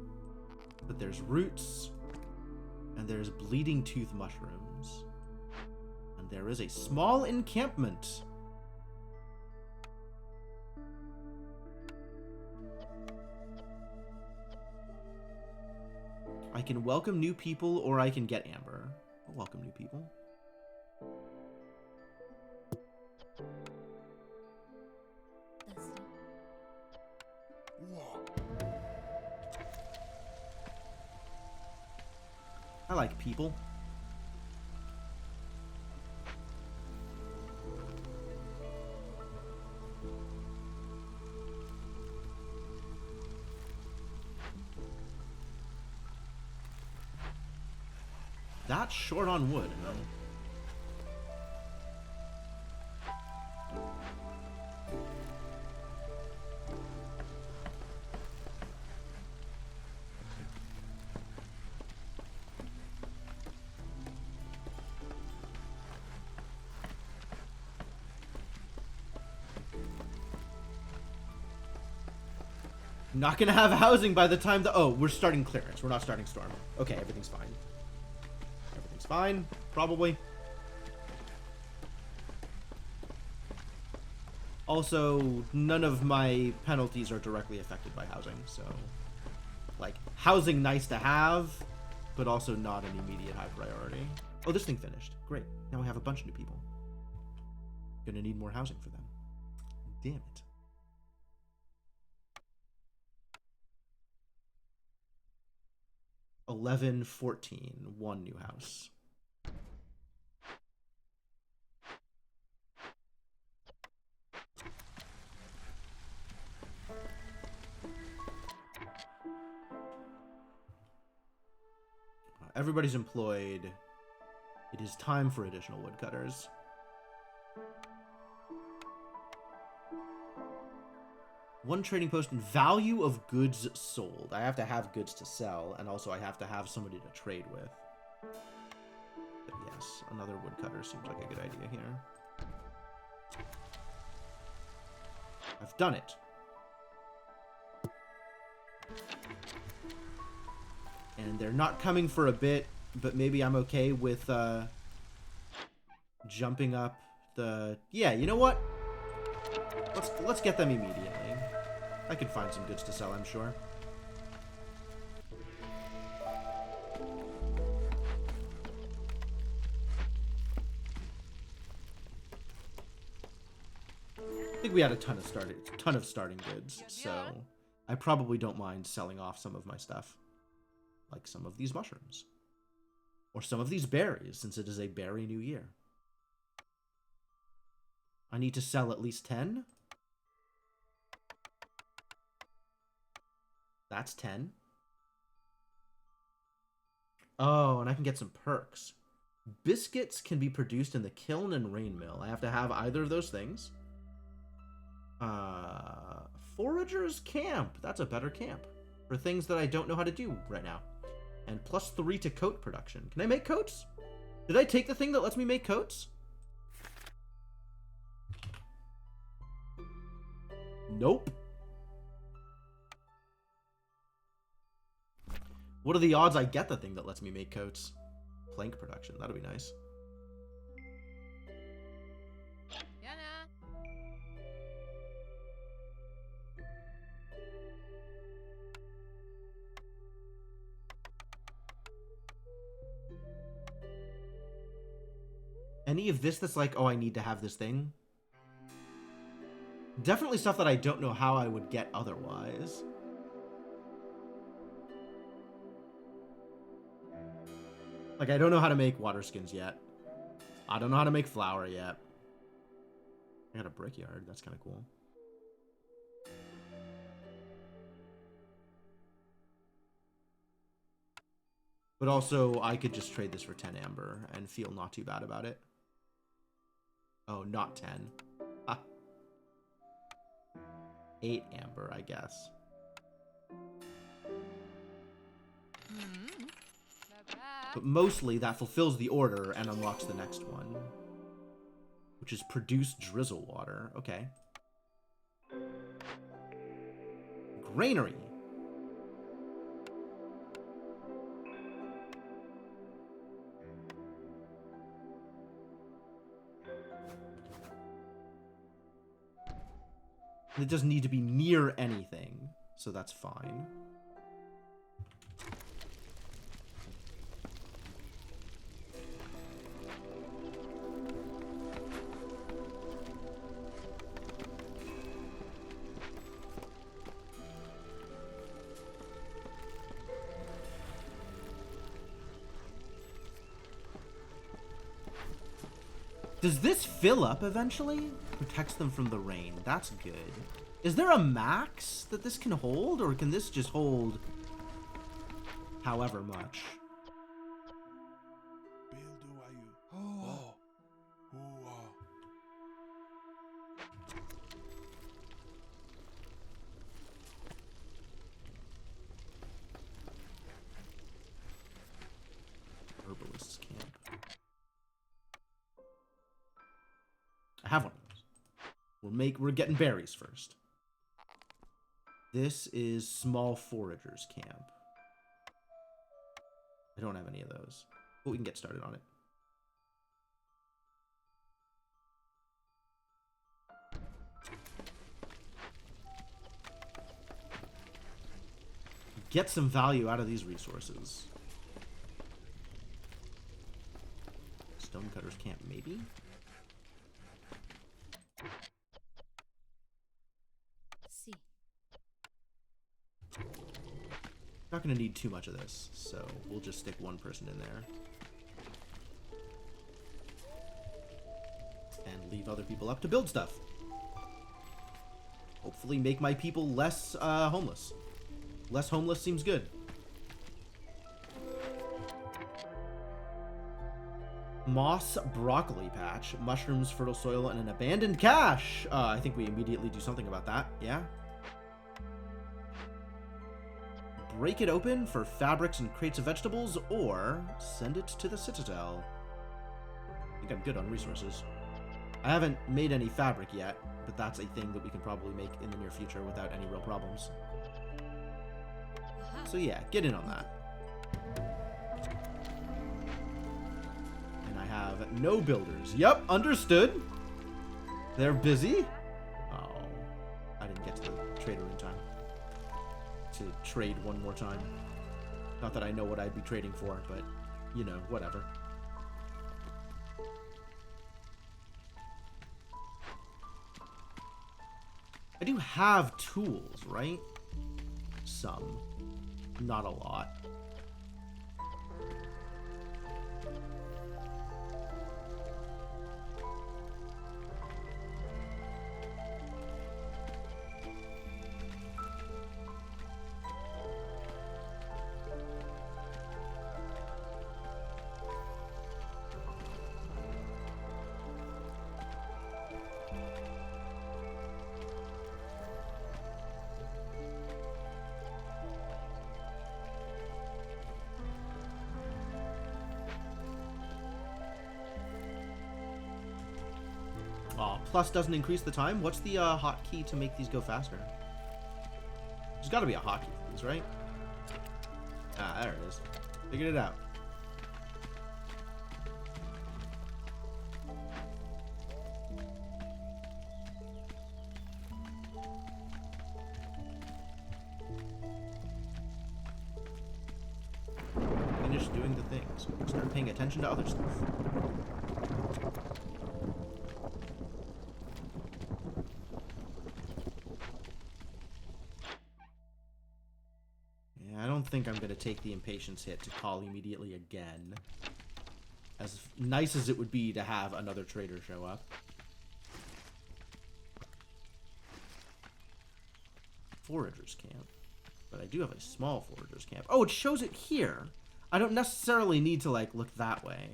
But there's roots, and there's bleeding tooth mushrooms. And there is a small encampment. I can welcome new people, or I can get amber. I'll welcome new people. I like people. That's short on wood, huh? Not gonna have housing by the time the... Oh, we're starting clearance. We're not starting storm. Okay, everything's fine. Everything's fine, probably. Also, none of my penalties are directly affected by housing, so... Like, housing nice to have, but also not an immediate high priority. Oh, this thing finished. Great. Now we have a bunch of new people. Gonna need more housing for them. Damn it. $11, $14, one new house. Everybody's employed. It is time for additional woodcutters. One trading post and value of goods sold. I have to have goods to sell, and also I have to have somebody to trade with. But yes, another woodcutter seems like a good idea here. I've done it. And they're not coming for a bit, but maybe I'm okay with jumping up the... Yeah, you know what? Let's get them immediately. I could find some goods to sell, I'm sure. I think we had a ton of starting goods, so I probably don't mind selling off some of my stuff. Like some of these mushrooms. Or some of these berries, since it is a berry new year. I need to sell at least 10. That's 10. Oh, and I can get some perks. Biscuits can be produced in the kiln and rain mill. I have to have either of those things. Forager's camp. That's a better camp. For things that I don't know how to do right now. And +3 to coat production. Can I make coats? Did I take the thing that lets me make coats? Nope. What are the odds I get the thing that lets me make coats? Plank production. That'll be nice. Yana. Any of this that's like, oh, I need to have this thing? Definitely stuff that I don't know how I would get otherwise. Like, I don't know how to make water skins yet. I don't know how to make flour yet. I got a brickyard. That's kind of cool. But also, I could just trade this for 10 amber and feel not too bad about it. Oh, not 10. Ah. 8 amber, I guess. But mostly, that fulfills the order and unlocks the next one. Which is produce drizzle water. Okay. Granary. It doesn't need to be near anything, so that's fine. Does this fill up eventually? Protects them from the rain. That's good. Is there a max that this can hold, or can this just hold however much? Build are you? Oh. Herbalist's camp. I have one of those. We're getting berries first. This is small foragers camp. I don't have any of those, but we can get started on it. Get some value out of these resources. Stonecutters camp, maybe? See. Not going to need too much of this, so we'll just stick one person in there. And leave other people up to build stuff. Hopefully make my people less homeless. Less homeless seems good. Moss broccoli patch, mushrooms, fertile soil, and an abandoned cache. I think we immediately do something about that. Yeah. Break it open for fabrics and crates of vegetables, or send it to the Citadel. I think I'm good on resources. I haven't made any fabric yet, but that's a thing that we can probably make in the near future without any real problems. So yeah, get in on that. And I have no builders. Yep, understood. They're busy. Oh, I didn't get to the trader in time to trade one more time. Not that I know what I'd be trading for, but, you know, whatever. I do have tools, right? Some. Not a lot. Plus doesn't increase the time. What's the hotkey to make these go faster? There's got to be a hotkey for these, right? Ah, there it is. Figured it out. Finish doing the things. Start paying attention to other stuff. I think I'm going to take the impatience hit to call immediately again. As nice as it would be to have another trader show up. Foragers camp. But I do have a small foragers camp. Oh, it shows it here. I don't necessarily need to, like, look that way.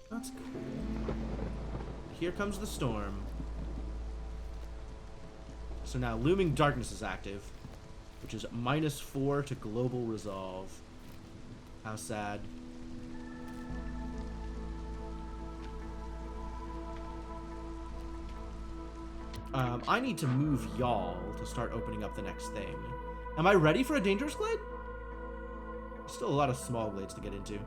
That's cool. Here comes the storm. So now Looming Darkness is active, which is -4 to global resolve. How sad. I need to move y'all to start opening up the next thing. Am I ready for a dangerous glade? Still a lot of small glades to get into.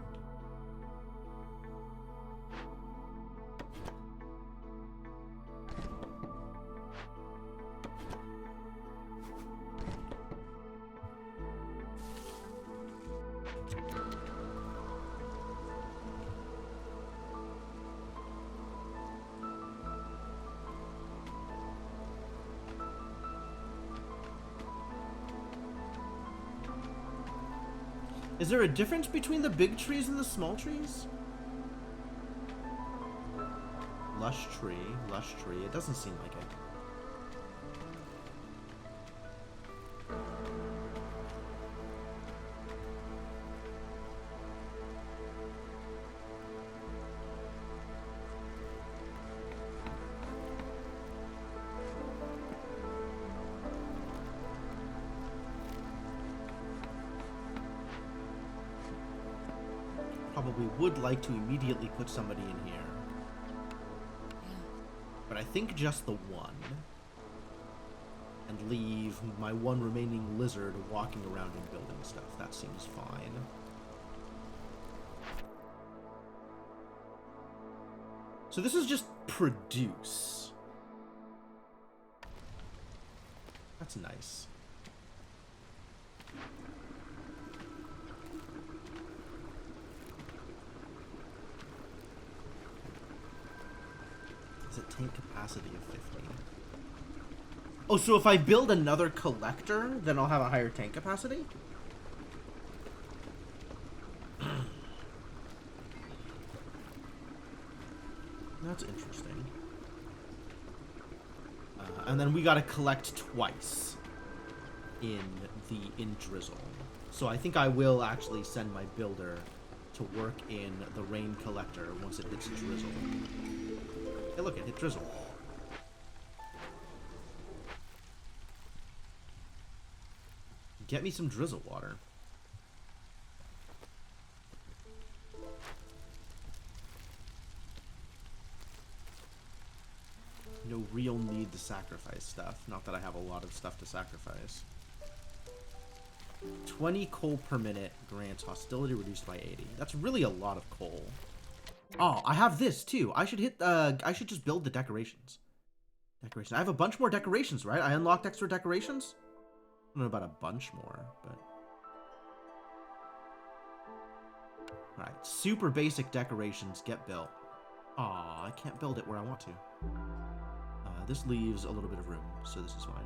Is there a difference between the big trees and the small trees? Lush tree. Lush tree. It doesn't seem like it. Probably would like to immediately put somebody in here. But I think just the one. And leave my one remaining lizard walking around and building stuff. That seems fine. So this is just produce. That's nice. Is it tank capacity of 50? Oh, so if I build another collector, then I'll have a higher tank capacity? That's interesting. And then we gotta collect twice in drizzle. So I think I will actually send my builder to work in the rain collector once it hits drizzle. Hey, look, it hit drizzle. Get me some drizzle water. No real need to sacrifice stuff. Not that I have a lot of stuff to sacrifice. 20 coal per minute grants hostility reduced by 80. That's really a lot of coal. Oh, I have this too. I should hit. I should just build the decorations. I have a bunch more decorations, right? I unlocked extra decorations. I don't know about a bunch more, but. All right, super basic decorations get built. Aw, I can't build it where I want to. This leaves a little bit of room, so this is fine.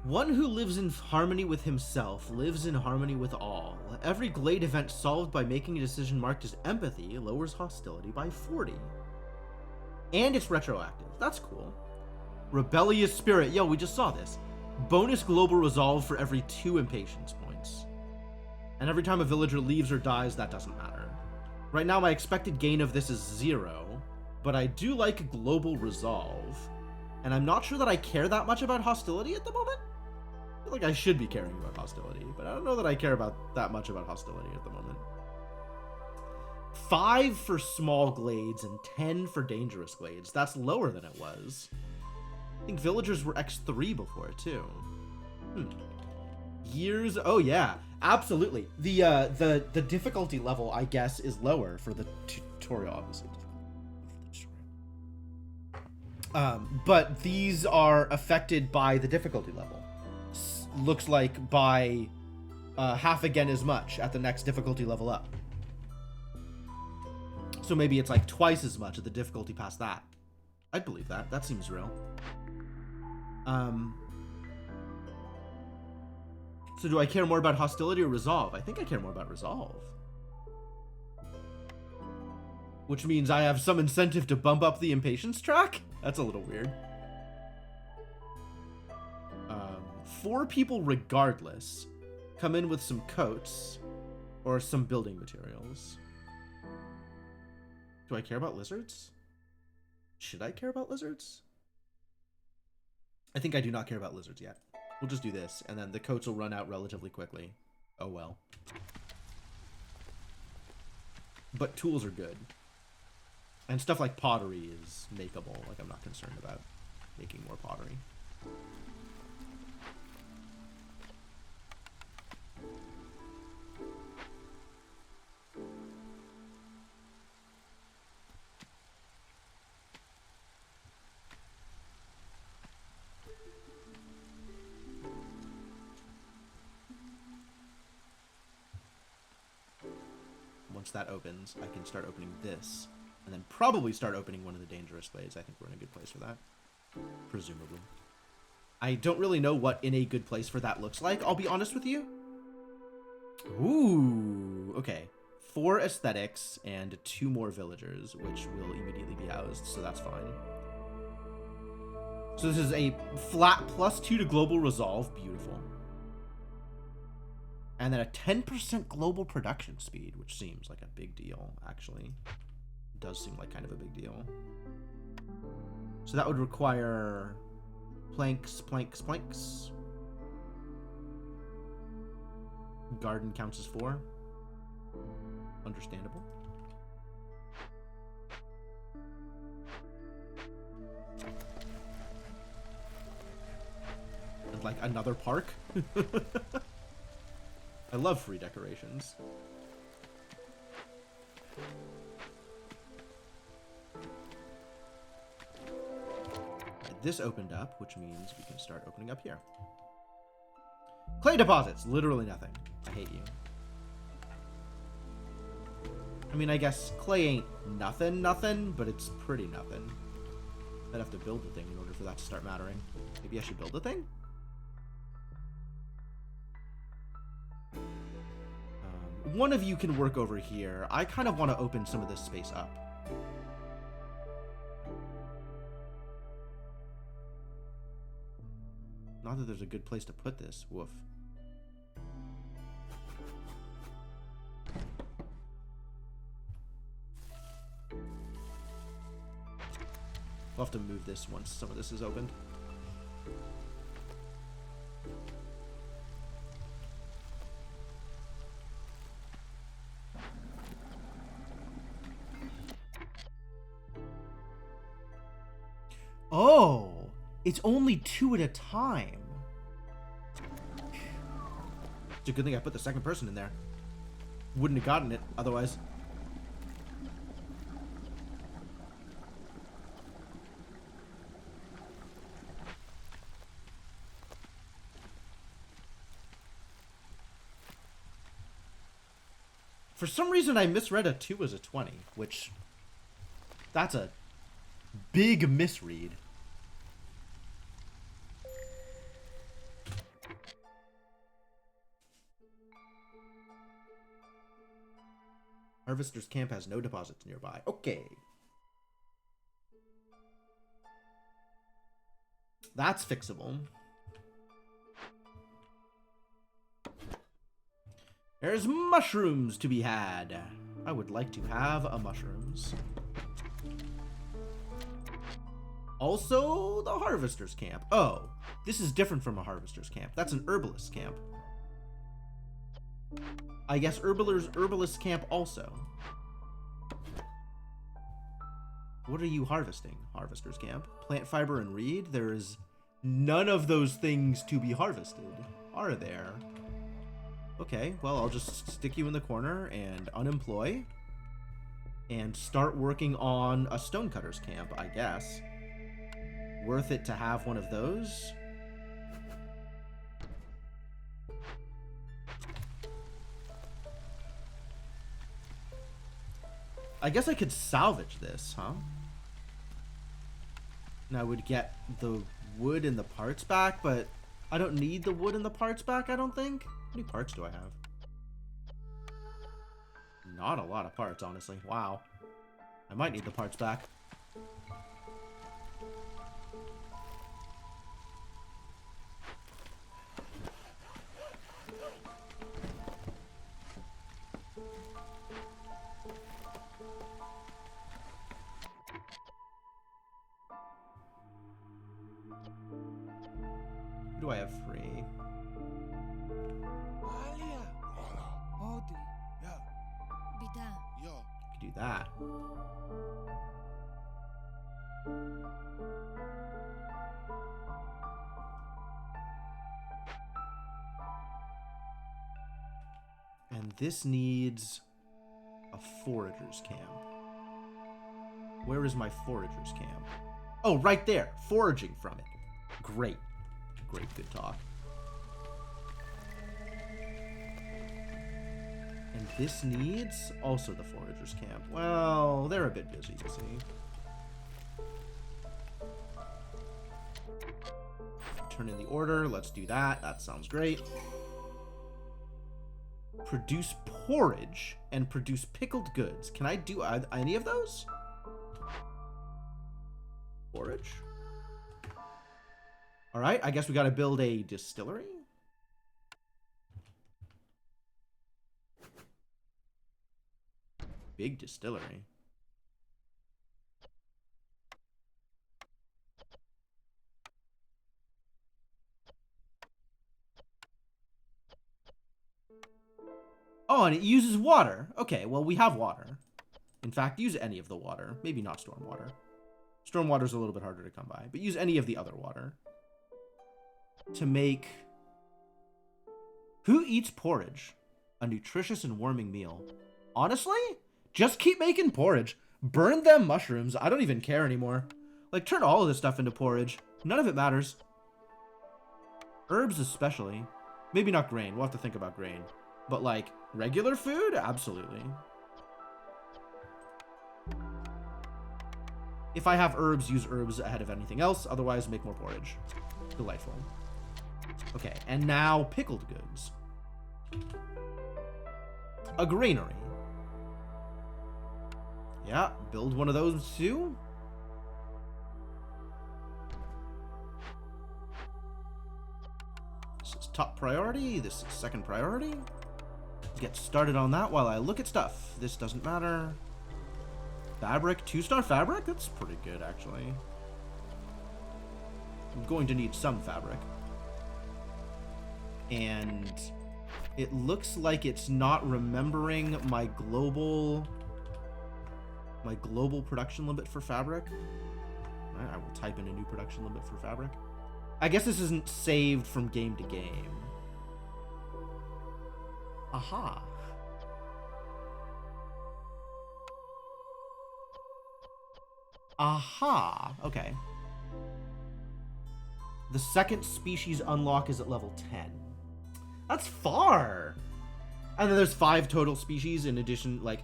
One who lives in harmony with himself lives in harmony with all. Every Glade event solved by making a decision marked as empathy lowers hostility by 40. And it's retroactive. That's cool. Rebellious Spirit. Yo, we just saw this. Bonus global resolve for every 2 impatience points. And every time a villager leaves or dies, that doesn't matter. Right now, my expected gain of this is 0, but I do like global resolve. And I'm not sure that I care that much about hostility at the moment. I feel like I should be caring about hostility, but I don't know that I care about that much about hostility at the moment. 5 for small glades and 10 for dangerous glades. That's lower than it was. I think villagers were X3 before, too. Years... Oh, yeah. Absolutely. The difficulty level, I guess, is lower for the tutorial, obviously. But these are affected by the difficulty level. Looks like by half again as much at the next difficulty level up. So maybe it's like twice as much at the difficulty past that. I'd believe that. That seems real. So do I care more about hostility or resolve? I think I care more about resolve. Which means I have some incentive to bump up the impatience track? That's a little weird. 4 people regardless. Come in with some coats or some building materials. Do I care about lizards? Should I care about lizards? I think I do not care about lizards yet. We'll just do this, and then the coats will run out relatively quickly. Oh well. But tools are good. And stuff like pottery is makeable. Like, I'm not concerned about making more pottery. Once that opens, I can start opening this And then probably start opening one of the dangerous ways. I think we're in a good place for that. Presumably. I don't really know what in a good place for that looks like, I'll be honest with you. Ooh, okay. 4 aesthetics and 2 more villagers, which will immediately be housed, so that's fine. So this is a flat +2 to global resolve. Beautiful. And then a 10% global production speed, which seems like a big deal, actually. It does seem like kind of a big deal. So that would require planks, planks, planks. Garden counts as 4. Understandable. And like another park. I love free decorations. This opened up, which means we can start opening up here. Clay deposits, literally nothing. I hate you. I mean, I guess clay ain't nothing, but it's pretty nothing. I'd have to build the thing in order for that to start mattering. Maybe I should build the thing? One of you can work over here. I kind of want to open some of this space up. Not that there's a good place to put this. Woof. We'll have to move this once some of this is opened. Oh, it's only 2 at a time. It's a good thing I put the second person in there. Wouldn't have gotten it otherwise. For some reason, I misread a 2 as a 20, which... That's a big misread. Harvester's Camp has no deposits nearby. Okay. That's fixable. There's mushrooms to be had. I would like to have a mushrooms. Also, the Harvester's Camp. Oh, this is different from a Harvester's Camp. That's an Herbalist Camp. I guess Herbalist Camp also. What are you harvesting, Harvester's Camp? Plant fiber and reed? There is none of those things to be harvested, are there? Okay, well, I'll just stick you in the corner and unemploy. And start working on a Stonecutter's Camp, I guess. Worth it to have one of those? I guess I could salvage this, huh? And I would get the wood and the parts back, but I don't need the wood and the parts back, I don't think. How many parts do I have? Not a lot of parts, honestly. Wow. I might need the parts back. Who do I have free? Alia. Odi. Yeah. Bida. Yo. I could do that. And this needs a forager's camp. Where is my forager's camp? Oh, right there. Foraging from it. Great. Great, good talk. And this needs also the foragers camp. Well, they're a bit busy, you see. Turn in the order. Let's do that. That sounds great. Produce porridge and produce pickled goods. Can I do any of those? Porridge. All right, I guess we got to build a distillery. Big distillery. Oh, and it uses water. Okay, well, we have water. In fact, use any of the water. Maybe not storm water. Storm water is a little bit harder to come by, but use any of the other water to make... Who eats porridge? A nutritious and warming meal. Honestly, just keep making porridge. Burn them mushrooms. I don't even care anymore. Like, turn all of this stuff into porridge. None of it matters. Herbs especially. Maybe not grain. We'll have to think about grain. But, like, regular food? Absolutely. If I have herbs, use herbs ahead of anything else. Otherwise, make more porridge. Delightful. Okay, and now pickled goods. A granary. Yeah, build one of those too. This is top priority. This is second priority. Get started on that while I look at stuff. This doesn't matter. Fabric, 2-star fabric? That's pretty good, actually. I'm going to need some fabric. And it looks like it's not remembering my global production limit for fabric. Right, I will type in a new production limit for fabric. I guess this isn't saved from game to game. Aha. Aha. Okay. The second species unlock is at level 10. That's far. And then there's 5 total species in addition, like,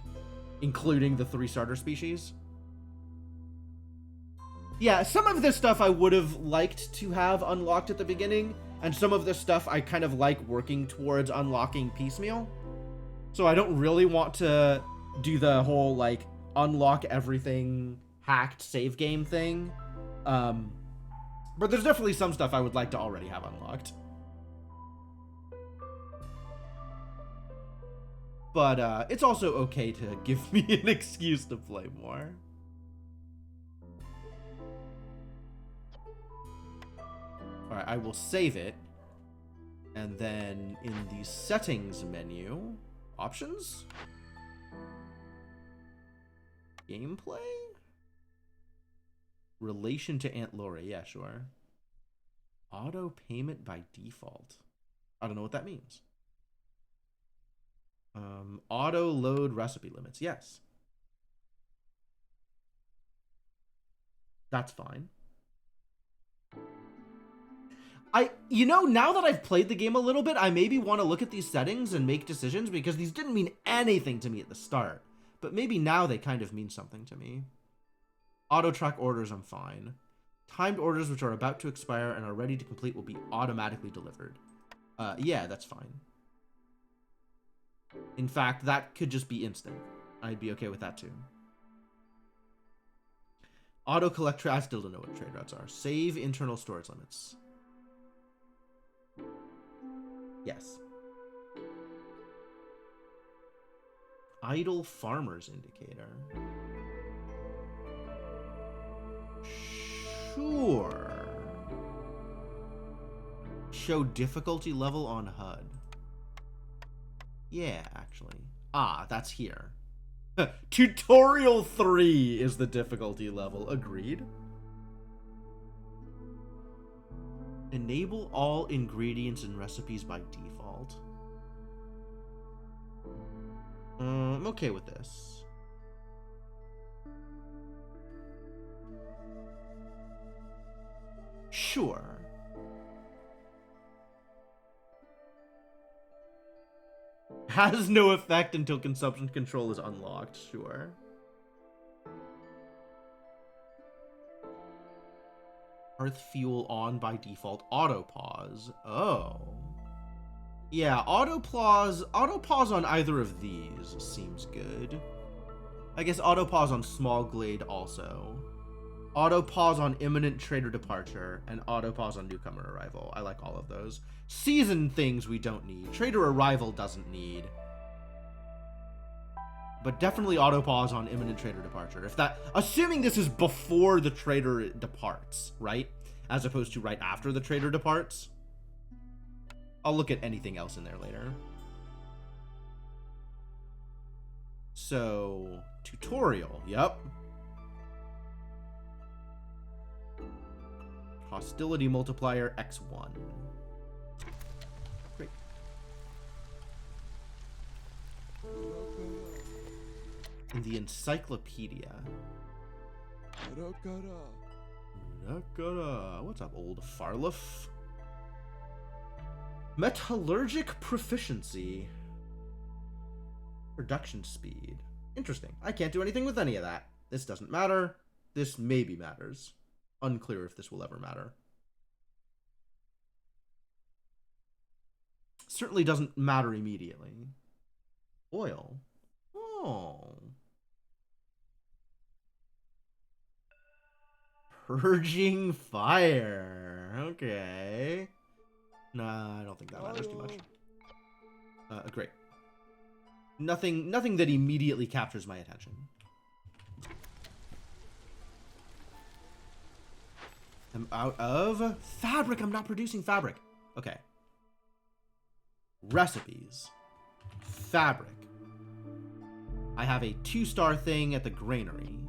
including the 3 starter species. Yeah, some of this stuff I would have liked to have unlocked at the beginning, and some of this stuff I kind of like working towards unlocking piecemeal. So I don't really want to do the whole, like, unlock everything hacked save game thing. But there's definitely some stuff I would like to already have unlocked. But it's also okay to give me an excuse to play more. Alright, I will save it. And then in the settings menu, options? Gameplay? Relation to Aunt Lori, yeah, sure. Auto payment by default. I don't know what that means. Auto load recipe limits, yes. That's fine. You know, now that I've played the game a little bit, I maybe want to look at these settings and make decisions because these didn't mean anything to me at the start. But maybe now they kind of mean something to me. Auto track orders, I'm fine. Timed orders which are about to expire and are ready to complete will be automatically delivered. Yeah, that's fine. In fact, that could just be instant. I'd be okay with that too. Auto collect, I still don't know what trade routes are. Save internal storage limits. Yes. Idle farmers indicator. Sure. Show difficulty level on HUD. Yeah, actually. Ah, that's here. Tutorial 3 is the difficulty level. Agreed. Enable all ingredients and recipes by default. I'm okay with this. Sure. Has no effect until consumption control is unlocked. Sure. Earth fuel on by default. Auto pause. Oh. Yeah, auto pause on either of these seems good. I guess auto pause on small glade also. Auto pause on imminent trader departure and auto pause on newcomer arrival. I like all of those. Season things we don't need. Trader arrival doesn't need. But definitely auto pause on imminent trader departure. If that, assuming this is before the trader departs, right? As opposed to right after the trader departs. I'll look at anything else in there later. So, tutorial, yep. Hostility multiplier x1. Great. In the encyclopedia. What's up, old Farlif? Metallurgic proficiency. Production speed. Interesting. I can't do anything with any of that. This doesn't matter. This maybe matters. Unclear if this will ever matter. Certainly doesn't matter immediately. Oil. Oh. Purging fire. Okay. Nah, I don't think that matters too much. Great. Nothing that immediately captures my attention. I'm out of fabric. I'm not producing fabric. Okay. Recipes. Fabric. I have a 2-star thing at the granary.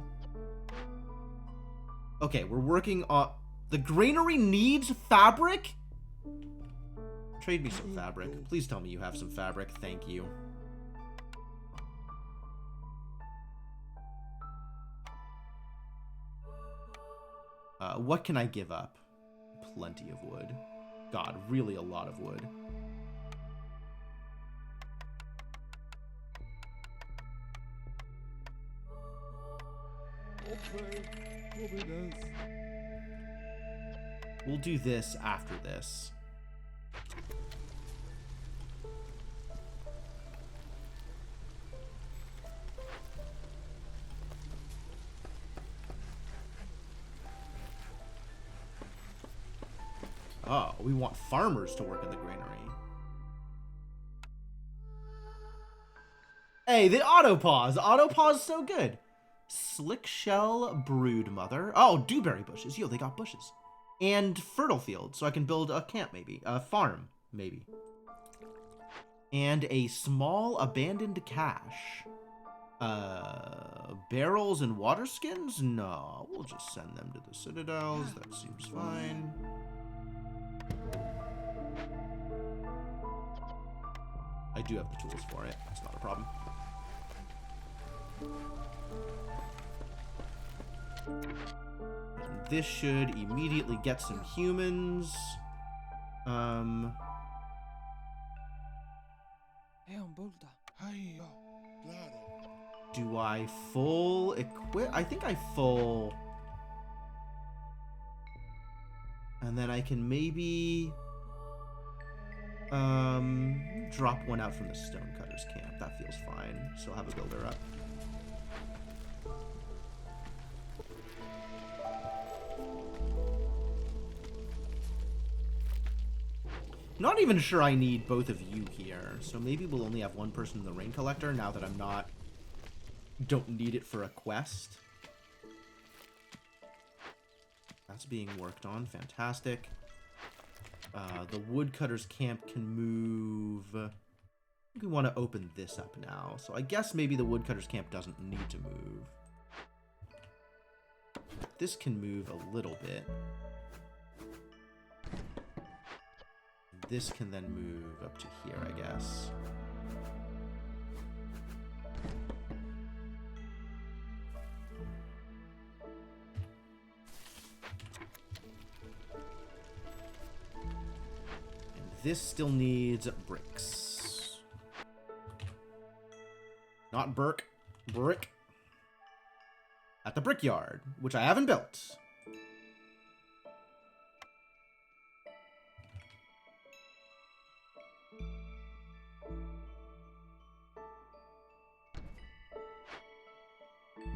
Okay, we're working on... The granary needs fabric? Trade me some fabric. Please tell me you have some fabric. Thank you. What can I give up? Plenty of wood. God, really a lot of wood. We'll do this after this. Oh, we want farmers to work in the granary. Hey, the auto pause. Auto pause is so good. Slick shell brood mother. Oh, dewberry bushes. Yo, they got bushes. And fertile field, so I can build a camp maybe. A farm, maybe. And a small abandoned cache. Barrels and water skins? No, we'll just send them to the citadels. That seems fine. I do have the tools for it. It's not a problem. And this should immediately get some humans. Do I full equip? I think I full. And then I can maybe drop one out from the stonecutters camp. That feels fine. So I'll have a builder up. Not even sure I need both of you here, so maybe we'll only have one person in the rain collector now that I'm not... don't need it for a quest. That's being worked on. Fantastic. The woodcutters camp can move... I think we want to open this up now, so I guess maybe the woodcutters camp doesn't need to move. This can move a little bit. This can then move up to here, I guess. And this still needs bricks. Not Burke. Brick. At the brickyard, which I haven't built.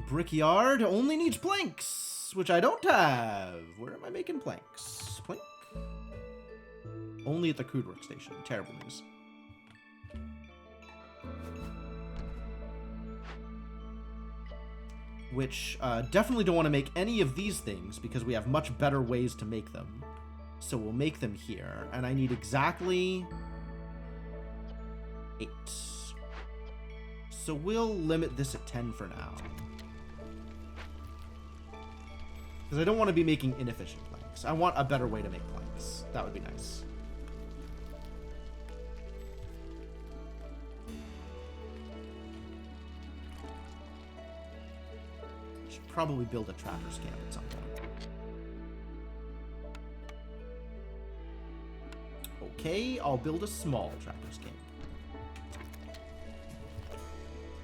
Brickyard only needs planks, which I don't have. Where am I making planks? Plank? Only at the crude workstation. Terrible news. Which, definitely don't want to make any of these things because we have much better ways to make them. So we'll make them here. And I need exactly 8. So we'll limit this at 10 for now. Because I don't want to be making inefficient planks. I want a better way to make planks. That would be nice. Should probably build a trapper's camp at some point. Okay, I'll build a small trapper's camp.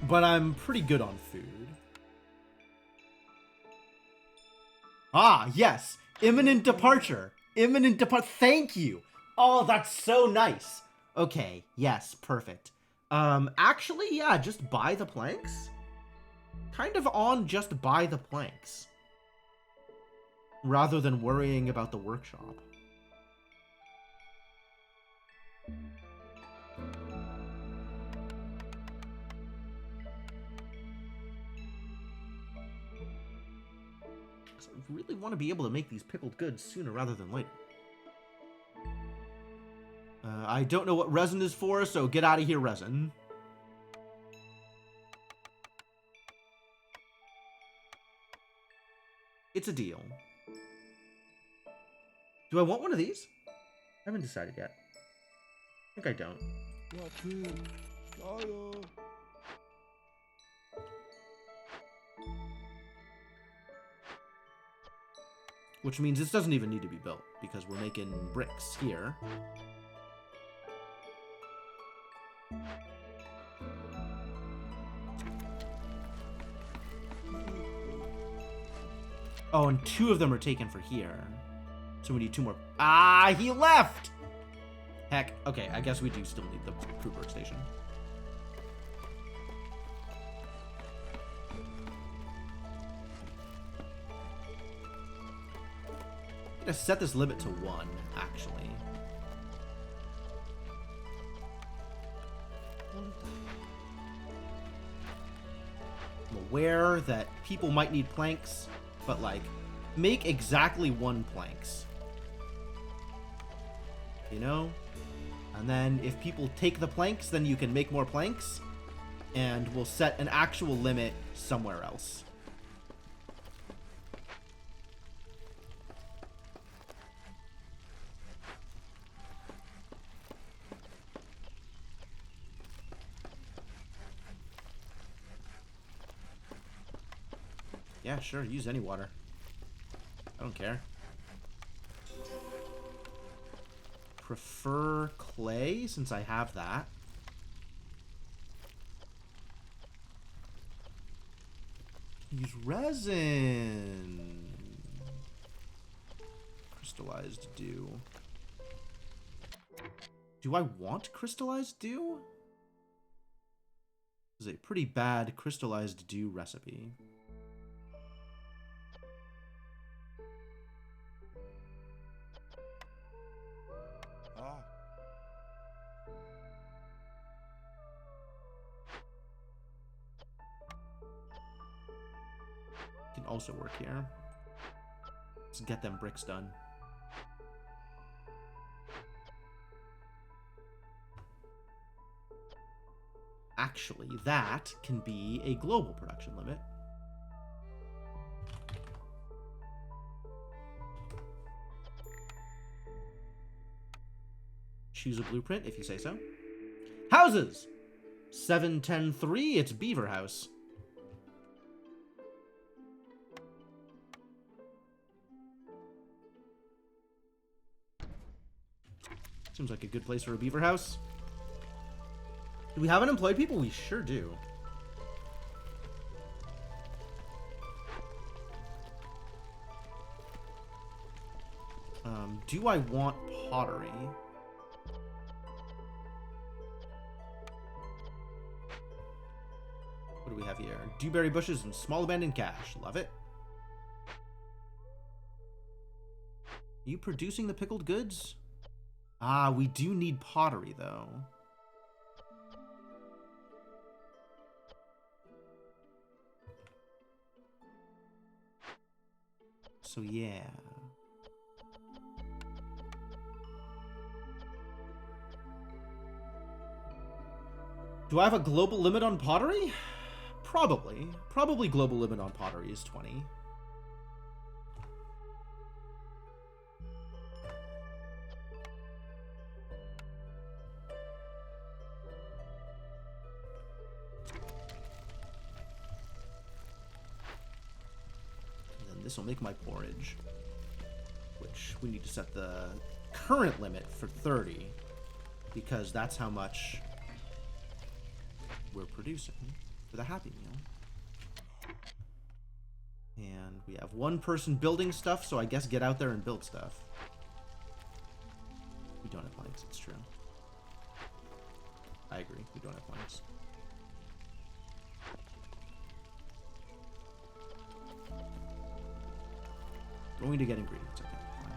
But I'm pretty good on food. Ah, yes. Imminent departure. Imminent departure. Thank you. Oh, that's so nice. Okay, yes, perfect. Actually, yeah, just buy the planks. Kind of on just buy the planks. Rather than worrying about the workshop. I really want to be able to make these pickled goods sooner rather than later. I don't know what resin is for, so get out of here, resin. It's a deal. Do I want one of these? I haven't decided yet. I think I don't. Which means this doesn't even need to be built, because we're making bricks here. Oh, and 2 of them are taken for here. So we need 2 more. Ah, he left! Heck, okay, I guess we do still need the crew workstation. I'm gonna set this limit to 1, actually. I'm aware that people might need planks, but like, make exactly 1 planks. You know? And then if people take the planks, then you can make more planks, and we'll set an actual limit somewhere else. Yeah, sure, use any water. I don't care. Prefer clay, since I have that. Use resin. Crystallized dew. Do I want crystallized dew? This is a pretty bad crystallized dew recipe. Can also work here. Let's get them bricks done. Actually, that can be a global production limit. Choose a blueprint if you say so. Houses! 710-3, it's Beaver House. Seems like a good place for a beaver house. Do we have unemployed people? We sure do. Do I want pottery? What do we have here? Dewberry bushes and small abandoned cache. Love it. Are you producing the pickled goods? Ah, we do need pottery, though. So, yeah. Do I have a global limit on pottery? Probably. Probably global limit on pottery is 20. And then this will make my porridge, which we need to set the current limit for 30 because that's how much we're producing for the Happy Meal. And we have one person building stuff, so I guess get out there and build stuff. We don't have planks, it's true. I agree, we don't have planks. Going to get ingredients, okay. Fine.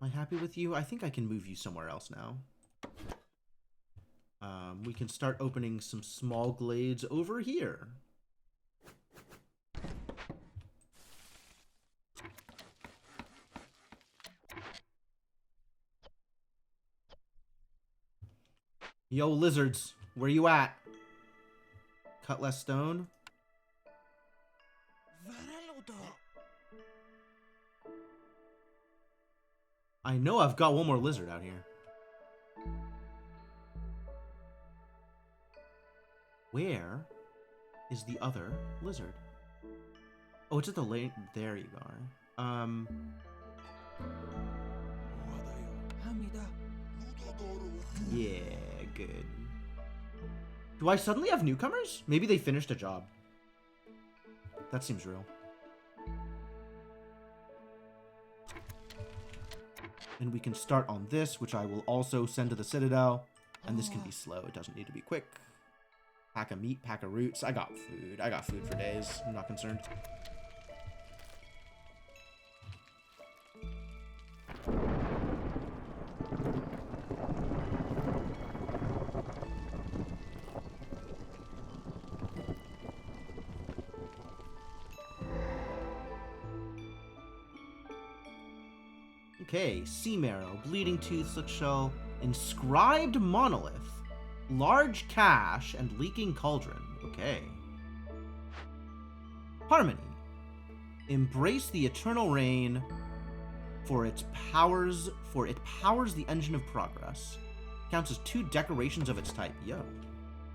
Am I happy with you? I think I can move you somewhere else now. We can start opening some small glades over here. Yo, lizards, where you at? Cut less stone. I know I've got one more lizard out here. Where is the other lizard? Oh, it's at the lane. There you are. Yeah, good. Do I suddenly have newcomers? Maybe they finished a job. That seems real. And we can start on this, which I will also send to the Citadel. And this can be slow. It doesn't need to be quick. Pack of meat, pack of roots. I got food. I got food for days. I'm not concerned. Okay, sea marrow, bleeding tooth, slick shell, inscribed monolith, large cache, and leaking cauldron. Okay. Harmony. Embrace the eternal rain, for it powers the engine of progress. Counts as 2 decorations of its type. Yo.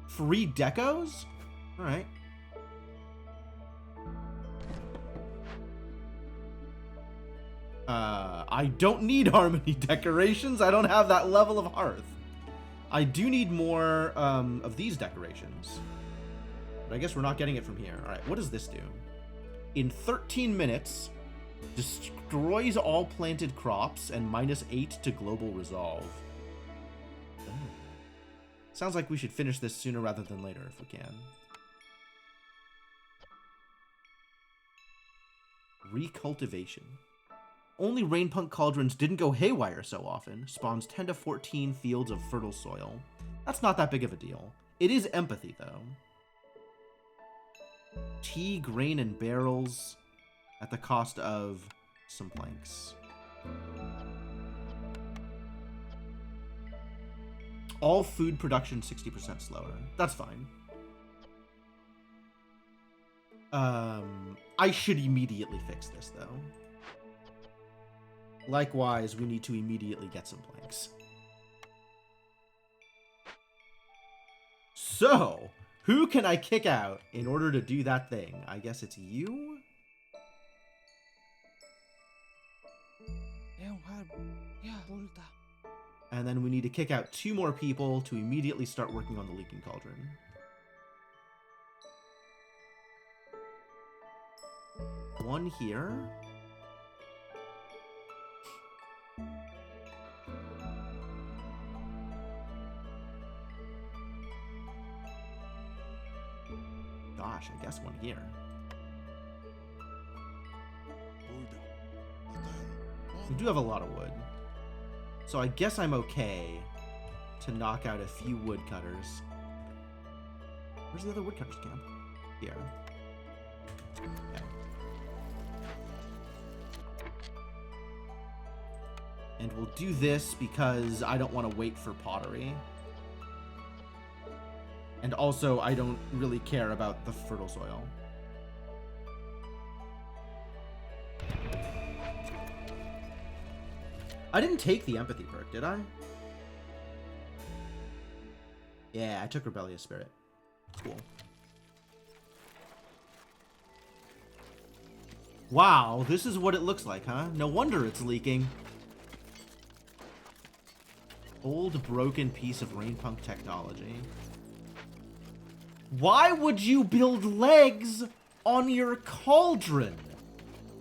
Free decos? Alright. I don't need harmony decorations. I don't have that level of hearth. I do need more of these decorations. But I guess we're not getting it from here. Alright, what does this do? In 13 minutes, destroys all planted crops and -8 to global resolve. Oh. Sounds like we should finish this sooner rather than later if we can. Recultivation. Only Rainpunk cauldrons didn't go haywire so often. Spawns 10 to 14 fields of fertile soil. That's not that big of a deal. It is empathy, though. Tea, grain, and barrels at the cost of some planks. All food production 60% slower. That's fine. I should immediately fix this, though. Likewise, we need to immediately get some planks. So, Who can I kick out in order to do that thing? I guess it's you? And then we need to kick out 2 more people to immediately start working on the leaking cauldron. One here. Gosh, I guess one here. We do have a lot of wood. So I guess I'm okay to knock out a few woodcutters. Where's the other woodcutters camp? Here. Okay. And we'll do this because I don't want to wait for pottery. And also, I don't really care about the fertile soil. I didn't take the empathy perk, did I? Yeah, I took Rebellious Spirit. Cool. Wow, this is what it looks like, huh? No wonder it's leaking. Old broken piece of Rainpunk technology. Why would you build legs on your cauldron?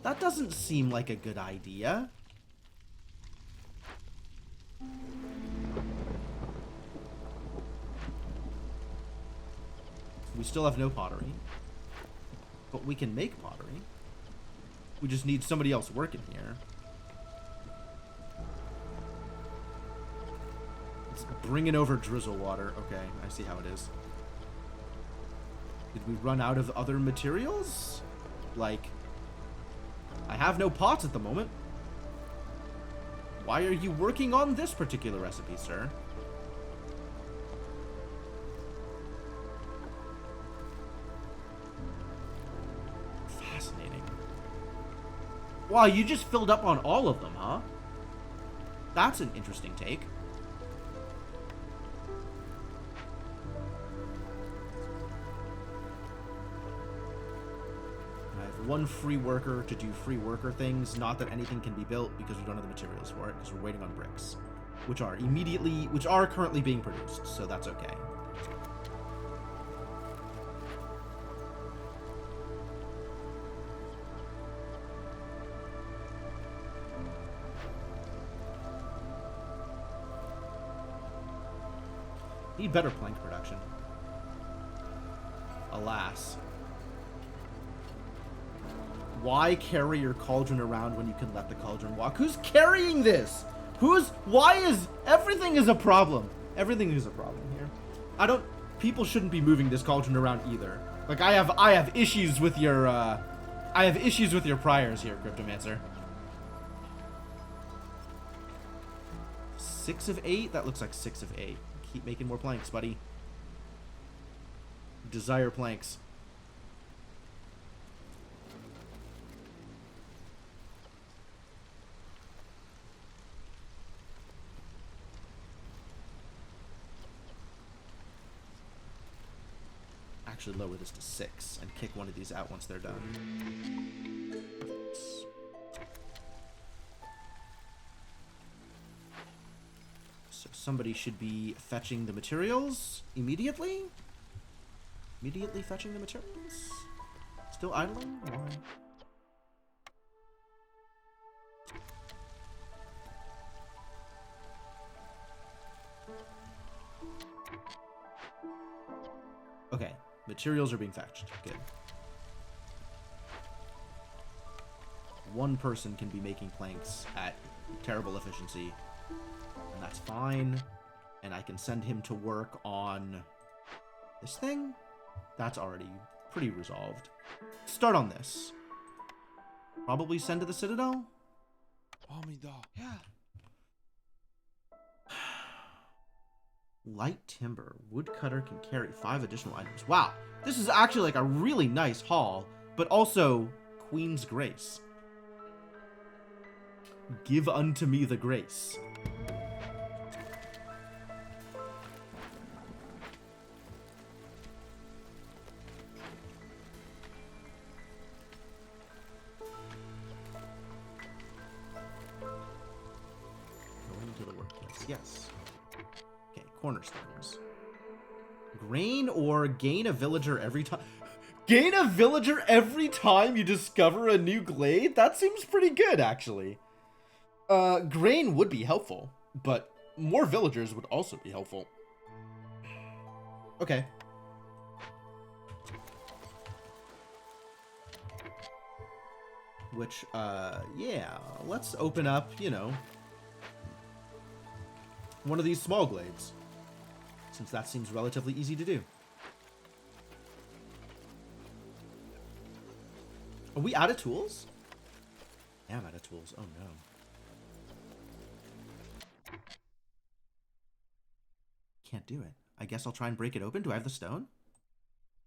That doesn't seem like a good idea. We still have no pottery. But we can make pottery. We just need somebody else working here. It's bringing over drizzle water. Okay, I see how it is. Did we run out of other materials? Like, I have no pots at the moment. Why are you working on this particular recipe, sir? Fascinating. Wow, you just filled up on all of them, huh? That's an interesting take. One free worker to do free worker things. Not that anything can be built because we don't have the materials for it, because we're waiting on bricks, which are currently being produced, so that's okay. Need better plank production. Alas. Why carry your cauldron around when you can let the cauldron walk? Who's carrying this? Everything is a problem. Everything is a problem here. People shouldn't be moving this cauldron around either. Like, I have issues with your, priors here, Cryptomancer. 6 of 8? That looks like 6 of 8. Keep making more planks, buddy. Desire planks. Actually lower this to 6 and kick one of these out once they're done. So somebody should be fetching the materials immediately. Immediately fetching the materials. Still idling? Why? Okay. Materials are being fetched. Good. One person can be making planks at terrible efficiency, and that's fine. And I can send him to work on this thing. That's already pretty resolved. Start on this. Probably send to the Citadel? Yeah. Light timber. Woodcutter can carry 5 additional items. Wow. This is actually like a really nice haul, but also Queen's Grace. Give unto me the grace. guess. Okay, cornerstones. Grain or gain a villager every time. Gain a villager every time you discover a new glade? That seems pretty good, actually. Grain would be helpful, but more villagers would also be helpful. Okay. Which, yeah, let's open up, you know, one of these small glades, since that seems relatively easy to do. Are we out of tools? Yeah, I'm out of tools. Oh, no. Can't do it. I guess I'll try and break it open. Do I have the stone?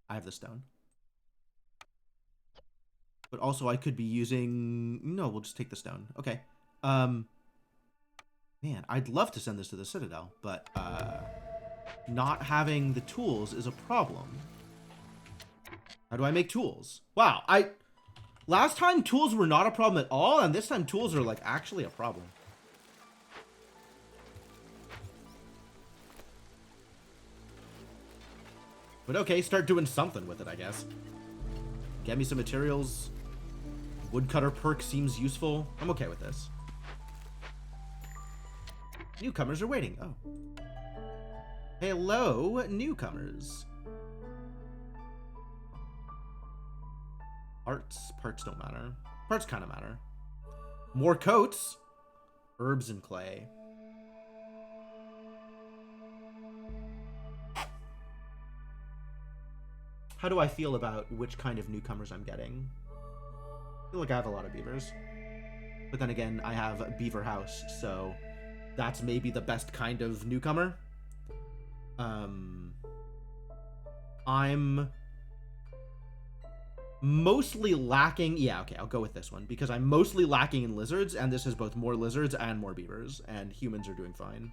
I have the stone. But also I could be using... No, we'll just take the stone. Okay. Man, I'd love to send this to the Citadel, but not having the tools is a problem. How do I make tools? Wow, last time tools were not a problem at all, and this time tools are like actually a problem. But okay, start doing something with it, I guess. Get me some materials. Woodcutter perk seems useful. I'm okay with this. Newcomers are waiting. Oh. Hello, newcomers. Parts don't matter. Parts kind of matter. More coats. Herbs and clay. How do I feel about which kind of newcomers I'm getting? I feel like I have a lot of beavers. But then again, I have Beaver House, so that's maybe the best kind of newcomer. I'm mostly lacking... Yeah, okay, I'll go with this one, because I'm mostly lacking in lizards, and this has both more lizards and more beavers, and humans are doing fine.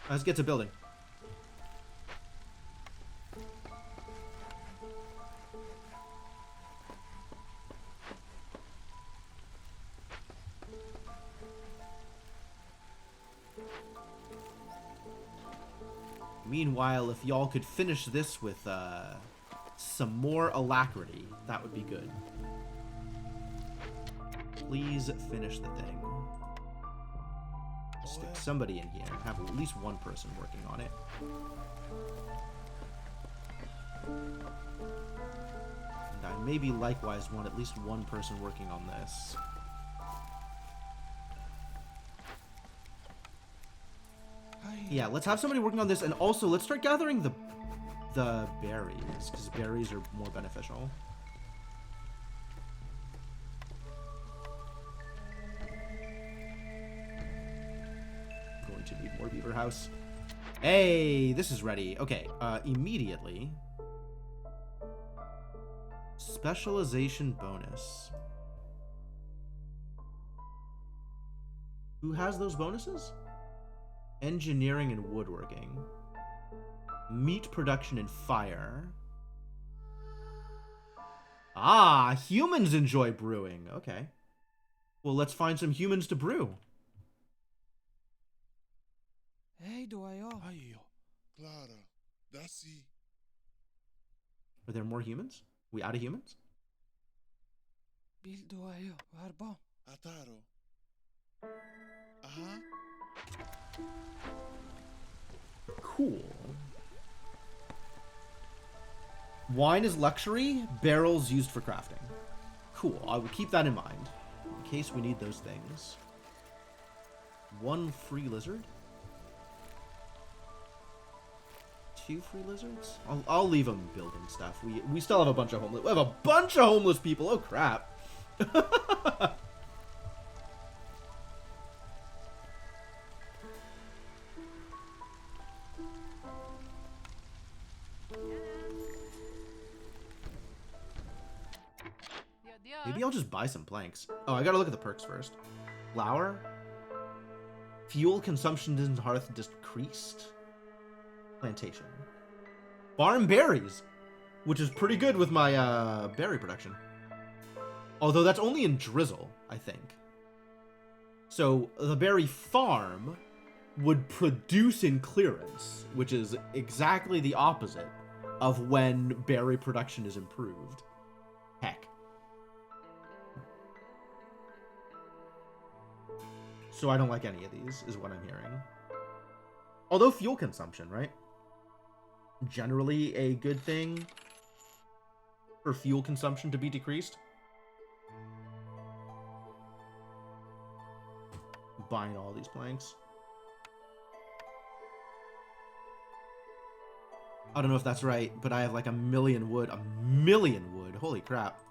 Let's get to building. Meanwhile, if y'all could finish this with some more alacrity, that would be good. Please finish the thing. Stick somebody in here. Have at least one person working on it. And I maybe likewise want at least one person working on this. Yeah, let's have somebody working on this, and also let's start gathering the berries, because berries are more beneficial. Going to need more beaver house. Hey, this is ready. Okay, immediately. Specialization bonus. Who has those bonuses? Engineering and woodworking. Meat production and fire. Ah, humans enjoy brewing. Okay. Well, let's find some humans to brew. Hey, do I Ayo. Clara. Dasi. Are there more humans? We out of humans? Bil do I Varbo. Ataro. Aha. Cool. Wine is luxury, barrels used for crafting. Cool, I will keep that in mind, in case we need those things. One free lizard? 2 free lizards? I'll leave them building stuff. We still have a bunch of homeless... We have a bunch of homeless people! Oh, crap. Maybe I'll just buy some planks. Oh, I gotta look at the perks first. Flour. Fuel consumption in hearth decreased. Plantation. Farm berries, which is pretty good with my berry production. Although that's only in Drizzle, I think. So the berry farm would produce in clearance, which is exactly the opposite of when berry production is improved. Heck. So I don't like any of these, is what I'm hearing. Although fuel consumption, right? Generally a good thing for fuel consumption to be decreased. Buying all these planks. I don't know if that's right, but I have like a million wood. A million wood. Holy crap.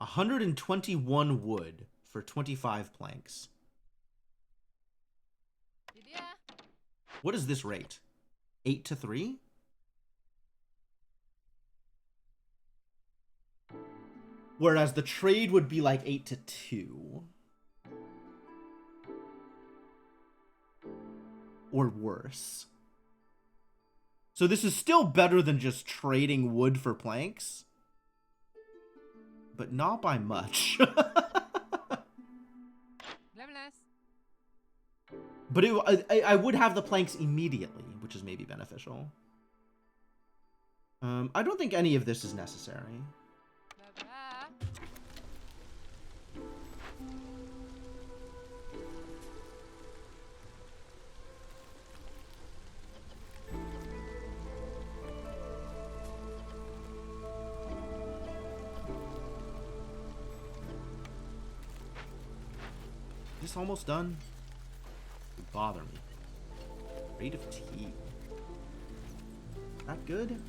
$121 wood for 25 planks. Lydia? What is this rate? 8 to 3? Whereas the trade would be like 8 to 2. Or worse. So this is still better than just trading wood for planks. But not by much. But I would have the planks immediately, which is maybe beneficial. I don't think any of this is necessary. This almost done? Would bother me. Rate of tea. That good?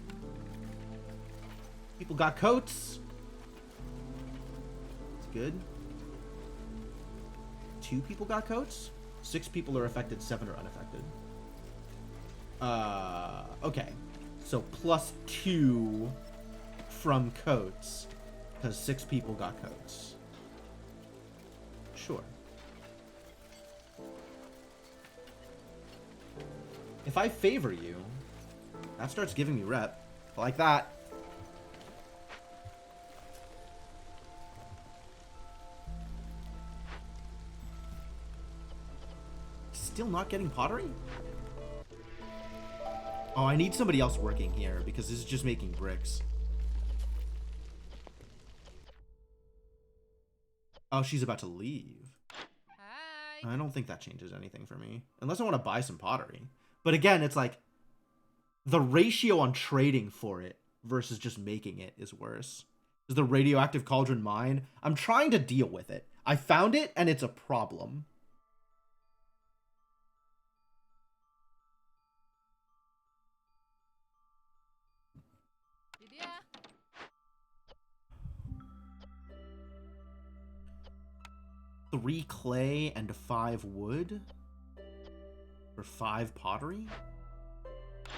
People got coats. It's good. 2 people got coats. 6 people are affected. 7 are unaffected. Okay. So +2 from coats because 6 people got coats. Sure. If I favor you, that starts giving me rep. I like that. Still not getting pottery? Oh, I need somebody else working here because this is just making bricks. Oh, she's about to leave. Hi. I don't think that changes anything for me. Unless I want to buy some pottery. But again, it's like the ratio on trading for it versus just making it is worse. Is the radioactive cauldron mine? I'm trying to deal with it. I found it and it's a problem. Lydia? 3 clay and 5 wood for 5 pottery.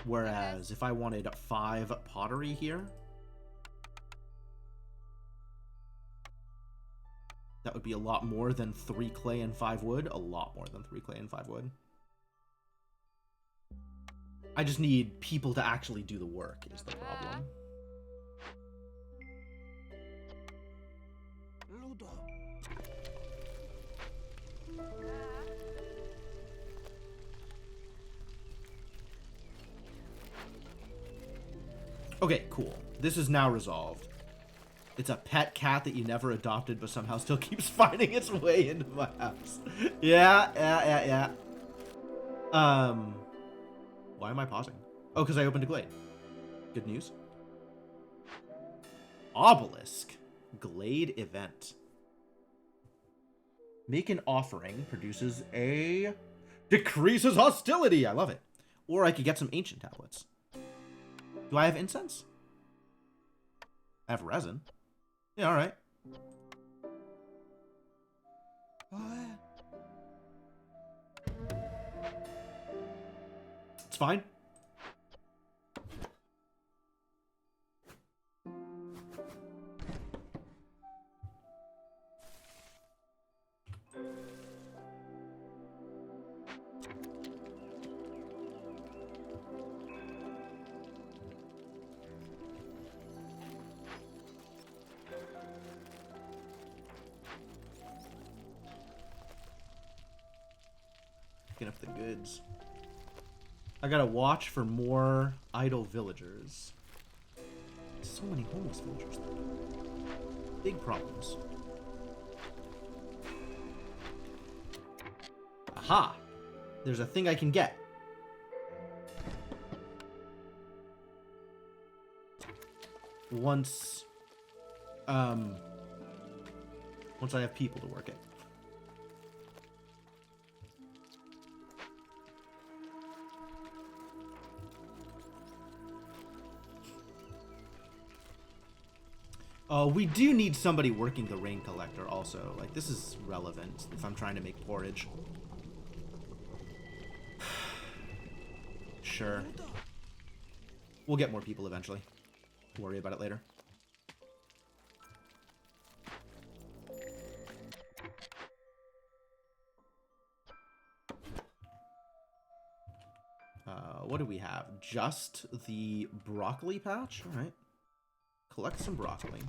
Whereas if I wanted 5 pottery here, that would be a lot more than 3 clay and 5 wood. A lot more than 3 clay and 5 wood. I just need people to actually do the work is the problem. Ludo. Okay, cool. This is now resolved. It's a pet cat that you never adopted, but somehow still keeps finding its way into my house. Yeah. Why am I pausing? Oh, because I opened a glade. Good news. Obelisk. Glade event. Make an offering produces a... Decreases hostility! I love it. Or I could get some ancient tablets. Do I have incense? I have resin. Yeah, alright. It's fine. Picking up the goods. I gotta watch for more idle villagers. So many homeless villagers. Big problems. Aha! There's a thing I can get. Once I have people to work it. We do need somebody working the rain collector also. Like, this is relevant if I'm trying to make porridge. Sure. We'll get more people eventually. Worry about it later. What do we have? Just the broccoli patch? Alright. Collect some broccoli.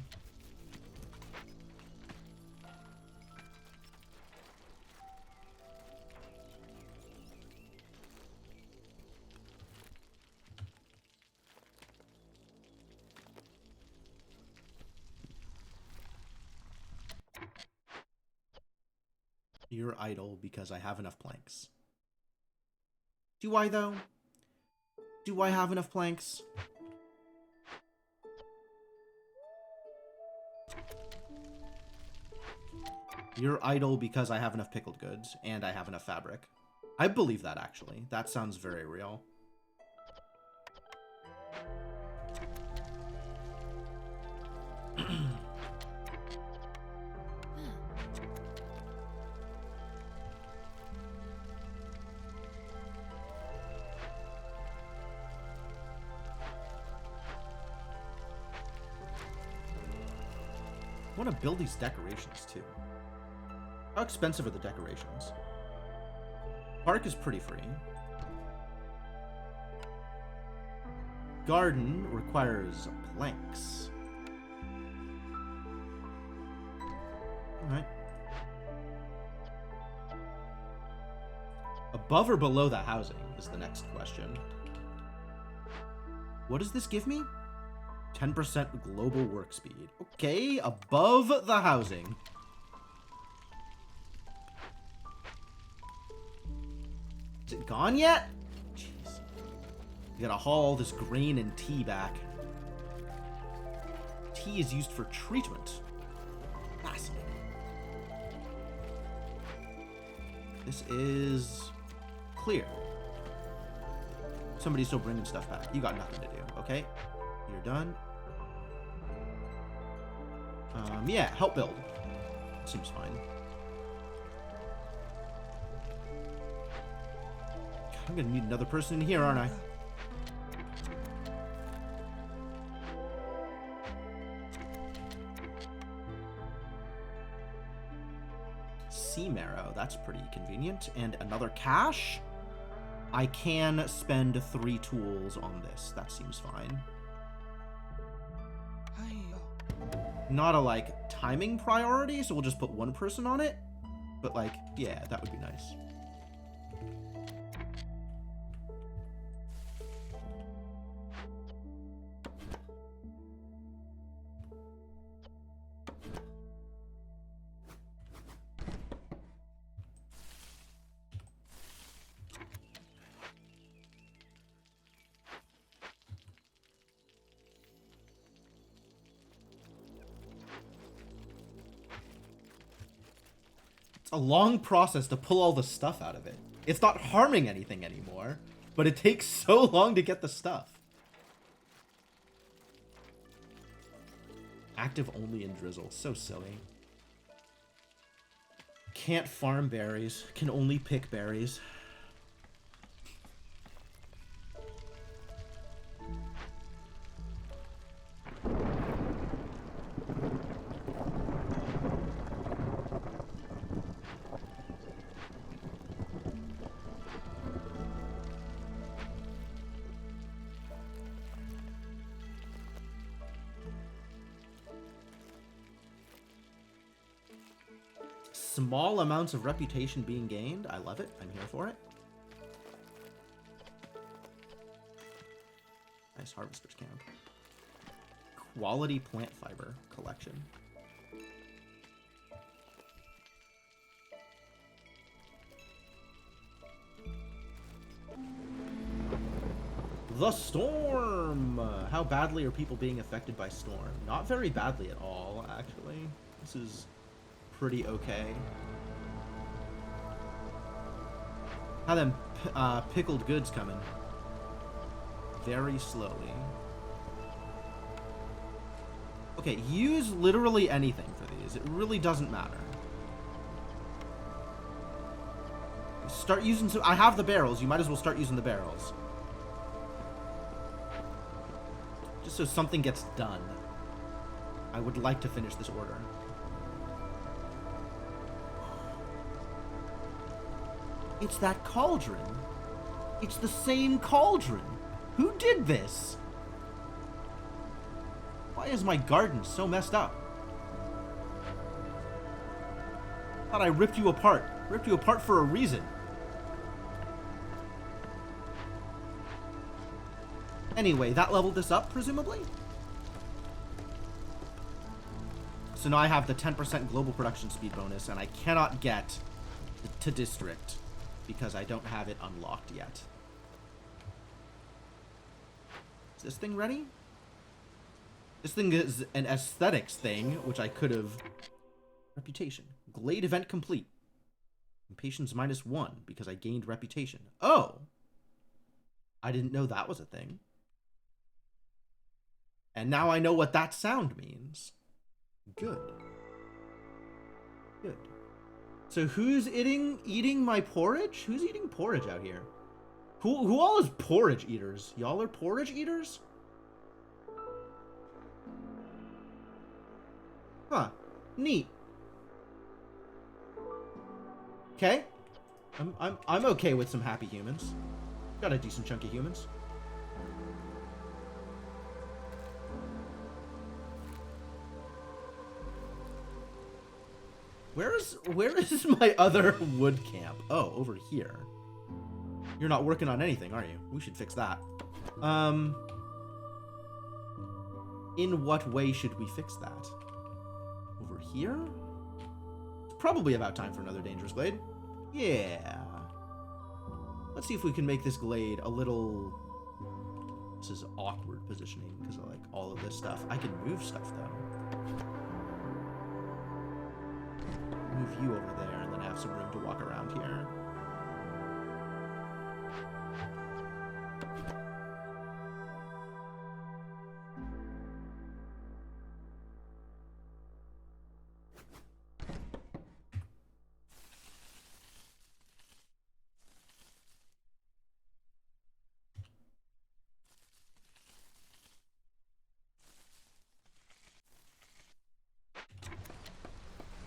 You're idle because I have enough planks. Do I, though? Do I have enough planks? You're idle because I have enough pickled goods, and I have enough fabric. I believe that, actually. That sounds very real. I want to build these decorations, too. How expensive are the decorations? Park is pretty free. Garden requires planks. Alright. Above or below the housing is the next question. What does this give me? 10% global work speed. Okay, above the housing. Is it gone yet? Jeez. We gotta haul all this grain and tea back. Tea is used for treatment. Fascinating. This is clear. Somebody's still bringing stuff back. You got nothing to do, okay? You're done. Yeah, help build. Seems fine. I'm gonna need another person in here, aren't I? Sea marrow, that's pretty convenient. And another cache? I can spend 3 tools on this. That seems fine. Not a, like, timing priority, so we'll just put 1 person on it. But, like, yeah, that would be nice. A long process to pull all the stuff out of it. It's not harming anything anymore, but it takes so long to get the stuff. Active only in drizzle. So silly. Can't farm berries. Can only pick berries. Small amounts of reputation being gained. I love it. I'm here for it. Nice harvester's camp. Quality plant fiber collection. The storm! How badly are people being affected by storm? Not very badly at all, actually. This is pretty okay. How them pickled goods coming? Very slowly. Okay, use literally anything for these. It really doesn't matter. Start using some... I have the barrels. You might as well start using the barrels. Just so something gets done. I would like to finish this order. It's that cauldron. It's the same cauldron. Who did this? Why is my garden so messed up? Thought I ripped you apart. Ripped you apart for a reason. Anyway, that leveled this up, presumably? So now I have the 10% global production speed bonus, and I cannot get to district because I don't have it unlocked yet. Is this thing ready? This thing is an aesthetics thing, which I could have... Reputation. Glade event complete. Impatience -1 because I gained reputation. Oh! I didn't know that was a thing. And now I know what that sound means. Good. Good. So who's eating my porridge? Who's eating porridge out here? Who all is porridge eaters? Y'all are porridge eaters? Huh. Neat. Okay. I'm okay with some happy humans. Got a decent chunk of humans. Where is my other wood camp? Oh, over here. You're not working on anything, are you? We should fix that. In what way should we fix that? Over here? It's probably about time for another dangerous glade. Yeah. Let's see if we can make this glade a little... This is awkward positioning because of like all of this stuff. I can move stuff though. Move you over there and then have some room to walk around here.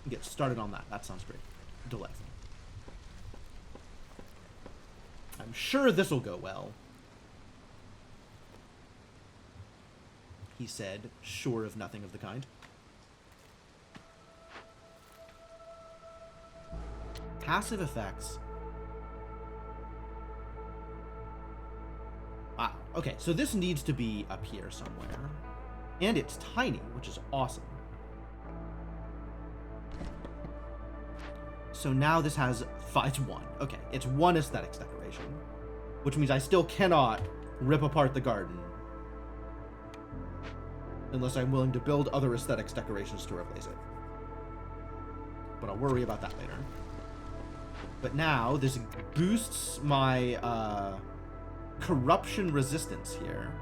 Get started on that. That sounds great. Delightful. I'm sure this will go well. He said, sure of nothing of the kind. Passive effects. Wow. Okay, so this needs to be up here somewhere. And it's tiny, which is awesome. So now this has it's one. Okay, it's one aesthetics decoration, which means I still cannot rip apart the garden unless I'm willing to build other aesthetics decorations to replace it. But I'll worry about that later. But now this boosts my corruption resistance here.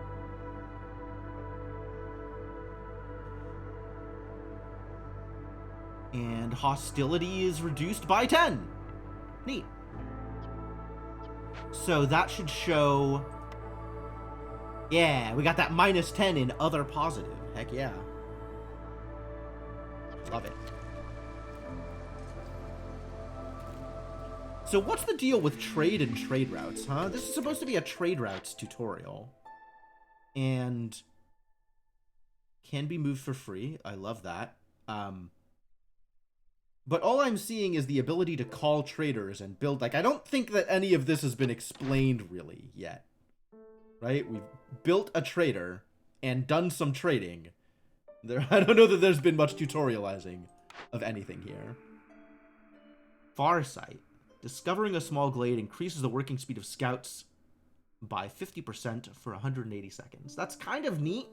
And hostility is reduced by 10. Neat. So that should show... Yeah, we got that -10 in other positive. Heck yeah. Love it. So what's the deal with trade and trade routes, huh? This is supposed to be a trade routes tutorial. And... can be moved for free. I love that. But all I'm seeing is the ability to call traders and build... Like, I don't think that any of this has been explained, really, yet. right? We've built a trader and done some trading. I don't know that there's been much tutorializing of anything here. Farsight. Discovering a small glade increases the working speed of scouts by 50% for 180 seconds. That's kind of neat.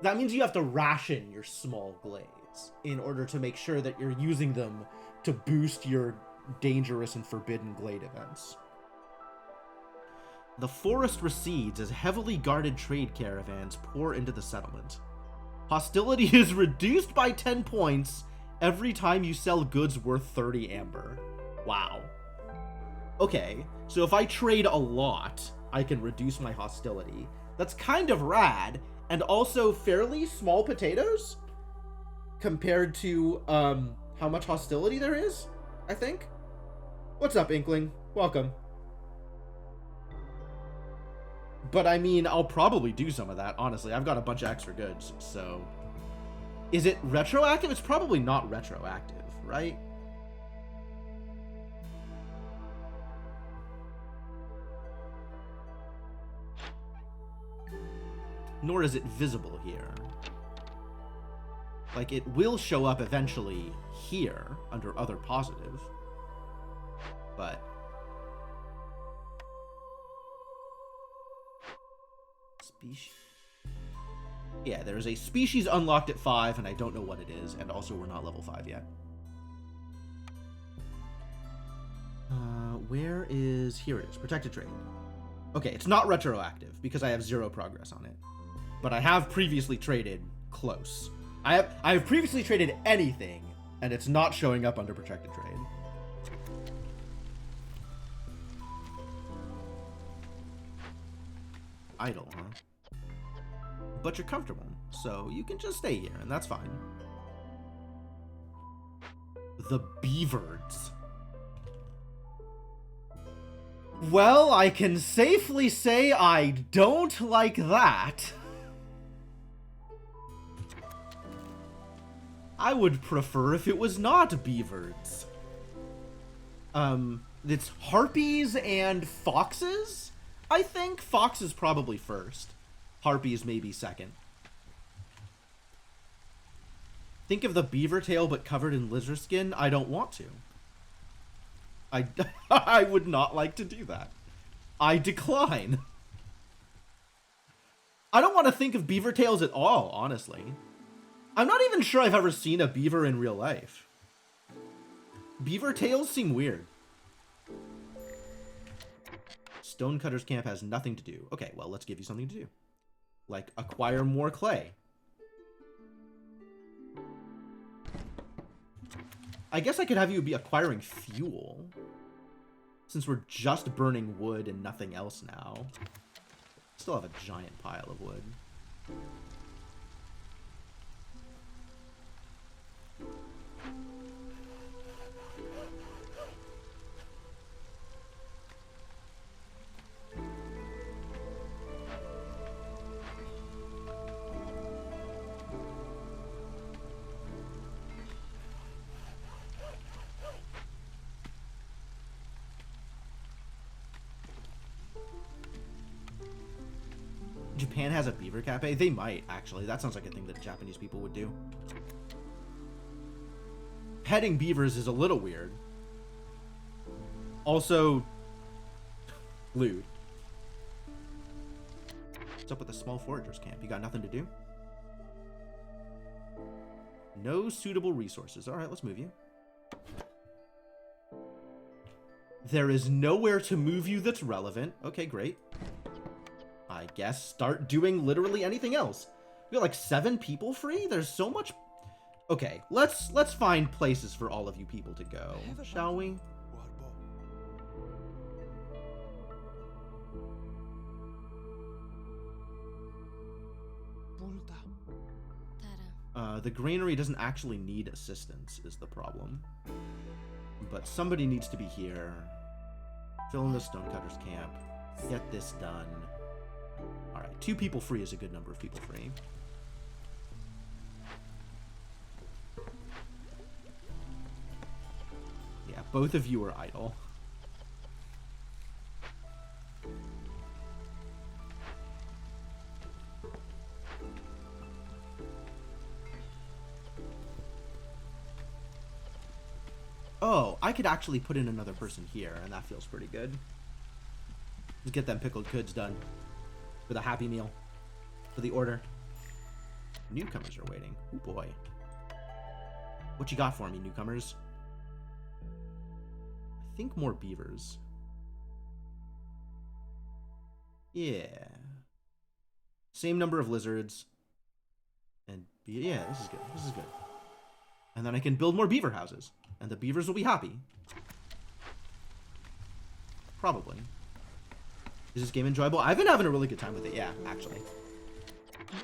That means you have to ration your small glades in order to make sure that you're using them to boost your dangerous and forbidden glade events. The forest recedes as heavily guarded trade caravans pour into the settlement. Hostility is reduced by 10 points every time you sell goods worth 30 amber. Wow. Okay, so if I trade a lot, I can reduce my hostility. That's kind of rad, and also fairly small potatoes compared to how much hostility there is, I think. What's up, Inkling? Welcome. But I mean, I'll probably do some of that, honestly. I've got a bunch of extra goods, so... Is it retroactive? It's probably not retroactive, right? Nor is it visible here. Like, it will show up eventually here, under other positive. But... Species... Yeah, there is a species unlocked at 5, and I don't know what it is, and also we're not level 5 yet. Where is... Here it is, protected trade. Okay, it's not retroactive, because I have 0 progress on it. But I have previously traded close. I have previously traded anything, and it's not showing up under protected trade. Idle, huh? But you're comfortable, so you can just stay here, and that's fine. The Beaverds. Well, I can safely say I don't like that. I would prefer if it was not Beaverds. It's harpies and foxes? I think foxes probably first. Harpies maybe second. Think of the beaver tail but covered in lizard skin? I don't want to. I would not like to do that. I decline. I don't want to think of beaver tails at all, honestly. I'm not even sure I've ever seen a beaver in real life. Beaver tails seem weird. Stonecutter's camp has nothing to do. Okay, well, let's give you something to do. Like, acquire more clay. I guess I could have you be acquiring fuel. Since we're just burning wood and nothing else now. Still have a giant pile of wood. Japan has a beaver cafe? They might, actually. That sounds like a thing that Japanese people would do. Petting beavers is a little weird. Also, lewd. What's up with the small foragers camp? You got nothing to do? No suitable resources. Alright, let's move you. There is nowhere to move you that's relevant. Okay, great. I guess start doing literally anything else. We got like 7 people free? There's so much... Okay, let's find places for all of you people to go, shall we? The granary doesn't actually need assistance, is the problem. But somebody needs to be here. Fill in the Stonecutter's camp. Get this done. Alright, 2 people free is a good number of people free. Yeah, both of you are idle. Oh, I could actually put in another person here, and that feels pretty good. Let's get them pickled goods done. For the Happy Meal. For the order. Newcomers are waiting. Oh boy. What you got for me, newcomers? I think more beavers. Yeah. Same number of lizards. And yeah, this is good. This is good. And then I can build more beaver houses. And the beavers will be happy. Probably. Is this game enjoyable? I've been having a really good time with it, yeah, actually.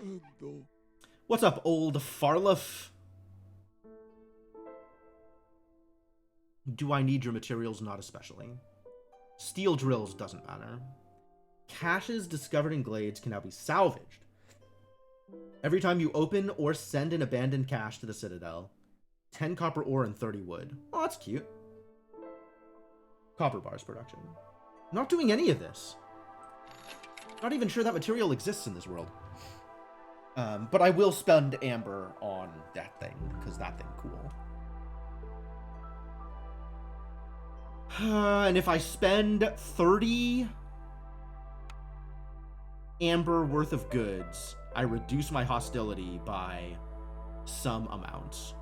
Ando. What's up, old Farluff? Do I need your materials? Not especially. Steel drills doesn't matter. Caches discovered in glades can now be salvaged. Every time you open or send an abandoned cache to the Citadel. 10 copper ore and 30 wood. Oh, that's cute. Copper bars production. Not doing any of this. Not even sure that material exists in this world. But I will spend amber on that thing, because that thing cool. And if I spend 30 amber worth of goods, I reduce my hostility by some amount.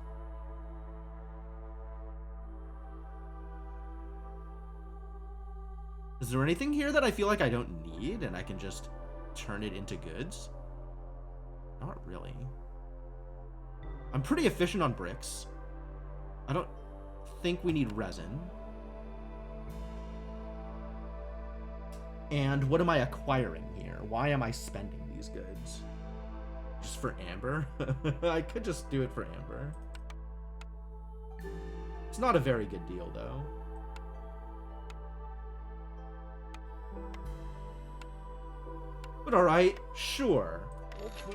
Is there anything here that I feel like I don't need and I can just turn it into goods? Not really. I'm pretty efficient on bricks. I don't think we need resin. And what am I acquiring here? Why am I spending these goods? Just for amber? I could just do it for amber. It's not a very good deal, though. But alright, sure.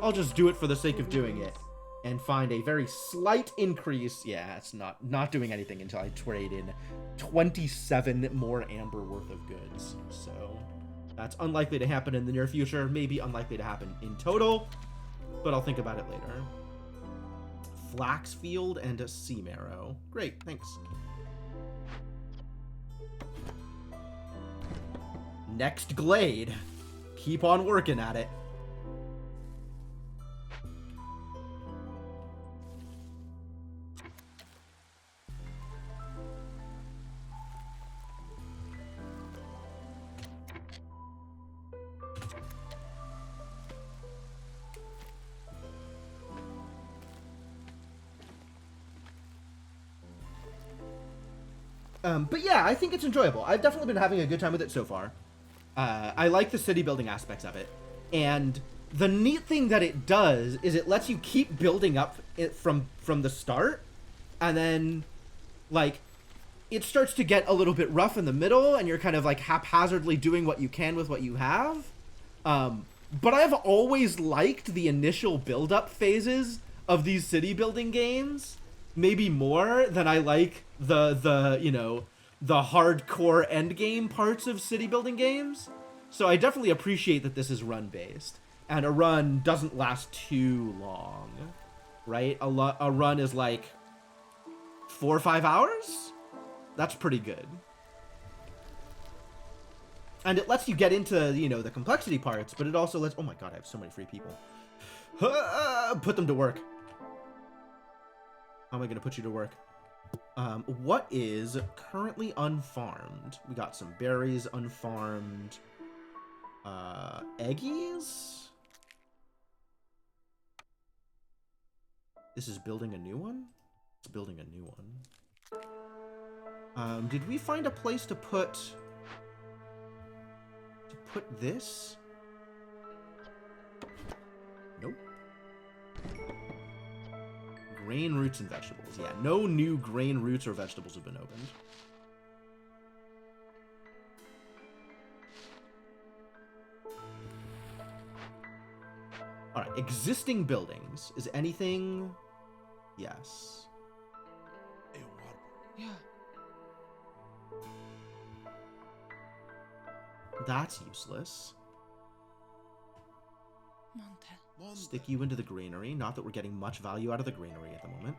I'll just do it for the sake of doing it. And find a very slight increase. Yeah, it's not doing anything until I trade in 27 more amber worth of goods. So that's unlikely to happen in the near future. Maybe unlikely to happen in total. But I'll think about it later. Flax field and a sea marrow. Great, thanks. Next glade. Keep on working at it. But yeah, I think it's enjoyable. I've definitely been having a good time with it so far. I like the city building aspects of it. And the neat thing that it does is it lets you keep building up it from the start. And then, like, it starts to get a little bit rough in the middle, and you're kind of, like, haphazardly doing what you can with what you have. But I've always liked the initial build-up phases of these city building games. Maybe more than I like the you know, the hardcore endgame parts of city building games. So I definitely appreciate that this is run-based. And a run doesn't last too long, right? A run is like 4 or 5 hours? That's pretty good. And it lets you get into, you know, the complexity parts, but it also lets... Oh my god, I have so many free people. Put them to work. How am I going to put you to work? What is currently unfarmed? We got some berries unfarmed. Eggies? This is building a new one? It's building a new one. Did we find a place to put this? Nope. Grain, roots, and vegetables. Yeah, no new grain, roots, or vegetables have been opened. Alright, existing buildings. Is anything... Yes. Hey, water. Yeah. That's useless. Monte. Monte. Stick you into the granary. Not that we're getting much value out of the granary at the moment.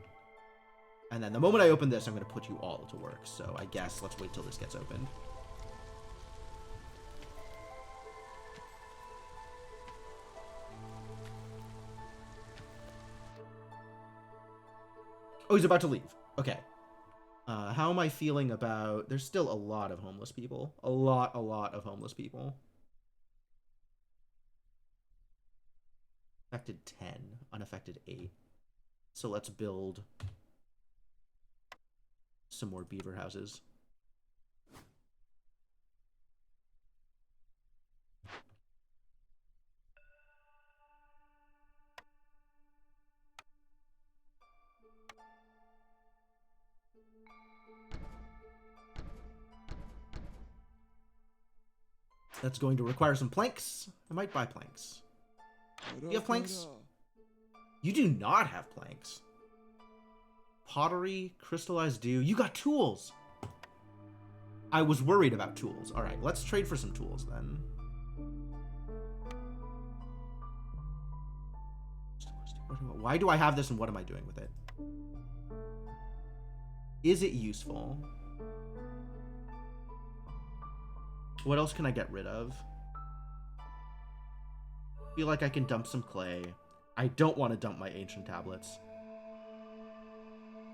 And then the moment I open this, I'm going to put you all to work. So I guess let's wait till this gets opened. Oh, he's about to leave. Okay. How am I feeling about... There's still a lot of homeless people. A lot of homeless people. Affected 10. Unaffected 8. So let's build some more beaver houses. That's going to require some planks. I might buy planks. You have planks? You do not have planks. Pottery, crystallized dew. You got tools. I was worried about tools. All right, let's trade for some tools then. Why do I have this and what am I doing with it? Is it useful? What else can I get rid of? Feel like I can dump some clay. I don't want to dump my ancient tablets.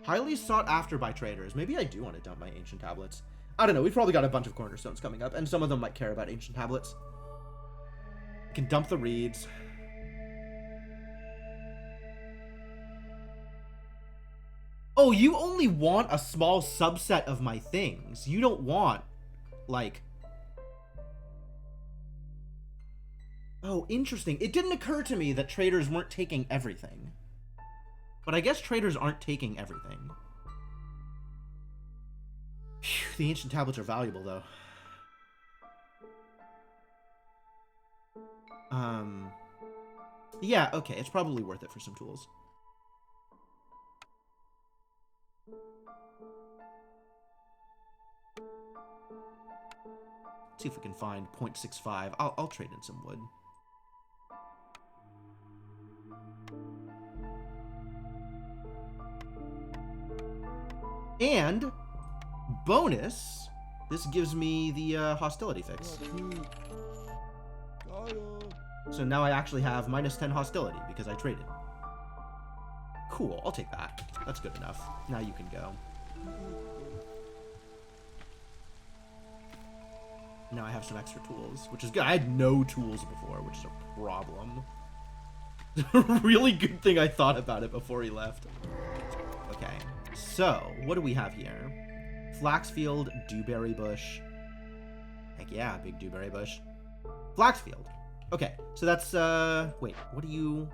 Highly sought after by traders. Maybe I do want to dump my ancient tablets. I don't know. We've probably got a bunch of cornerstones coming up, and some of them might care about ancient tablets. I can dump the reeds. Oh, you only want a small subset of my things. You don't want, like... Oh, interesting. It didn't occur to me that traders weren't taking everything. But I guess traders aren't taking everything. Phew, the ancient tablets are valuable, though. Yeah, okay. It's probably worth it for some tools. See if we can find 0.65. I'll trade in some wood. And bonus, this gives me the hostility fix. So now I actually have -10 hostility because I traded. Cool, I'll take that. That's good enough. Now you can go. Now I have some extra tools, which is good. I had no tools before, which is a problem. Really good thing I thought about it before he left. Okay, so what do we have here? Flaxfield, dewberry bush. Heck yeah, big dewberry bush. Flaxfield. Okay, so that's, wait, what do you...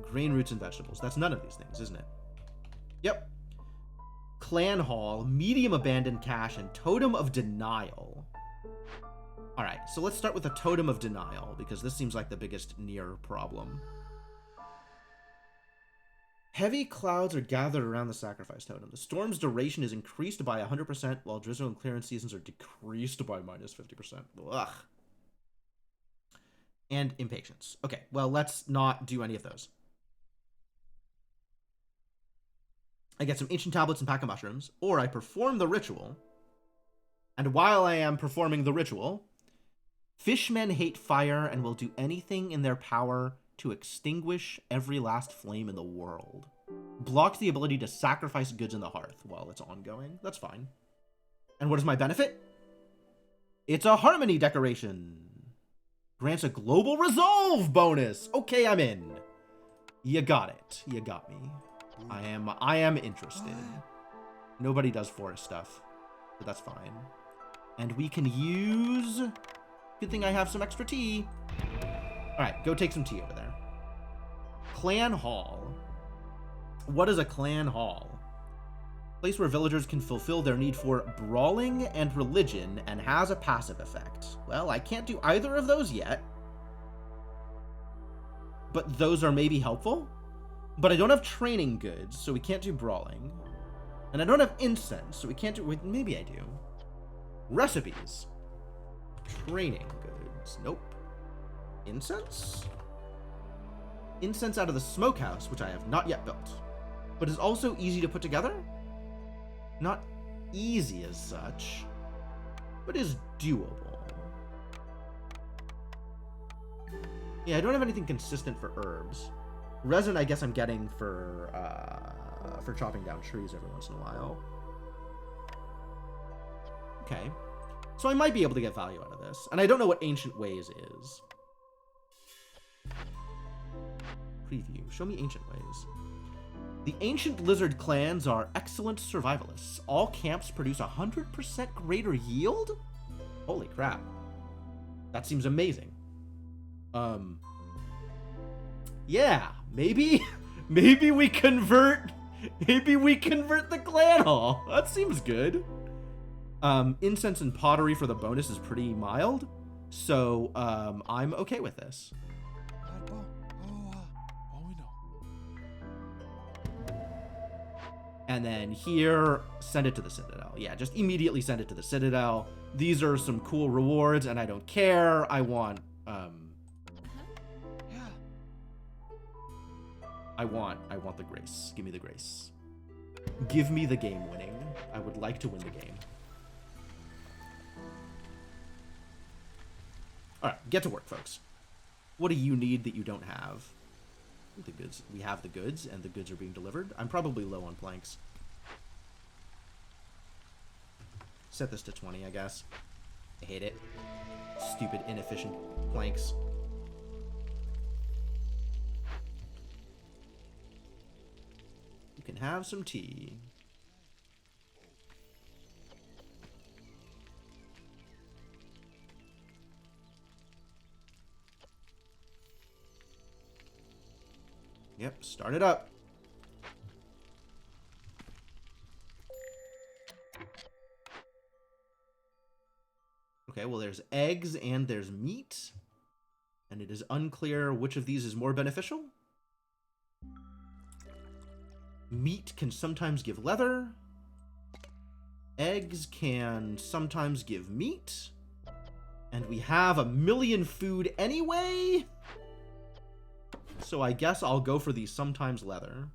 Grain, roots, and vegetables. That's none of these things, isn't it? Yep. Clan Hall, medium abandoned cache, and totem of denial. Alright, so let's start with the totem of denial, because this seems like the biggest near problem. Heavy clouds are gathered around the sacrifice totem. The storm's duration is increased by 100%, while drizzle and clearance seasons are decreased by -50%. Ugh. And impatience. Okay, well, let's not do any of those. I get some ancient tablets and pack of mushrooms, or I perform the ritual. And while I am performing the ritual, fishmen hate fire and will do anything in their power to extinguish every last flame in the world. Blocks the ability to sacrifice goods in the hearth while it's ongoing. That's fine. And what is my benefit? It's a harmony decoration. Grants a global resolve bonus. Okay, I'm in. You got it. You got me. I am interested. Nobody does forest stuff, but that's fine. And we can use... Good thing I have some extra tea. Alright, go take some tea over there. Clan Hall. What is a clan hall? Place where villagers can fulfill their need for brawling and religion and has a passive effect. Well, I can't do either of those yet. But those are maybe helpful? But I don't have training goods, so we can't do brawling. And I don't have incense, so we can't do... Wait, maybe I do. Recipes. Training goods. Nope. Incense? Incense out of the smokehouse, which I have not yet built. But is also easy to put together? Not easy as such, but is doable. Yeah, I don't have anything consistent for herbs. Resin, I guess I'm getting for chopping down trees every once in a while. Okay. So I might be able to get value out of this. And I don't know what Ancient Ways is. Preview. Show me Ancient Ways. The Ancient Lizard clans are excellent survivalists. All camps produce 100% greater yield? Holy crap. That seems amazing. Yeah, maybe we convert the clan hall. That seems good. Incense and pottery for the bonus is pretty mild, so I'm okay with this. Arbor. Owino. And then here, send it to the Citadel. Yeah, just immediately send it to the Citadel. These are some cool rewards, and I don't care. I want Yeah. I want the grace. Give me the grace. Give me the game winning. I would like to win the game. Alright, get to work, folks. What do you need that you don't have? The goods. We have the goods, and the goods are being delivered. I'm probably low on planks. Set this to 20, I guess. I hate it. Stupid, inefficient planks. You can have some tea. Yep, start it up. Okay, well there's eggs and there's meat. And it is unclear which of these is more beneficial. Meat can sometimes give leather. Eggs can sometimes give meat. And we have 1,000,000 food anyway. So I guess I'll go for the sometimes leather.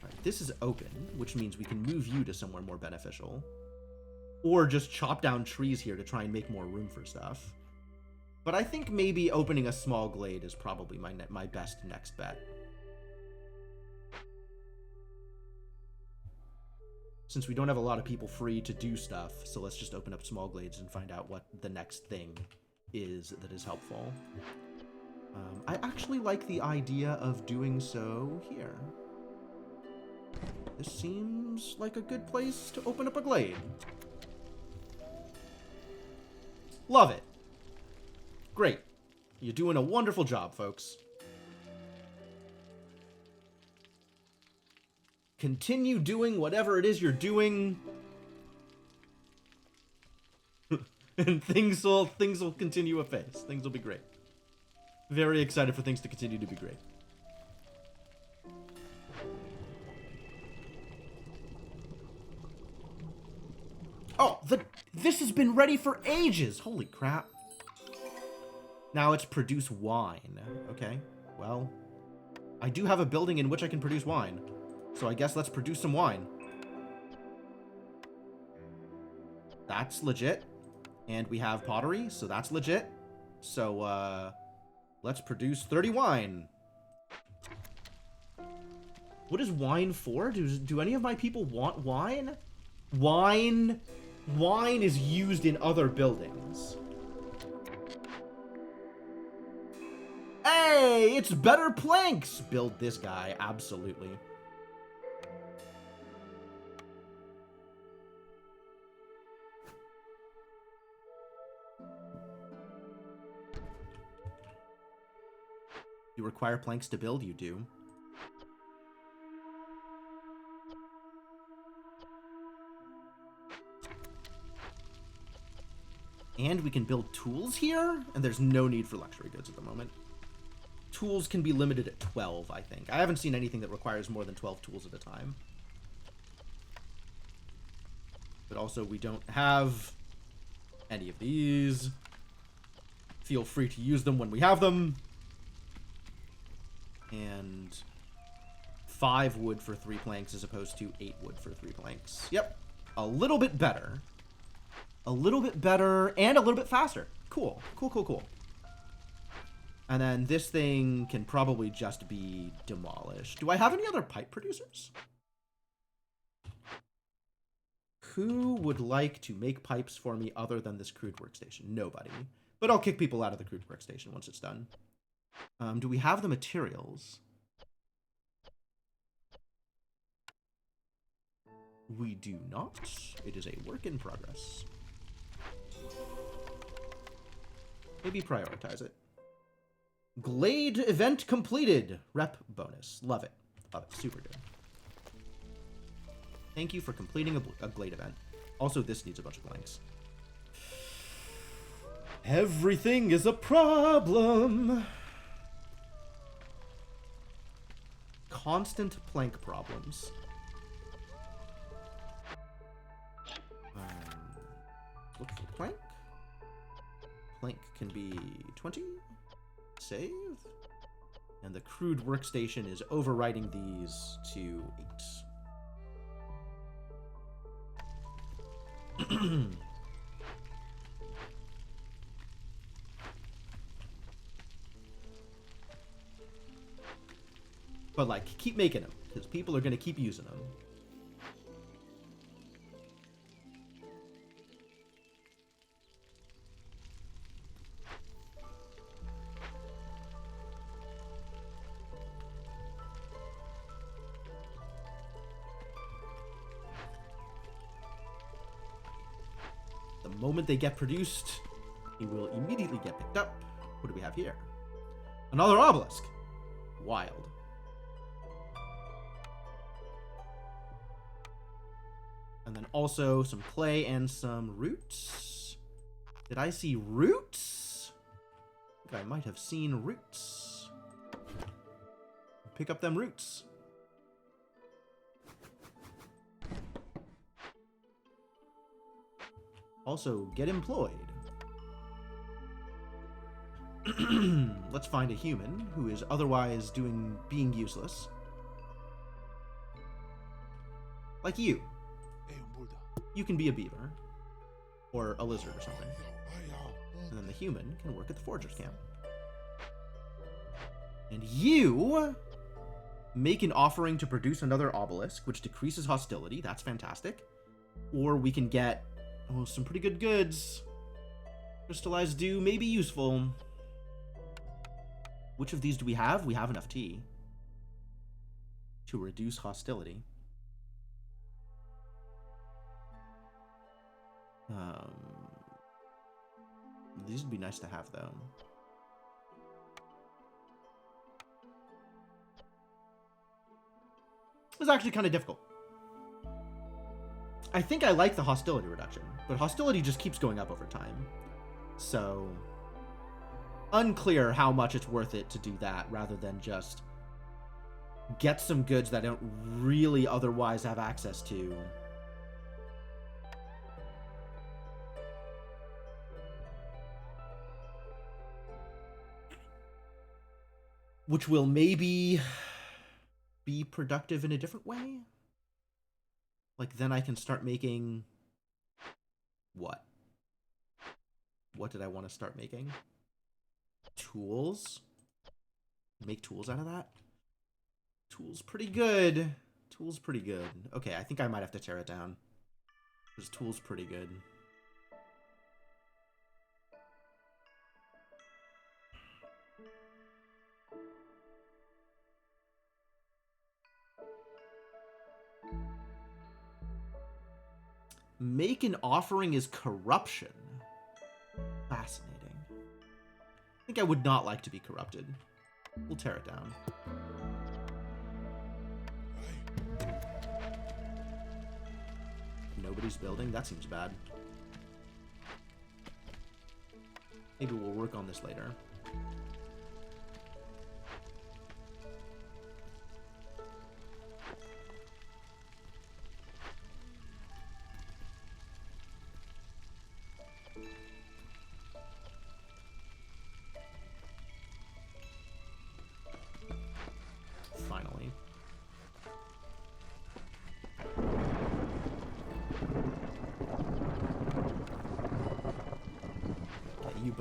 Alright, this is open, which means we can move you to somewhere more beneficial. Or just chop down trees here to try and make more room for stuff. But I think maybe opening a small glade is probably my best next bet. Since we don't have a lot of people free to do stuff, so let's just open up small glades and find out what the next thing is that is helpful. I actually like the idea of doing so here. This seems like a good place to open up a glade. Love it. Great. You're doing a wonderful job, folks. Continue doing whatever it is you're doing. And things will continue apace. Things will be great. Very excited for things to continue to be great. Oh, this has been ready for ages. Holy crap. Now it's produce wine. Okay, well, I do have a building in which I can produce wine. So I guess let's produce some wine. That's legit. And we have pottery, so that's legit. So, let's produce 30 wine. What is wine for? Do any of my people want wine? Wine is used in other buildings. Hey, it's better planks! Build this guy, absolutely. You require planks to build, you do. And we can build tools here, and there's no need for luxury goods at the moment. Tools can be limited at 12, I think. I haven't seen anything that requires more than 12 tools at a time. But also, we don't have any of these. Feel free to use them when we have them. And 5 wood for 3 planks as opposed to 8 wood for 3 planks. Yep. A little bit better. A little bit better and a little bit faster. Cool. Cool, cool, cool. And then this thing can probably just be demolished. Do I have any other pipe producers? Who would like to make pipes for me other than this crude workstation? Nobody. But I'll kick people out of the crude workstation once it's done. Do we have the materials? We do not. It is a work in progress. Maybe prioritize it. Glade event completed. Rep bonus. Love it. Love it. Super good. Thank you for completing a Glade event. Also, this needs a bunch of blanks. Everything is a problem. Constant plank problems. Look for plank. Plank can be 20. Save. And the crude workstation is overriding these to 8. But, like, keep making them, because people are going to keep using them. The moment they get produced, he will immediately get picked up. What do we have here? Another obelisk. Wild. And then also some clay and some roots. Did I see roots? I think I might have seen roots. Pick up them roots. Also, get employed. Let's find a human who is otherwise being useless. Like you. You can be a beaver. Or a lizard or something. And then the human can work at the forger's camp. And you make an offering to produce another obelisk, which decreases hostility. That's fantastic. Or we can get some pretty good goods. Crystallized dew may be useful. Which of these do we have? We have enough tea to reduce hostility. These would be nice to have, though. It's actually kind of difficult. I think I like the hostility reduction, but hostility just keeps going up over time. So, unclear how much it's worth it to do that rather than just get some goods that I don't really otherwise have access to. Which will maybe be productive in a different way. Like, then I can start making... What? What did I want to start making? Tools? Make tools out of that? Tools pretty good. Tools pretty good. Okay, I think I might have to tear it down. Because tools pretty good. Make an offering is corruption. Fascinating. I think I would not like to be corrupted. We'll tear it down. Nobody's building? That seems bad. Maybe we'll work on this later.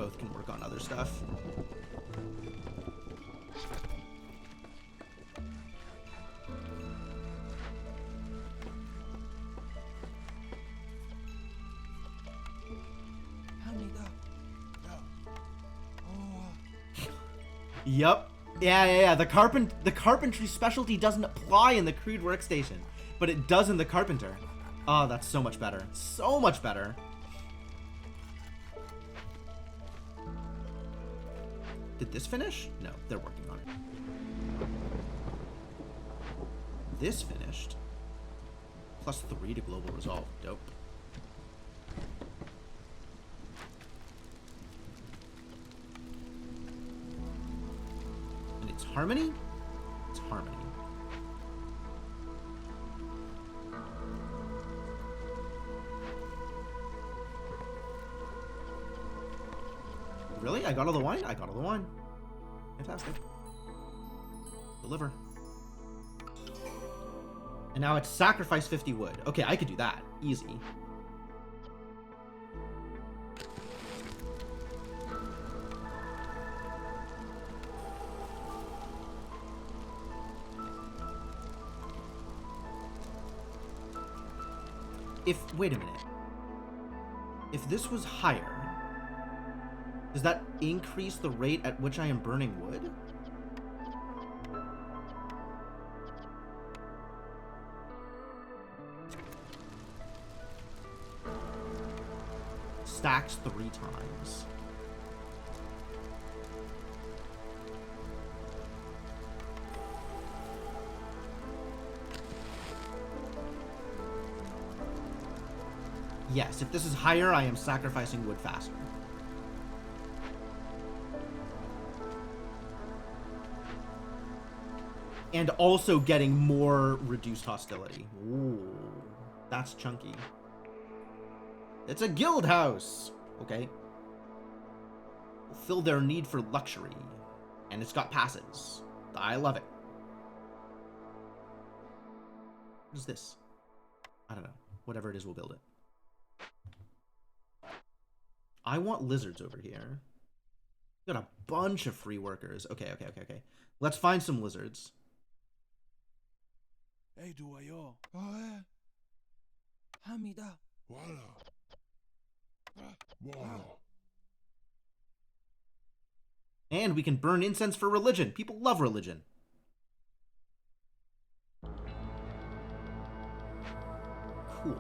both can work on other stuff. Hamida. Oh, Yup. Yeah. The carpentry specialty doesn't apply in the crude workstation, but it does in the carpenter. Oh, that's so much better. So much better. Did this finish? No, they're working on it. This finished. +3 to global resolve. Dope. And it's harmony? It's harmony. Really? I got all the wine? I got all the wine. Fantastic. Deliver. And now it's sacrifice 50 wood. Okay, I could do that. Easy. Wait a minute. If this was higher, does that increase the rate at which I am burning wood? Stacks 3 times. Yes, if this is higher, I am sacrificing wood faster. And also getting more reduced hostility. Ooh, that's chunky. It's a guild house. Okay. Fulfill their need for luxury. And it's got passes. I love it. What is this? I don't know. Whatever it is, we'll build it. I want lizards over here. Got a bunch of free workers. Okay. Let's find some lizards. hey, Duayo. Oh, Hamida. Voilà. Voilà. And we can burn incense for religion. People love religion. Cool.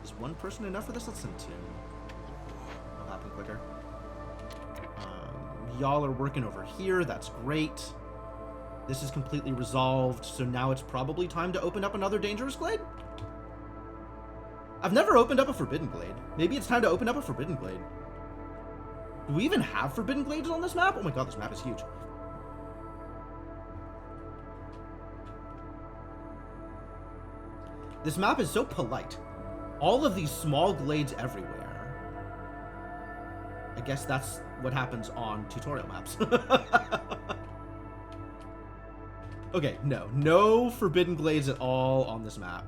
Is one person enough for this? Let's send 2. It'll happen quicker. Y'all are working over here. That's great. This is completely resolved, so now it's probably time to open up another dangerous glade? I've never opened up a forbidden glade. Maybe it's time to open up a forbidden glade. Do we even have forbidden glades on this map? Oh my god, this map is huge. This map is so polite. All of these small glades everywhere. I guess that's what happens on tutorial maps. Okay, no forbidden glades at all on this map.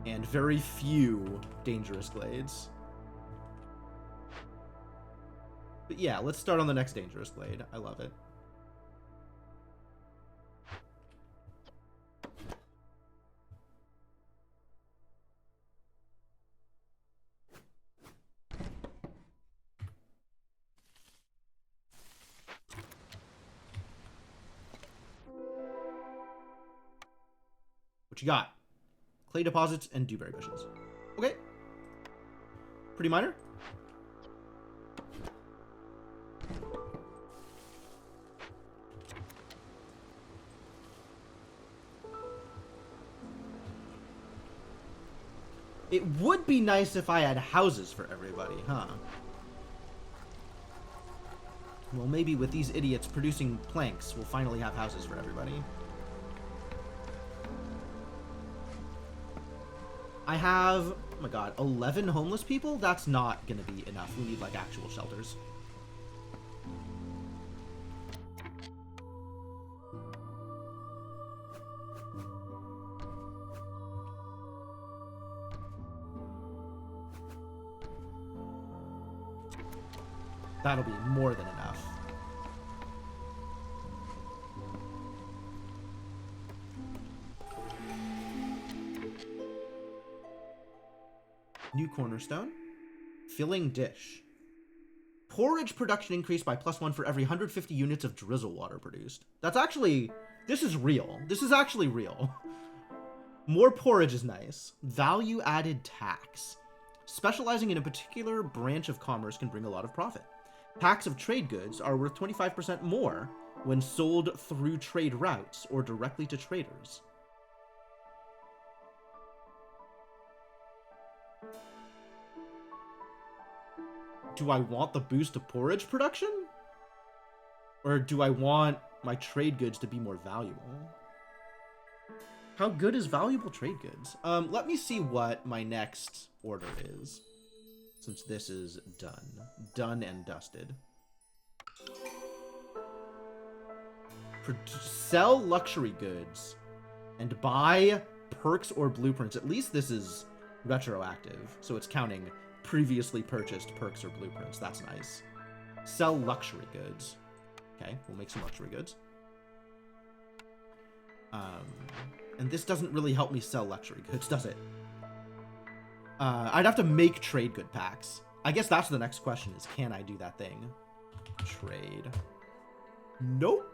And very few dangerous glades. But yeah, let's start on the next dangerous glade. I love it. What you got? Clay deposits and dewberry bushes. Okay. Pretty minor. It would be nice if I had houses for everybody, huh? Well, maybe with these idiots producing planks, we'll finally have houses for everybody. I have, oh my god, 11 homeless people? That's not gonna be enough. We need, like, actual shelters. That'll be more than enough. New cornerstone. Filling dish. Porridge production increased by +1 for every 150 units of drizzle water produced. That's actually... This is real. This is actually real. More porridge is nice. Value added tax. Specializing in a particular branch of commerce can bring a lot of profit. Packs of trade goods are worth 25% more when sold through trade routes or directly to traders. Do I want the boost of porridge production? Or do I want my trade goods to be more valuable? How good is valuable trade goods? Let me see what my next order is. Since this is done. Done and dusted. Sell luxury goods and buy perks or blueprints. At least this is retroactive, so it's counting previously purchased perks or blueprints. That's nice. Sell luxury goods. Okay, we'll make some luxury goods. And this doesn't really help me sell luxury goods, does it? I'd have to make trade good packs. I guess that's the next question is, can I do that thing? Trade. Nope.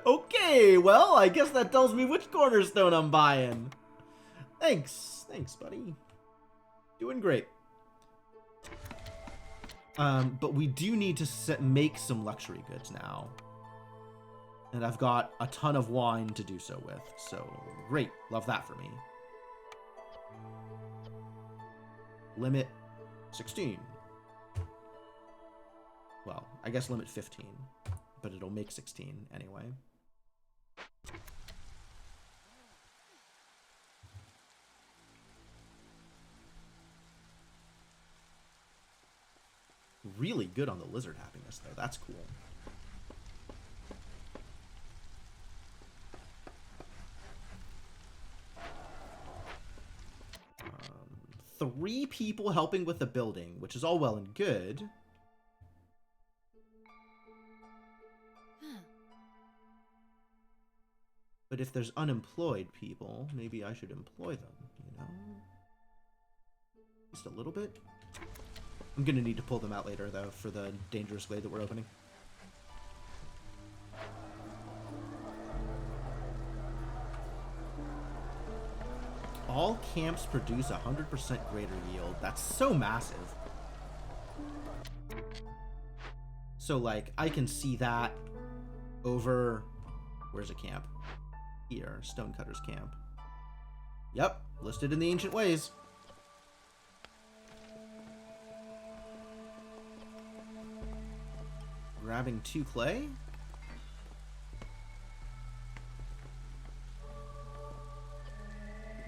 Okay, well, I guess that tells me which cornerstone I'm buying. Thanks. Thanks, buddy. Doing great. But we do need to make some luxury goods now. And I've got a ton of wine to do so with. So, great. Love that for me. Limit 16. Well, I guess limit 15. But it'll make 16 anyway. Really good on the lizard happiness, though. That's cool. Three people helping with the building, which is all well and good. But if there's unemployed people, maybe I should employ them, you know? Just a little bit. I'm gonna need to pull them out later, though, for the dangerous glade that we're opening. All camps produce 100% greater yield. That's so massive. So, like, I can see that over... Where's a camp? Here, Stonecutter's camp. Yep, listed in the Ancient Ways. Grabbing 2 clay.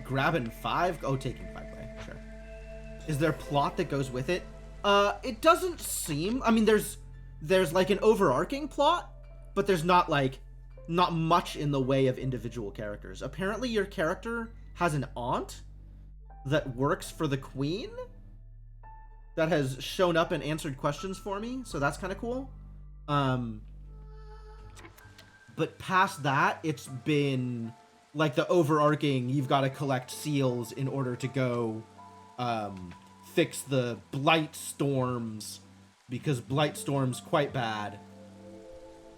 Grabbing 5. Oh, taking 5 clay. Sure. Is there plot that goes with it? It doesn't seem. I mean, there's like an overarching plot, but there's not much in the way of individual characters. Apparently, your character has an aunt that works for the queen that has shown up and answered questions for me, so that's kind of cool. But past that, it's been like the overarching, you've got to collect seals in order to go fix the blight storms, because blight storm's quite bad.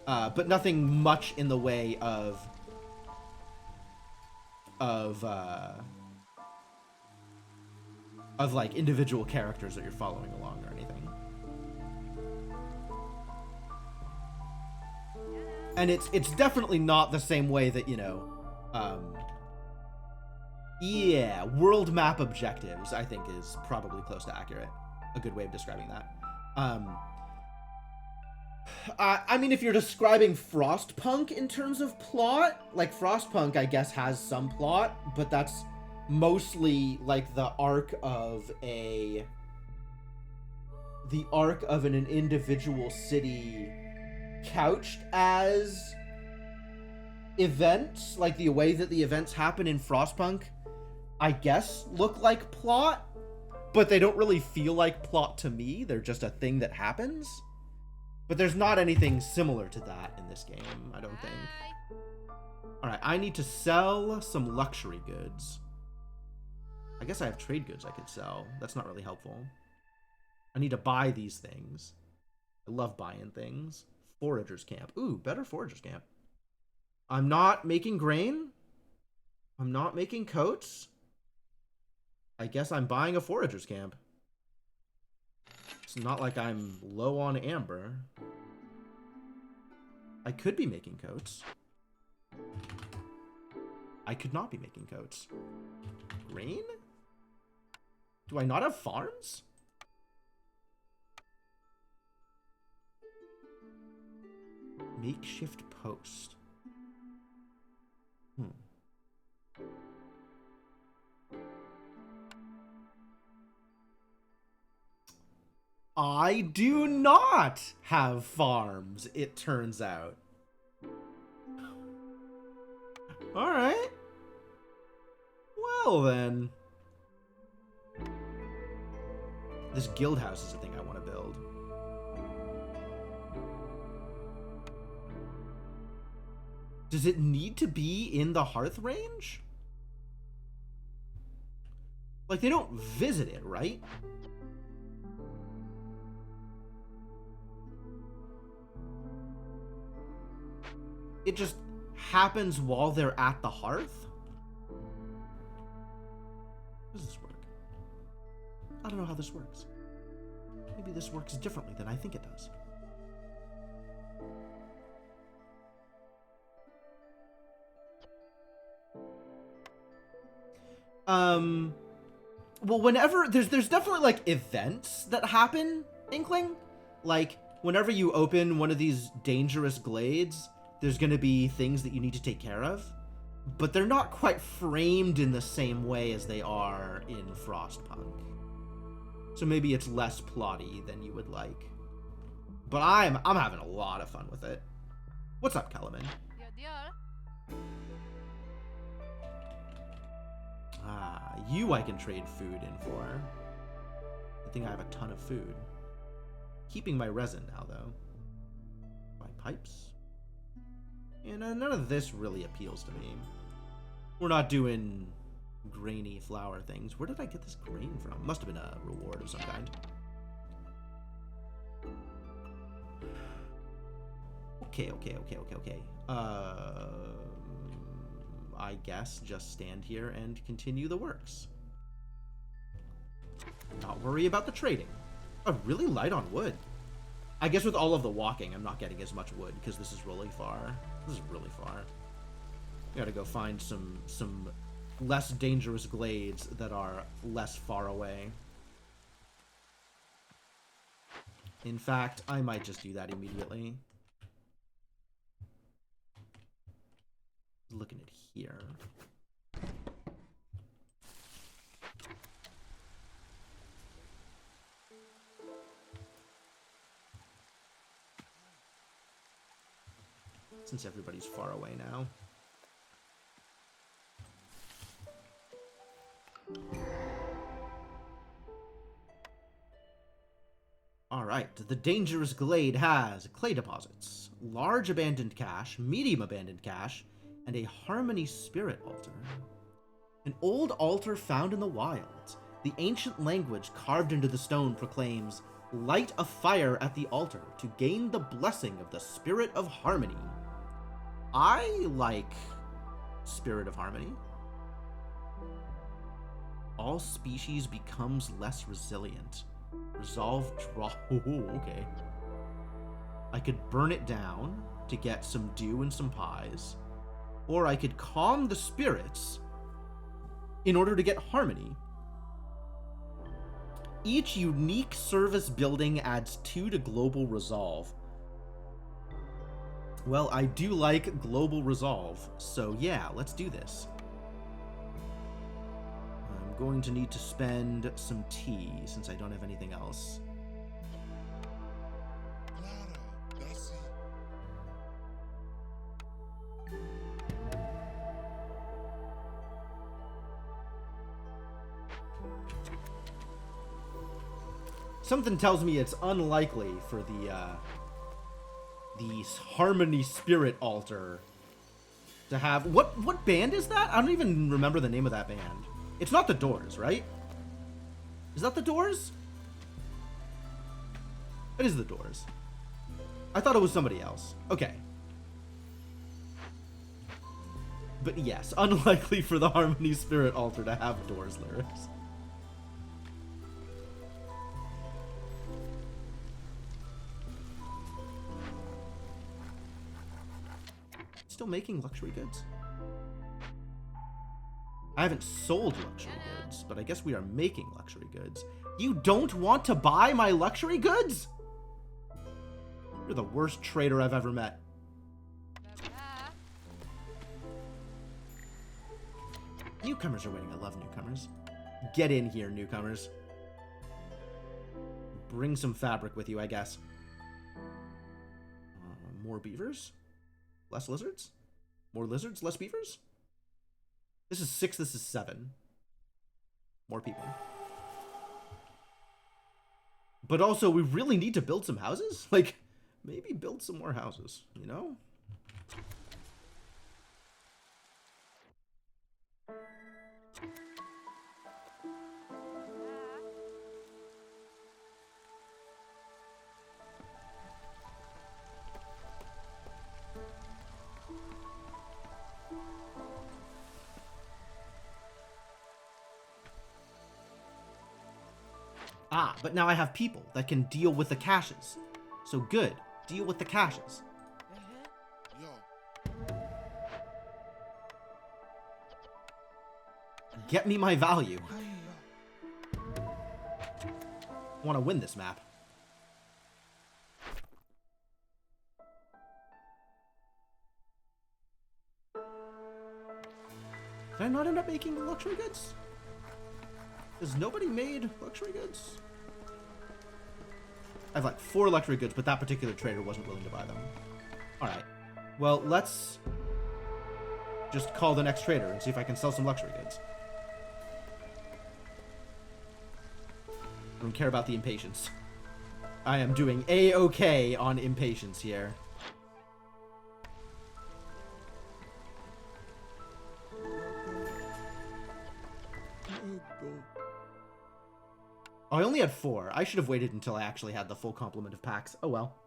But nothing much in the way of like individual characters that you're following along or anything. And it's definitely not the same way that, you know, yeah, world map objectives, I think, is probably close to accurate. A good way of describing that. I mean, if you're describing Frostpunk in terms of plot, like, Frostpunk, I guess, has some plot, but that's mostly, like, the arc of an individual city couched as events, like the way that the events happen in Frostpunk, I guess, look like plot, but they don't really feel like plot to me. They're just a thing that happens. But there's not anything similar to that in this game, I don't think. Hi. Alright, I need to sell some luxury goods. I guess I have trade goods I could sell. That's not really helpful. I need to buy these things. I love buying things. Foragers camp. Ooh, better foragers camp. I'm not making grain. I'm not making coats. I guess I'm buying a foragers camp. It's not like I'm low on amber. I could be making coats. I could not be making coats. Grain? Do I not have farms? Makeshift post. I do not have farms, it turns out. Alright. Well then. This guild house is a thing I want to build. Does it need to be in the Hearth range? Like, they don't visit it, right? It just happens while they're at the Hearth? How does this work? I don't know how this works. Maybe this works differently than I think it does. Well, whenever there's definitely like events that happen, Inkling. Like whenever you open one of these dangerous glades, there's gonna be things that you need to take care of, but they're not quite framed in the same way as they are in Frostpunk. So maybe it's less plotty than you would like. But I'm having a lot of fun with it. What's up, Kellerman? Yeah. Ah, you I can trade food in for. I think I have a ton of food. Keeping my resin now, though. Buy pipes. And none of this really appeals to me. We're not doing grainy flour things. Where did I get this grain from? Must have been a reward of some kind. Okay. I guess just stand here and continue the works. Not worry about the trading. I'm really light on wood. I guess with all of the walking, I'm not getting as much wood because this is really far. This is really far. Gotta go find some less dangerous glades that are less far away. In fact, I might just do that immediately. Looking at here. Since everybody's far away now. Alright, the dangerous glade has clay deposits, large abandoned cache, medium abandoned cache, and a Harmony Spirit altar. An old altar found in the wilds. The ancient language carved into the stone proclaims, "Light a fire at the altar to gain the blessing of the Spirit of Harmony." I like Spirit of Harmony. All species becomes less resilient. Resolve draw. Oh, okay. I could burn it down to get some dew and some pies. Or I could calm the spirits in order to get harmony. Each unique service building adds 2 to global resolve. Well, I do like global resolve, so yeah, let's do this. I'm going to need to spend some tea since I don't have anything else. Clara, Darcy. Something tells me it's unlikely for the Harmony Spirit Altar to have... What band is that? I don't even remember the name of that band. It's not the Doors, right? Is that the Doors? It is the Doors. I thought it was somebody else. Okay. But yes, unlikely for the Harmony Spirit Altar to have Doors lyrics. Still making luxury goods? I haven't sold luxury goods, but I guess we are making luxury goods. You don't want to buy my luxury goods? You're the worst trader I've ever met. Newcomers are waiting. I love newcomers. Get in here, newcomers. Bring some fabric with you, I guess. More beavers? Less lizards? More lizards? Less beavers? This is 6, this is 7. More people. But also, we really need to build some houses? Like, maybe build some more houses, you know? Ah, but now I have people that can deal with the caches. So good. Deal with the caches. Yo, Get me my value. Hiya. I want to win this map. Did I not end up making luxury goods? Has nobody made luxury goods? I have like 4 luxury goods, but that particular trader wasn't willing to buy them. Alright. Well, let's just call the next trader and see if I can sell some luxury goods. I don't care about the impatience. I am doing A-okay on impatience here. Oh, I only had 4. I should have waited until I actually had the full complement of packs. Oh well.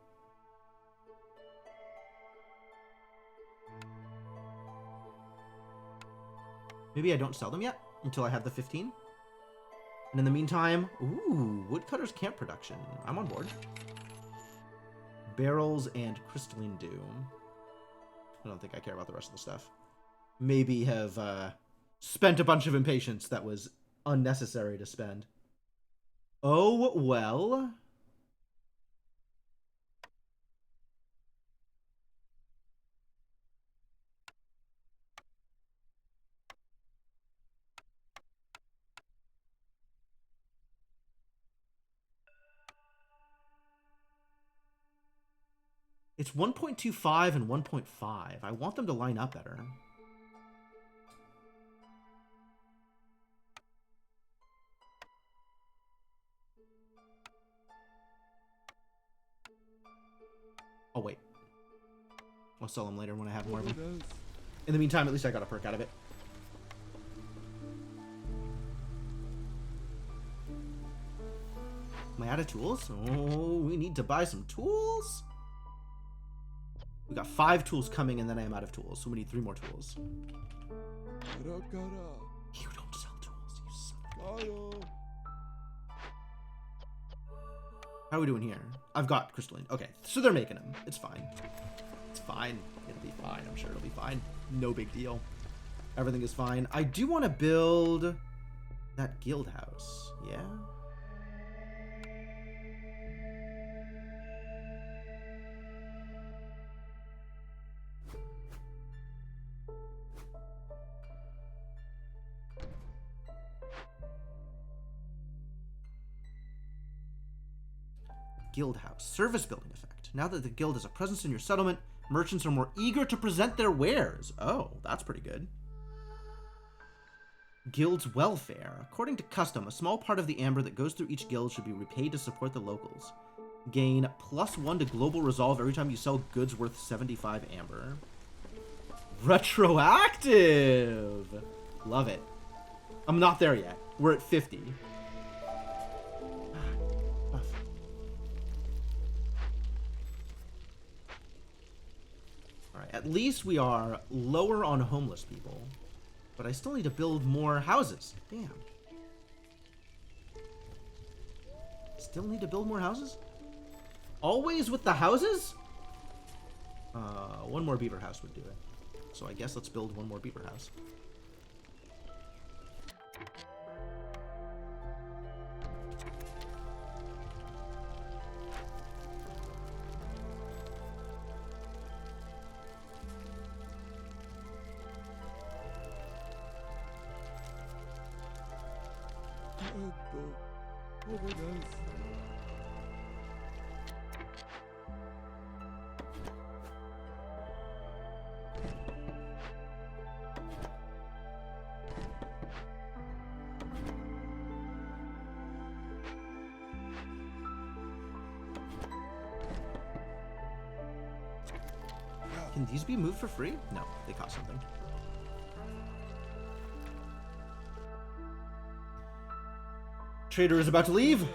Maybe I don't sell them yet until I have the 15. And in the meantime, ooh, woodcutter's camp production. I'm on board. Barrels and crystalline dew. I don't think I care about the rest of the stuff. Maybe have spent a bunch of impatience that was unnecessary to spend. Oh, well. It's 1.25 and 1.5. I want them to line up better. Oh, wait. I'll sell them later when I have more of them. In the meantime, at least I got a perk out of it. Am I out of tools? Oh, we need to buy some tools. We got 5 tools coming, and then I am out of tools. So we need 3 more tools. You don't sell tools, you son of a... How are we doing here? I've got crystalline. Okay, so they're making them. It's fine. It's fine. It'll be fine. I'm sure it'll be fine. No big deal. Everything is fine. I do want to build that guild house. Yeah? Guild house. Service building effect. Now that the guild has a presence in your settlement, merchants are more eager to present their wares. Oh, that's pretty good. Guild's welfare. According to custom, a small part of the amber that goes through each guild should be repaid to support the locals. Gain +1 to global resolve every time you sell goods worth 75 amber. Retroactive! Love it. I'm not there yet. We're at 50. Alright, at least we are lower on homeless people. But I still need to build more houses. Damn. Still need to build more houses? Always with the houses? One more beaver house would do it. So I guess let's build one more beaver house. Can these be moved for free? No, they cost something. Trader is about to leave.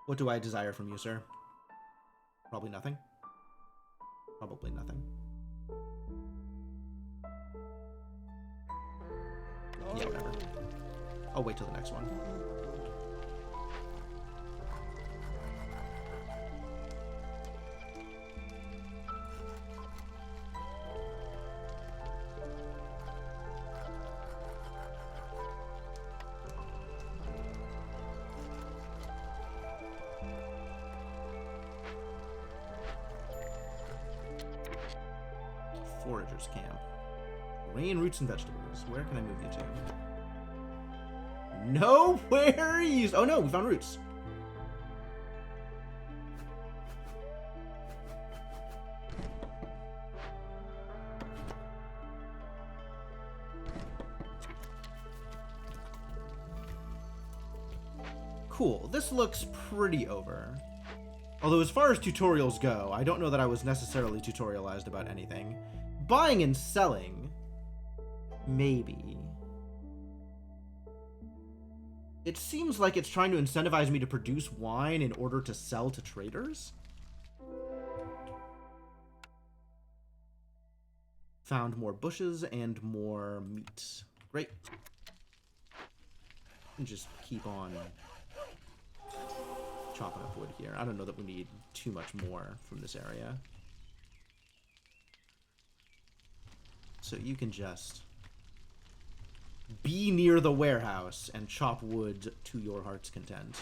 What do I desire from you, sir? Probably nothing. Probably nothing. Yeah, whatever. I'll wait till the next one. Foragers camp. Rain, roots, and vegetables. Where can I move you to? Nowhere used. Oh no, we found roots. Cool. This looks pretty over. Although as far as tutorials go, I don't know that I was necessarily tutorialized about anything. Buying and selling, maybe. It seems like it's trying to incentivize me to produce wine in order to sell to traders. Found more bushes and more meat. Great. And just keep on chopping up wood here. I don't know that we need too much more from this area. So you can just be near the warehouse and chop wood to your heart's content.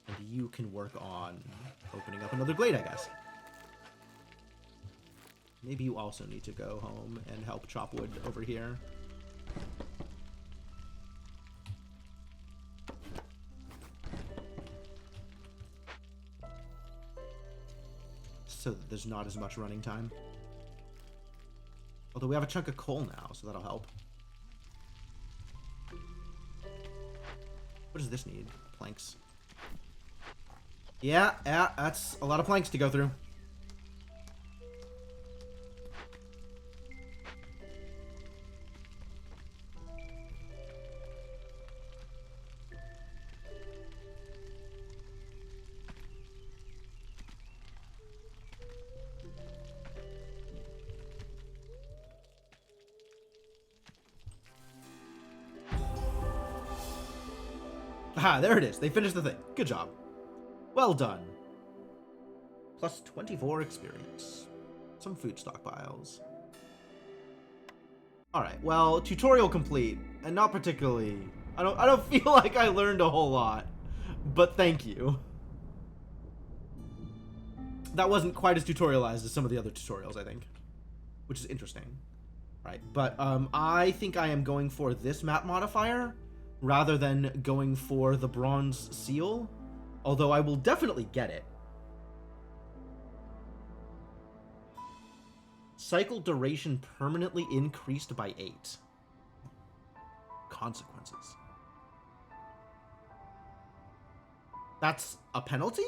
And you can work on opening up another glade, I guess. Maybe you also need to go home and help chop wood over here. So that there's not as much running time. Although we have a chunk of coal now, so that'll help. What does this need? Planks. Yeah, that's a lot of planks to go through. Ah, there it is. They finished the thing. Good job. Well done. Plus 24 experience. Some food stockpiles. Alright, well, tutorial complete. And not particularly... I don't feel like I learned a whole lot. But thank you. That wasn't quite as tutorialized as some of the other tutorials, I think. Which is interesting. Right, but I think I am going for this map modifier. rather than going for the bronze seal, although I will definitely get it. Cycle duration permanently increased by 8. Consequences. That's a penalty?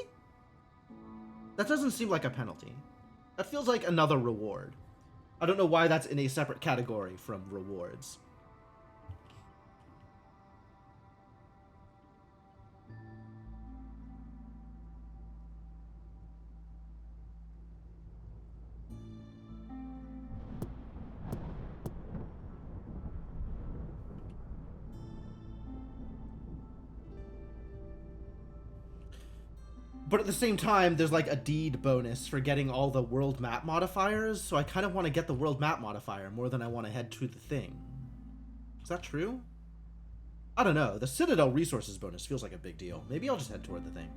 That doesn't seem like a penalty. That feels like another reward. I don't know why that's in a separate category from rewards. But at the same time, there's like a deed bonus for getting all the world map modifiers, so I kind of want to get the world map modifier more than I want to head to the thing. Is that true? I don't know. The Citadel resources bonus feels like a big deal. Maybe I'll just head toward the thing.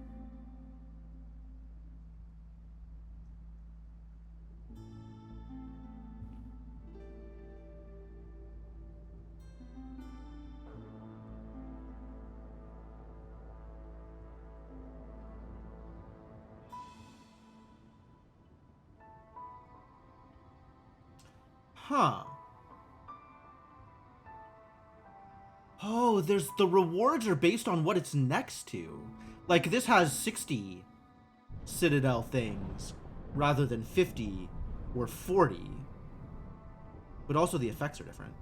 Huh. Oh, there's the rewards are based on what it's next to. Like, this has 60 Citadel things rather than 50 or 40. But also the effects are different.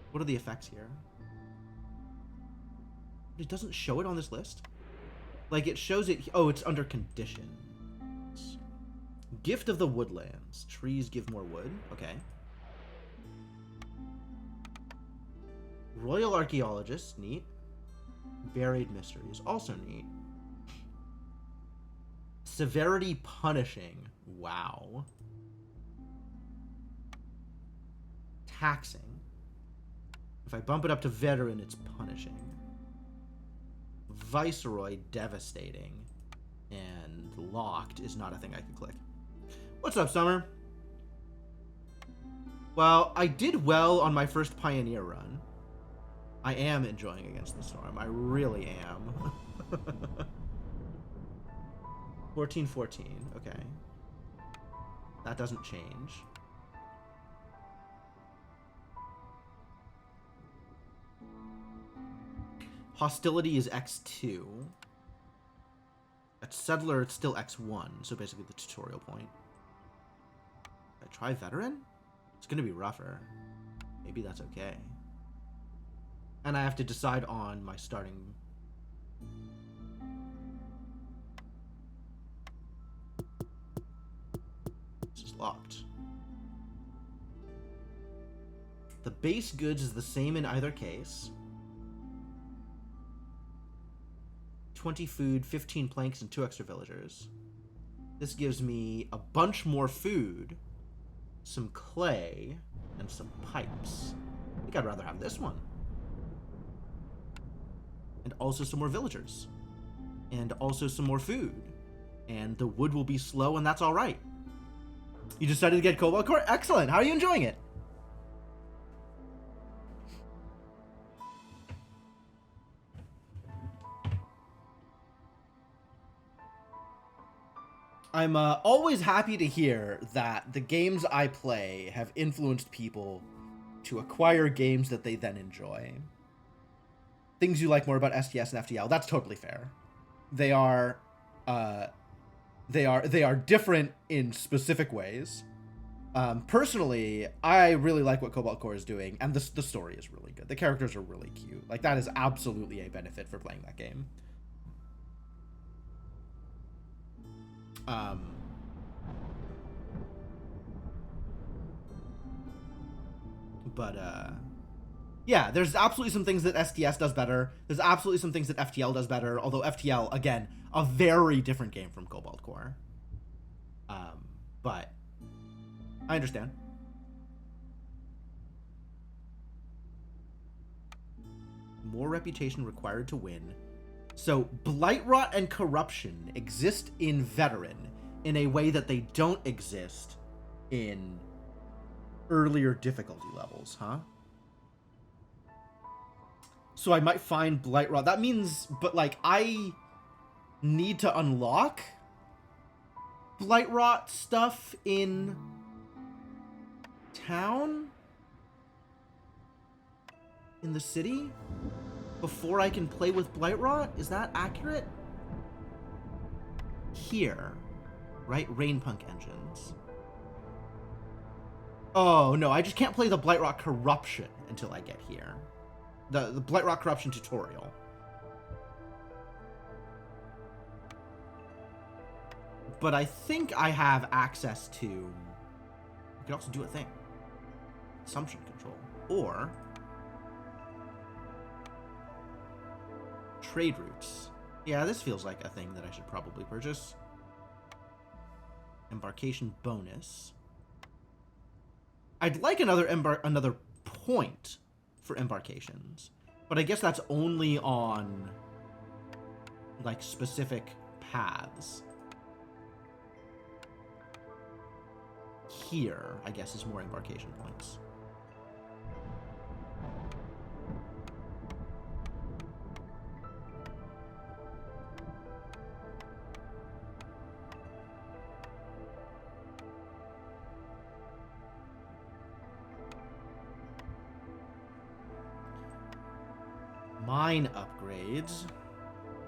What are the effects here? It doesn't show it on this list? Like, it shows it... Oh, it's under conditions. Gift of the Woodlands. Trees give more wood. Okay. Royal Archaeologist. Neat. Buried Mysteries. Also neat. Severity Punishing. Wow. Taxing. If I bump it up to Veteran, it's punishing. Viceroy. Devastating. And Locked is not a thing I can click. What's up, Summer? Well, I did well on my first Pioneer run. I am enjoying Against the Storm. I really am. 14-14. Okay. That doesn't change. Hostility is X2. At Settler, it's still X1, so basically the tutorial point. I try Veteran? It's gonna be rougher. Maybe that's okay. And I have to decide on my starting... This is locked. The base goods is the same in either case. 20 food, 15 planks, and 2 extra villagers. This gives me a bunch more food, some clay, and some pipes. I think I'd rather have this one. And also some more villagers. And also some more food. And the wood will be slow, and that's alright. You decided to get Cobalt Core? Excellent! How are you enjoying it? I'm always happy to hear that the games I play have influenced people to acquire games that they then enjoy. Things you like more about STS and FTL, that's totally fair. They are different in specific ways. Personally, I really like what Cobalt Core is doing, and the story is really good. The characters are really cute. Like, that is absolutely a benefit for playing that game. Yeah, there's absolutely some things that STS does better. There's absolutely some things that FTL does better, although FTL, again, a very different game from Cobalt Core. But I understand. More reputation required to win. So, Blightrot and Corruption exist in Veteran in a way that they don't exist in earlier difficulty levels, huh? So I might find Blightrot. That means, but like, I need to unlock Blightrot stuff in town? In the city? Before I can play with Blightrot? Is that accurate? Here. Right? Rainpunk engines. Oh, no, I just can't play the Blightrot Corruption until I get here. The Blightrot Corruption tutorial. But I think I have access to... I could also do a thing. Assumption control. Or... trade routes. Yeah, this feels like a thing that I should probably purchase. Embarkation bonus. I'd like another point for embarkations, but I guess that's only on like specific paths. Here, I guess, is more embarkation points. Mine upgrades.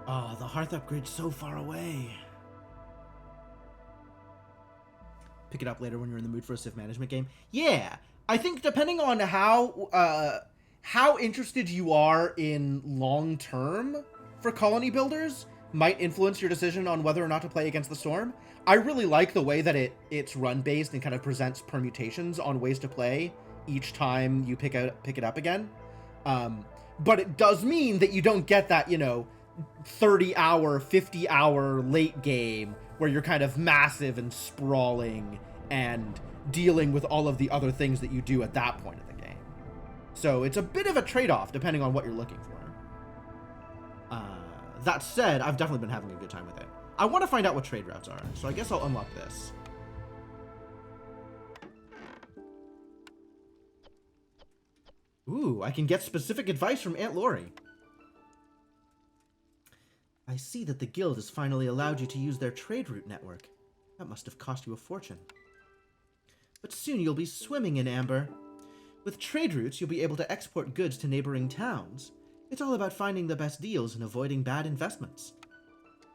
Oh, the hearth upgrade's so far away. Pick it up later when you're in the mood for a Civ management game. Yeah, I think depending on how interested you are in long term for colony builders might influence your decision on whether or not to play Against the Storm. I really like the way that it's run based and kind of presents permutations on ways to play each time you pick it up again. But it does mean that you don't get that, 30-hour, 50-hour late game where you're kind of massive and sprawling and dealing with all of the other things that you do at that point of the game. So it's a bit of a trade-off depending on what you're looking for. That said, I've definitely been having a good time with it. I want to find out what trade routes are, so I guess I'll unlock this. Ooh, I can get specific advice from Aunt Lori. I see that the guild has finally allowed you to use their trade route network. That must have cost you a fortune. But soon you'll be swimming in amber. With trade routes, you'll be able to export goods to neighboring towns. It's all about finding the best deals and avoiding bad investments.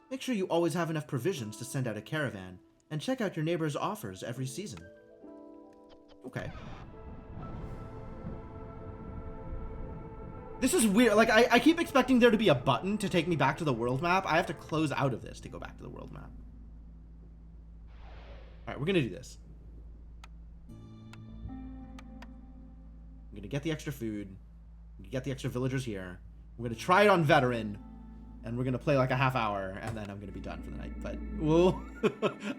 Make sure you always have enough provisions to send out a caravan, and check out your neighbor's offers every season. Okay. This is weird. Like, I keep expecting there to be a button to take me back to the world map. I have to close out of this to go back to the world map. Alright, we're gonna do this. I'm gonna get the extra food. Get the extra villagers here. We're gonna try it on veteran. And we're gonna play like a half hour. And then I'm gonna be done for the night. But, well,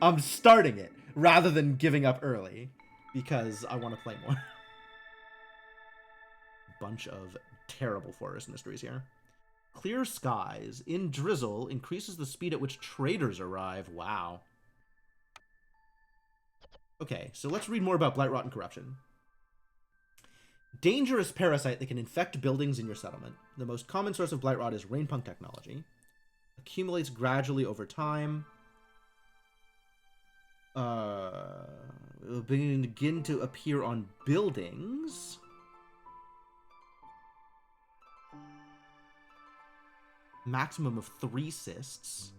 I'm starting it rather than giving up early. Because I want to play more. Bunch of terrible forest mysteries here. Clear skies in drizzle increases the speed at which traders arrive. Wow. Okay, so let's read more about Blightrot and corruption. Dangerous parasite that can infect buildings in your settlement. The most common source of Blightrot is Rainpunk technology. Accumulates gradually over time. Will begin to appear on buildings. Maximum of 3 cysts.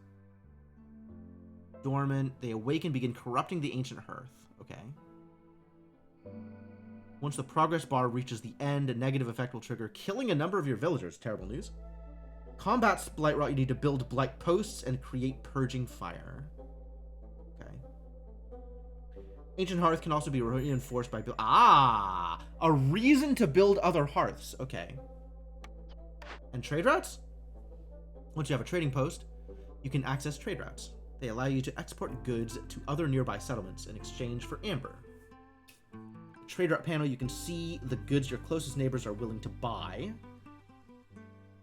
Dormant. They awaken, begin corrupting the ancient hearth. Okay. Once the progress bar reaches the end, a negative effect will trigger, killing a number of your villagers. Terrible news. Combat Blightrot, you need to build blight posts and create purging fire. Okay. Ancient hearth can also be reinforced by a reason to build other hearths. Okay. And trade routes? Once you have a trading post, you can access trade routes. They allow you to export goods to other nearby settlements in exchange for amber. Trade route panel, you can see the goods your closest neighbors are willing to buy.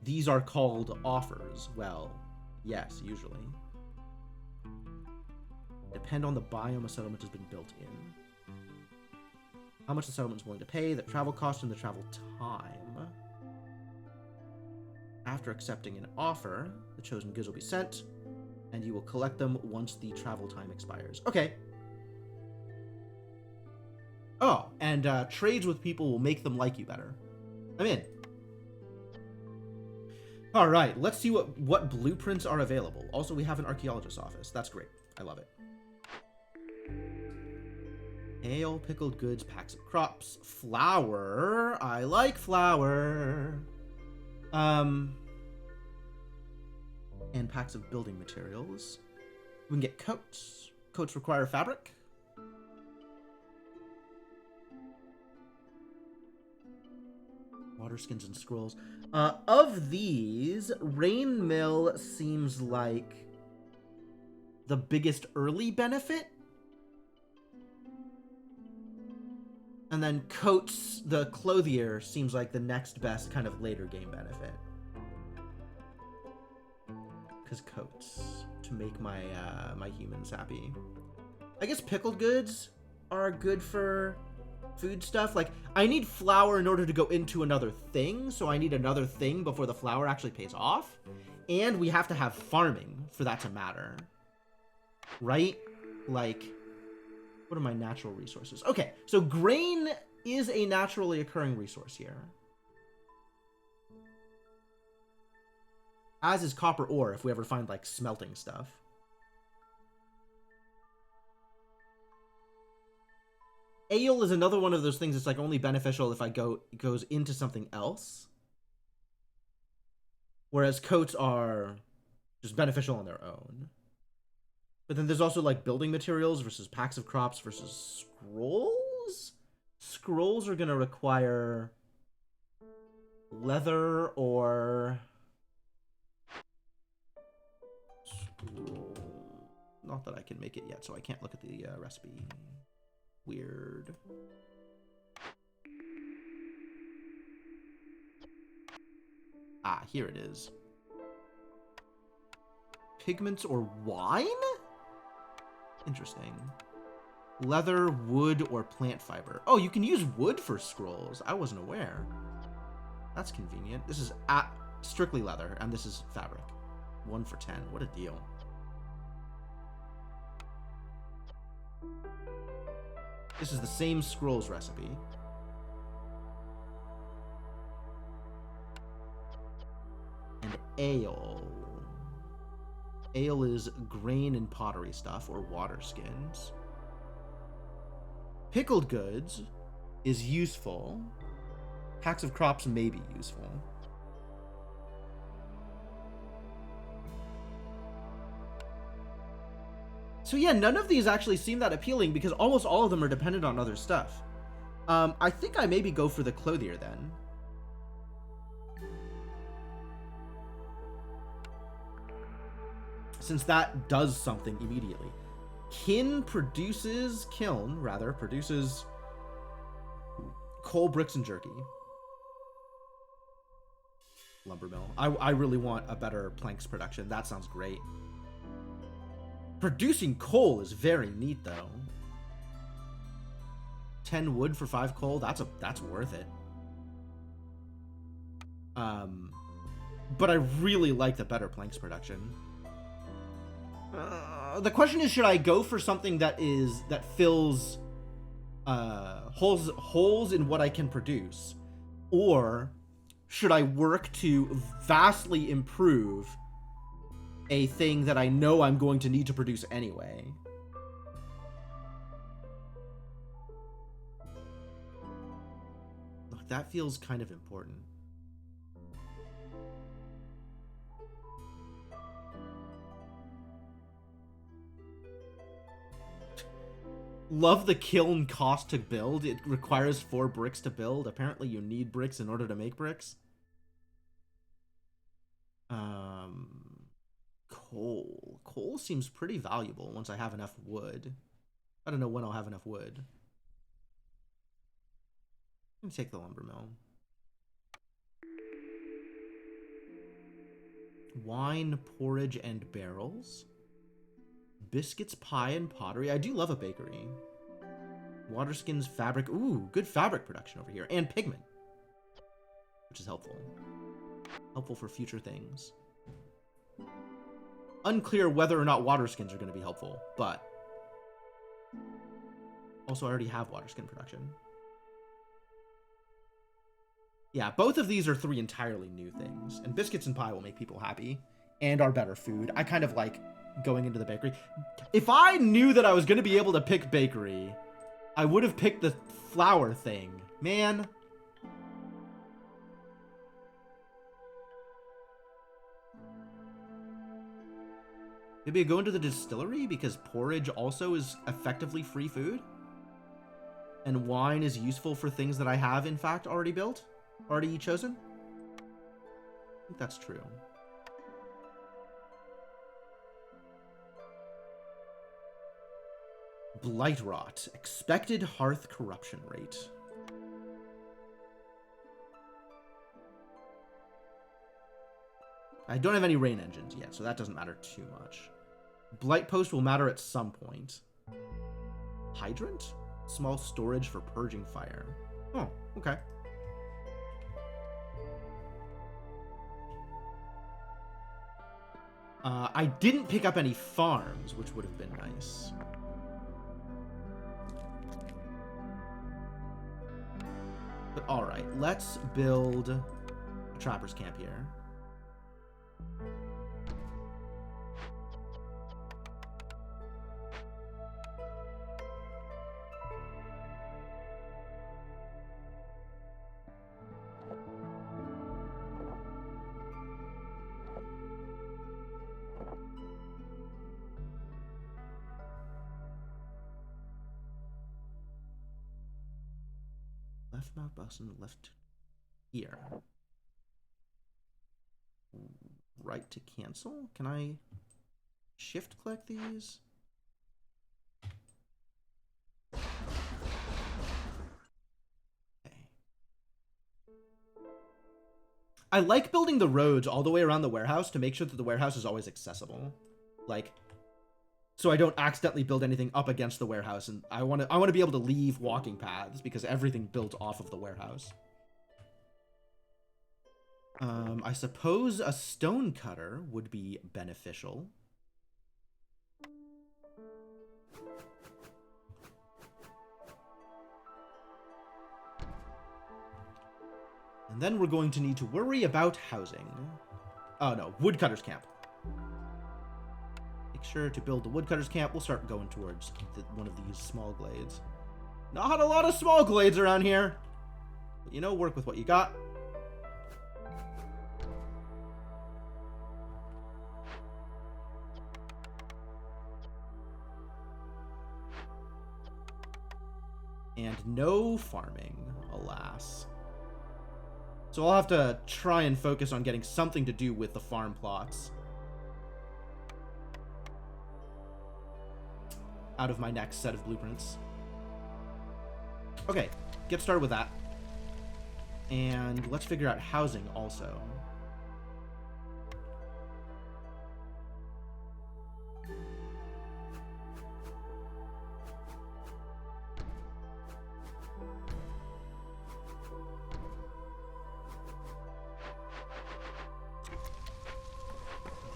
These are called offers. Well, yes, usually. Depend on the biome a settlement has been built in. How much the settlement is willing to pay, the travel cost, and the travel time. After accepting an offer, the chosen goods will be sent, and you will collect them once the travel time expires. Okay. Oh, and trades with people will make them like you better. I'm in. All right, let's see what blueprints are available. Also, we have an archaeologist's office. That's great. I love it. Ale, pickled goods, packs of crops, flour. I like flour. And packs of building materials. We can get coats. Coats require fabric. Water skins and scrolls. Of these, Rain Mill seems like the biggest early benefit. And then Coats, the clothier, seems like the next best kind of later game benefit. Because Coats, to make my my humans happy. I guess pickled goods are good for food stuff. Like, I need flour in order to go into another thing, so I need another thing before the flour actually pays off. And we have to have farming for that to matter. Right? Like, what are my natural resources? Okay, so grain is a naturally occurring resource here. As is copper ore if we ever find, like, smelting stuff. Ale is another one of those things that's, like, only beneficial if it goes into something else. Whereas coats are just beneficial on their own. But then there's also, like, building materials versus packs of crops versus scrolls? Scrolls are going to require leather or... scroll. Not that I can make it yet, so I can't look at the recipe. Weird. Ah, here it is. Pigments or wine? Interesting. Leather, wood, or plant fiber. Oh, you can use wood for scrolls. I wasn't aware. That's convenient. This is strictly leather, and this is fabric. 1 for 10. What a deal. This is the same scrolls recipe. And ale. Ale is grain and pottery stuff, or water skins. Pickled goods is useful. Packs of crops may be useful. So yeah, none of these actually seem that appealing because almost all of them are dependent on other stuff. I think I maybe go for the clothier then. Since that does something immediately. Kiln produces coal, bricks, and jerky. Lumber mill. I really want a better planks production. That sounds great. Producing coal is very neat, though. 10 wood for 5 coal. That's worth it. But I really like the better planks production. The question is, should I go for something that fills holes in what I can produce, or should I work to vastly improve a thing that I know I'm going to need to produce anyway? Look, that feels kind of important. Love the kiln cost to build. It requires 4 bricks to build. Apparently you need bricks in order to make bricks. Coal. Coal seems pretty valuable once I have enough wood. I don't know when I'll have enough wood. Let me take the lumber mill. Wine, porridge, and barrels. Biscuits, pie, and pottery. I do love a bakery. Water skins, fabric. Ooh, good fabric production over here. And pigment, which is helpful. Helpful for future things. Unclear whether or not water skins are going to be helpful, but also I already have water skin production. Yeah, both of these are 3 entirely new things, and biscuits and pie will make people happy and are better food. I kind of like going into the bakery. If I knew that I was going to be able to pick bakery, I would have picked the flour thing. Man. Maybe I go into the distillery because porridge also is effectively free food. And wine is useful for things that I have, in fact, already built. Already chosen. I think that's true. Blight rot. Expected hearth corruption rate. I don't have any rain engines yet, so that doesn't matter too much. Blight post will matter at some point. Hydrant? Small storage for purging fire. Oh, okay. I didn't pick up any farms, which would have been nice. But alright, let's build a trapper's camp here. Left mouse button, left here. Right to cancel? Can I shift click these? Okay. I like building the roads all the way around the warehouse to make sure that the warehouse is always accessible. Like, so I don't accidentally build anything up against the warehouse, and I want to be able to leave walking paths because everything built off of the warehouse. I suppose a stone cutter would be beneficial. And then we're going to need to worry about housing. Oh no, woodcutter's camp. Make sure to build the woodcutter's camp. We'll start going towards one of these small glades. Not a lot of small glades around here. But, you know, work with what you got. And no farming, alas. So I'll have to try and focus on getting something to do with the farm plots out of my next set of blueprints. Okay, get started with that. And let's figure out housing also.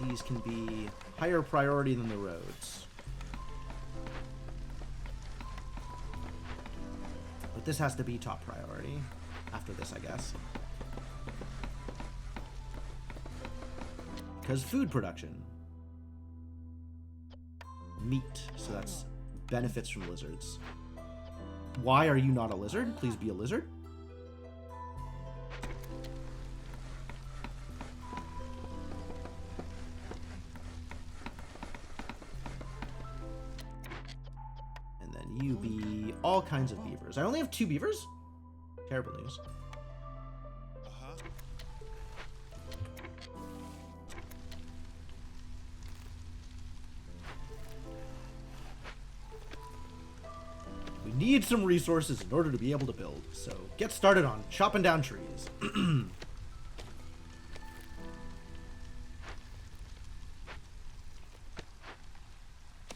These can be higher priority than the roads. But this has to be top priority after this, I guess. Because food production. Meat, so that's benefits from lizards. Why are you not a lizard? Please be a lizard. You be all kinds of beavers. I only have 2 beavers? Terrible news. We need some resources in order to be able to build, so get started on chopping down trees.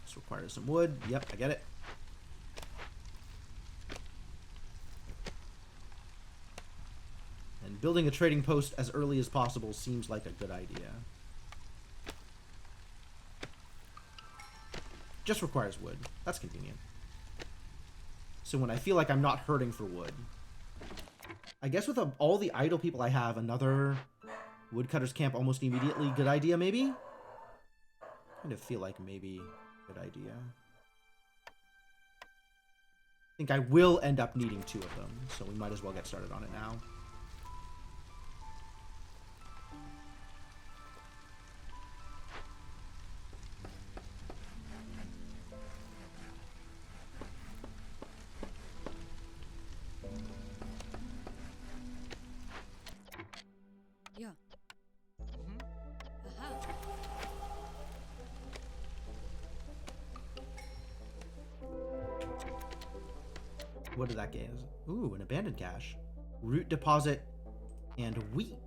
This requires some wood. Yep, I get it. Building a trading post as early as possible seems like a good idea. Just requires wood. That's convenient. So when I feel like I'm not hurting for wood, I guess with all the idle people I have, another woodcutter's camp almost immediately. Good idea, maybe? I kind of feel like maybe good idea. I think I will end up needing 2 of them, so we might as well get started on it now. Ja. Aha. What did that gain? Ooh, an abandoned cache. Root deposit and wheat.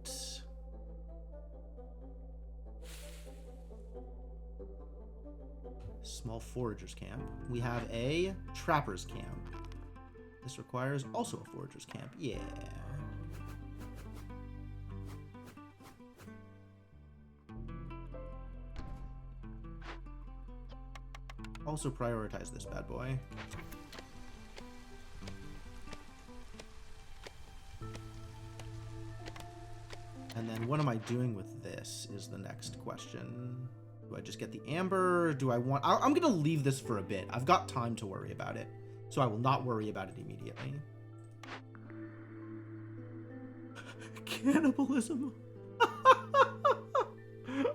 Small foragers camp. We have a trappers camp. This requires also a foragers camp. Yeah. Also prioritize this bad boy. And then what am I doing with this is the next question. Do I just get the amber? Do I want... I'm going to leave this for a bit. I've got time to worry about it. So I will not worry about it immediately. Cannibalism.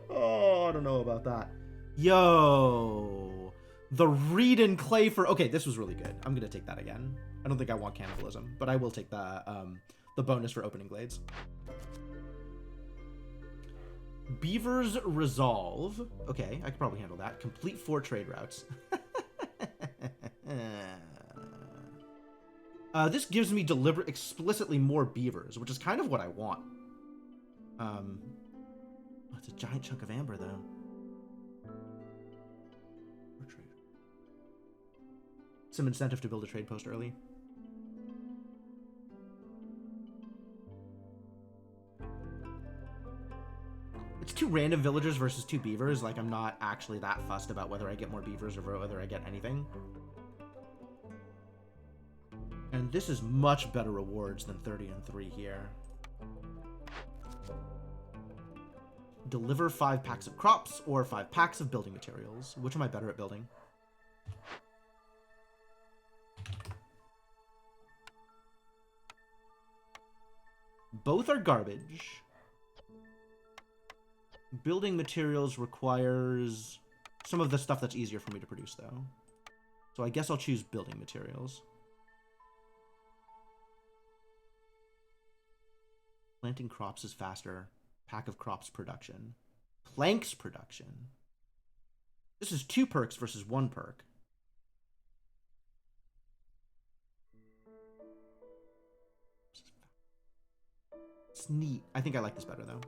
Oh, I don't know about that. Yo. The reed and clay for... Okay, this was really good. I'm going to take that again. I don't think I want cannibalism, but I will take the bonus for opening glades. Beaver's Resolve. Okay, I could probably handle that. Complete 4 trade routes. This gives me explicitly more beavers, which is kind of what I want. Oh, it's a giant chunk of amber, though. Some incentive to build a trade post early. It's 2 random villagers versus 2 beavers. Like, I'm not actually that fussed about whether I get more beavers or whether I get anything. And this is much better rewards than 30 and 3 here. Deliver 5 packs of crops or 5 packs of building materials. Which am I better at building? Both are garbage. Building materials requires some of the stuff that's easier for me to produce, though. So I guess I'll choose building materials. Planting crops is faster. Pack of crops production. Planks production. This is 2 perks versus 1 perk. It's neat. I think I like this better, though.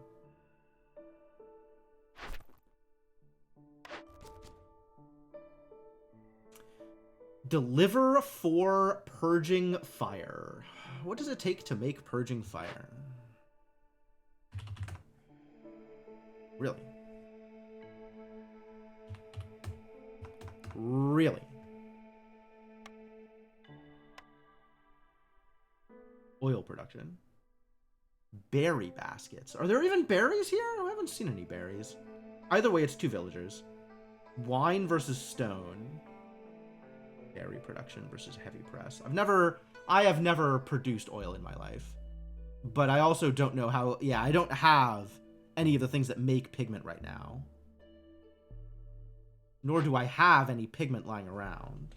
Deliver 4 purging fire. What does it take to make purging fire? Really? Really? Oil production. Berry baskets. Are there even berries here? I haven't seen any berries. Either way, it's 2 villagers. Wine versus stone. Berry production versus heavy press. I have never produced oil in my life. But I also don't know how... Yeah, I don't have any of the things that make pigment right now. Nor do I have any pigment lying around.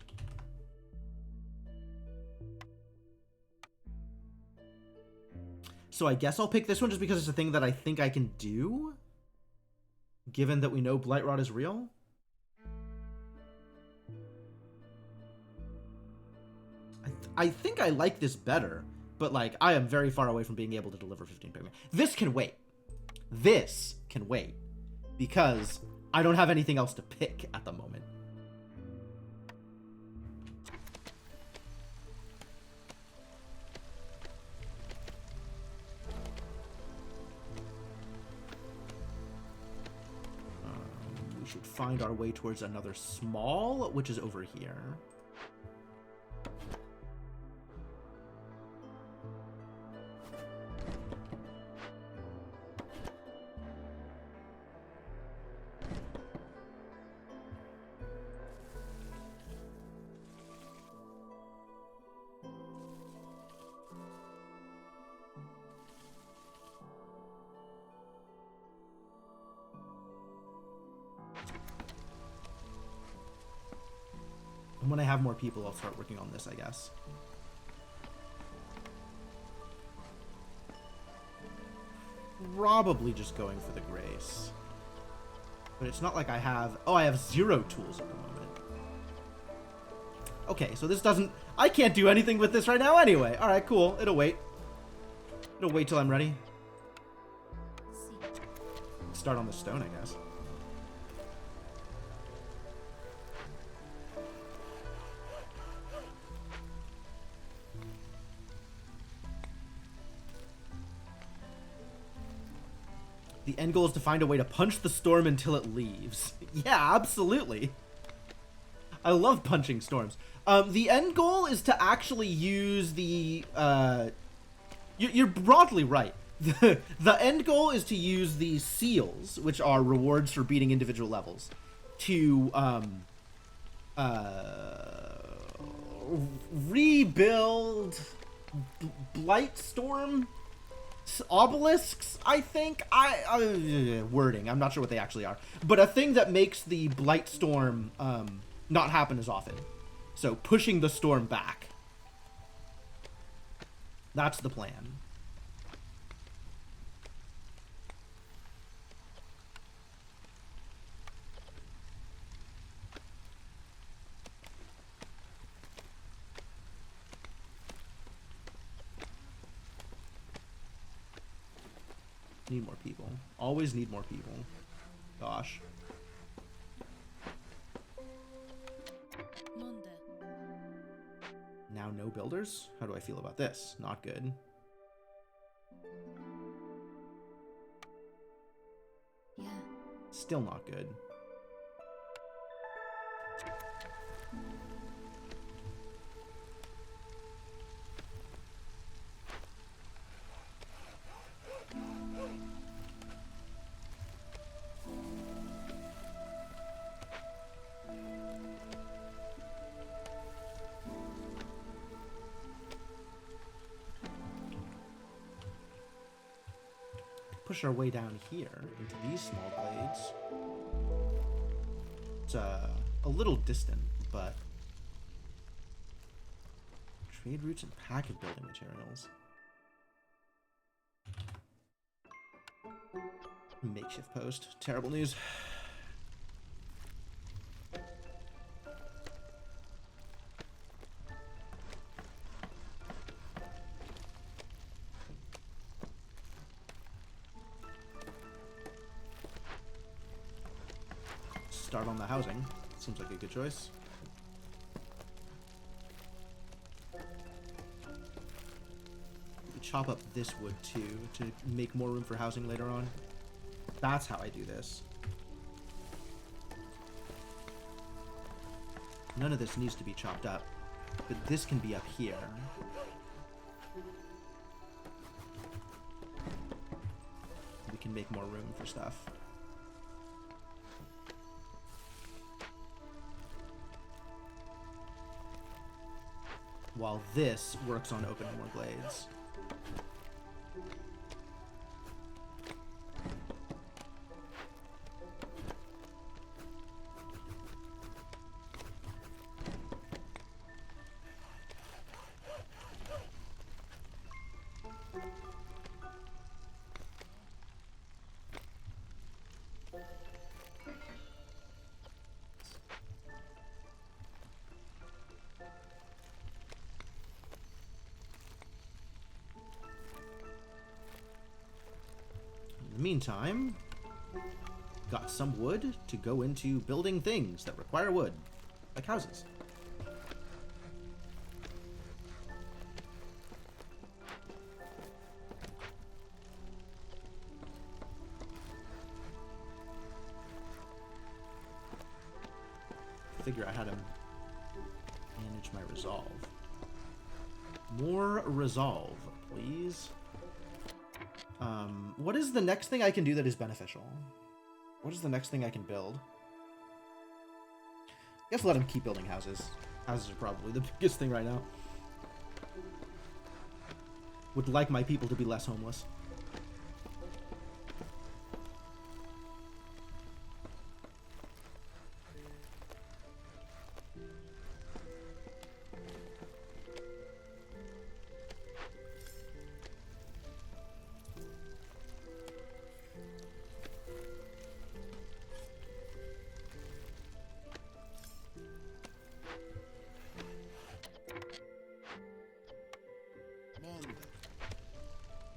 So I guess I'll pick this one just because it's a thing that I think I can do. Given that we know Blightrot is real. I think I like this better. But, like, I am very far away from being able to deliver 15 pigment. This can wait. This can wait. Because I don't have anything else to pick at the moment. find our way towards another small, which is over here. And when I have more people, I'll start working on this, I guess. Probably just going for the grace. But it's not like I have... Oh, I have 0 tools at the moment. Okay, so this doesn't... I can't do anything with this right now anyway. Alright, cool. It'll wait. It'll wait till I'm ready. Start on the stone, I guess. The end goal is to find a way to punch the storm until it leaves. Yeah, absolutely. I love punching storms. The end goal is to actually use the... You're broadly right. The end goal is to use the seals, which are rewards for beating individual levels, to rebuild Blightstorm obelisks, I think. Wording, I'm not sure what they actually are, but a thing that makes the Blightstorm not happen as often. So pushing the storm back. That's the plan. Need more people. Always need more people. Gosh. Monday. Now no builders? How do I feel about this? Not good. Yeah. Still not good. Push our way down here into these small glades. It's a little distant, but trade routes and packet building materials. Makeshift post. Terrible news. Start on the housing. Seems like a good choice. We chop up this wood too to make more room for housing later on. That's how I do this. None of this needs to be chopped up, but this can be up here. We can make more room for stuff. While this works on opening more glades. Meantime, got some wood to go into building things that require wood, like houses. figure out how to manage my resolve. More resolve, please. What is the next thing I can do that is beneficial? What is the next thing I can build? I guess let him keep building houses. Houses are probably the biggest thing right now. Would like my people to be less homeless.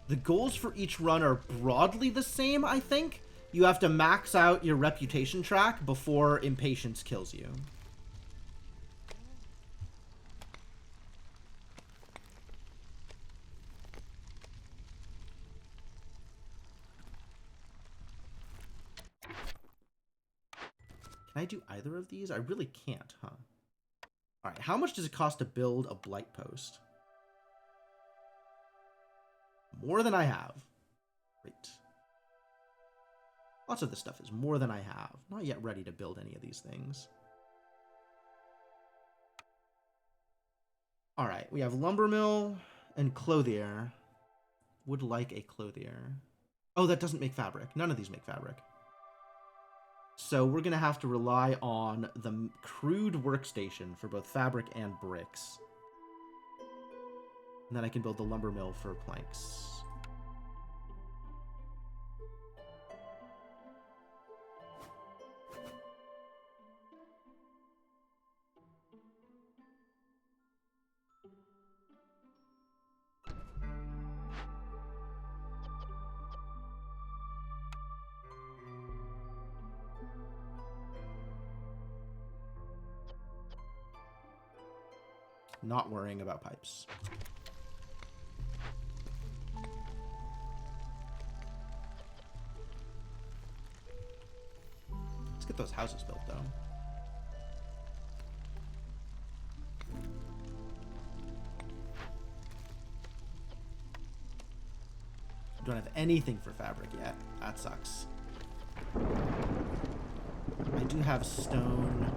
The goals for each run are broadly the same, I think. You have to max out your reputation track before impatience kills you. Can I do either of these? I really can't, huh? Alright, how much does it cost to build a blight post? More than I have. Great. Lots of this stuff is more than I have. Not yet ready to build any of these things. Alright, we have lumber mill and clothier. Would like a clothier. Oh, that doesn't make fabric. None of these make fabric. So we're going to have to rely on the crude workstation for both fabric and bricks. And then I can build the lumber mill for planks. Not worrying about pipes. Let's get those houses built, though. Don't have anything for fabric yet. That sucks. I do have stone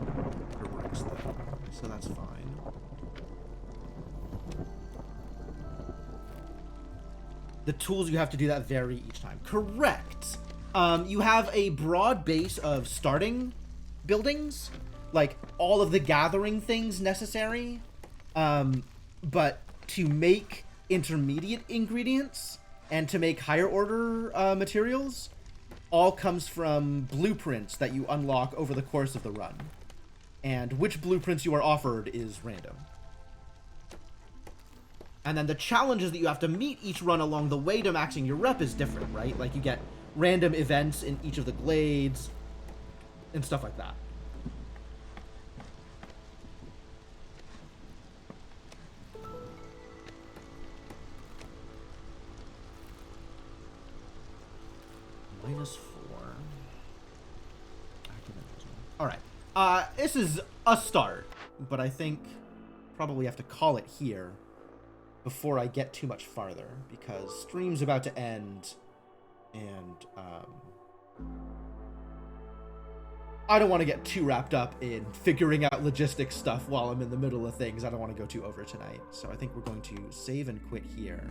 for bricks, though, so that's fine. The tools you have to do that vary each time. Correct. You have a broad base of starting buildings, like all of the gathering things necessary. But to make intermediate ingredients and to make higher order materials, all comes from blueprints that you unlock over the course of the run. And which blueprints you are offered is random. And then the challenges that you have to meet each run along the way to maxing your rep is different, right? Like you get random events in each of the glades and stuff like that. -4. Alright. This is a start, but I think probably have to call it here before I get too much farther, because stream's about to end, and I don't want to get too wrapped up in figuring out logistics stuff while I'm in the middle of things. I don't want to go too over tonight, so I think we're going to save and quit here.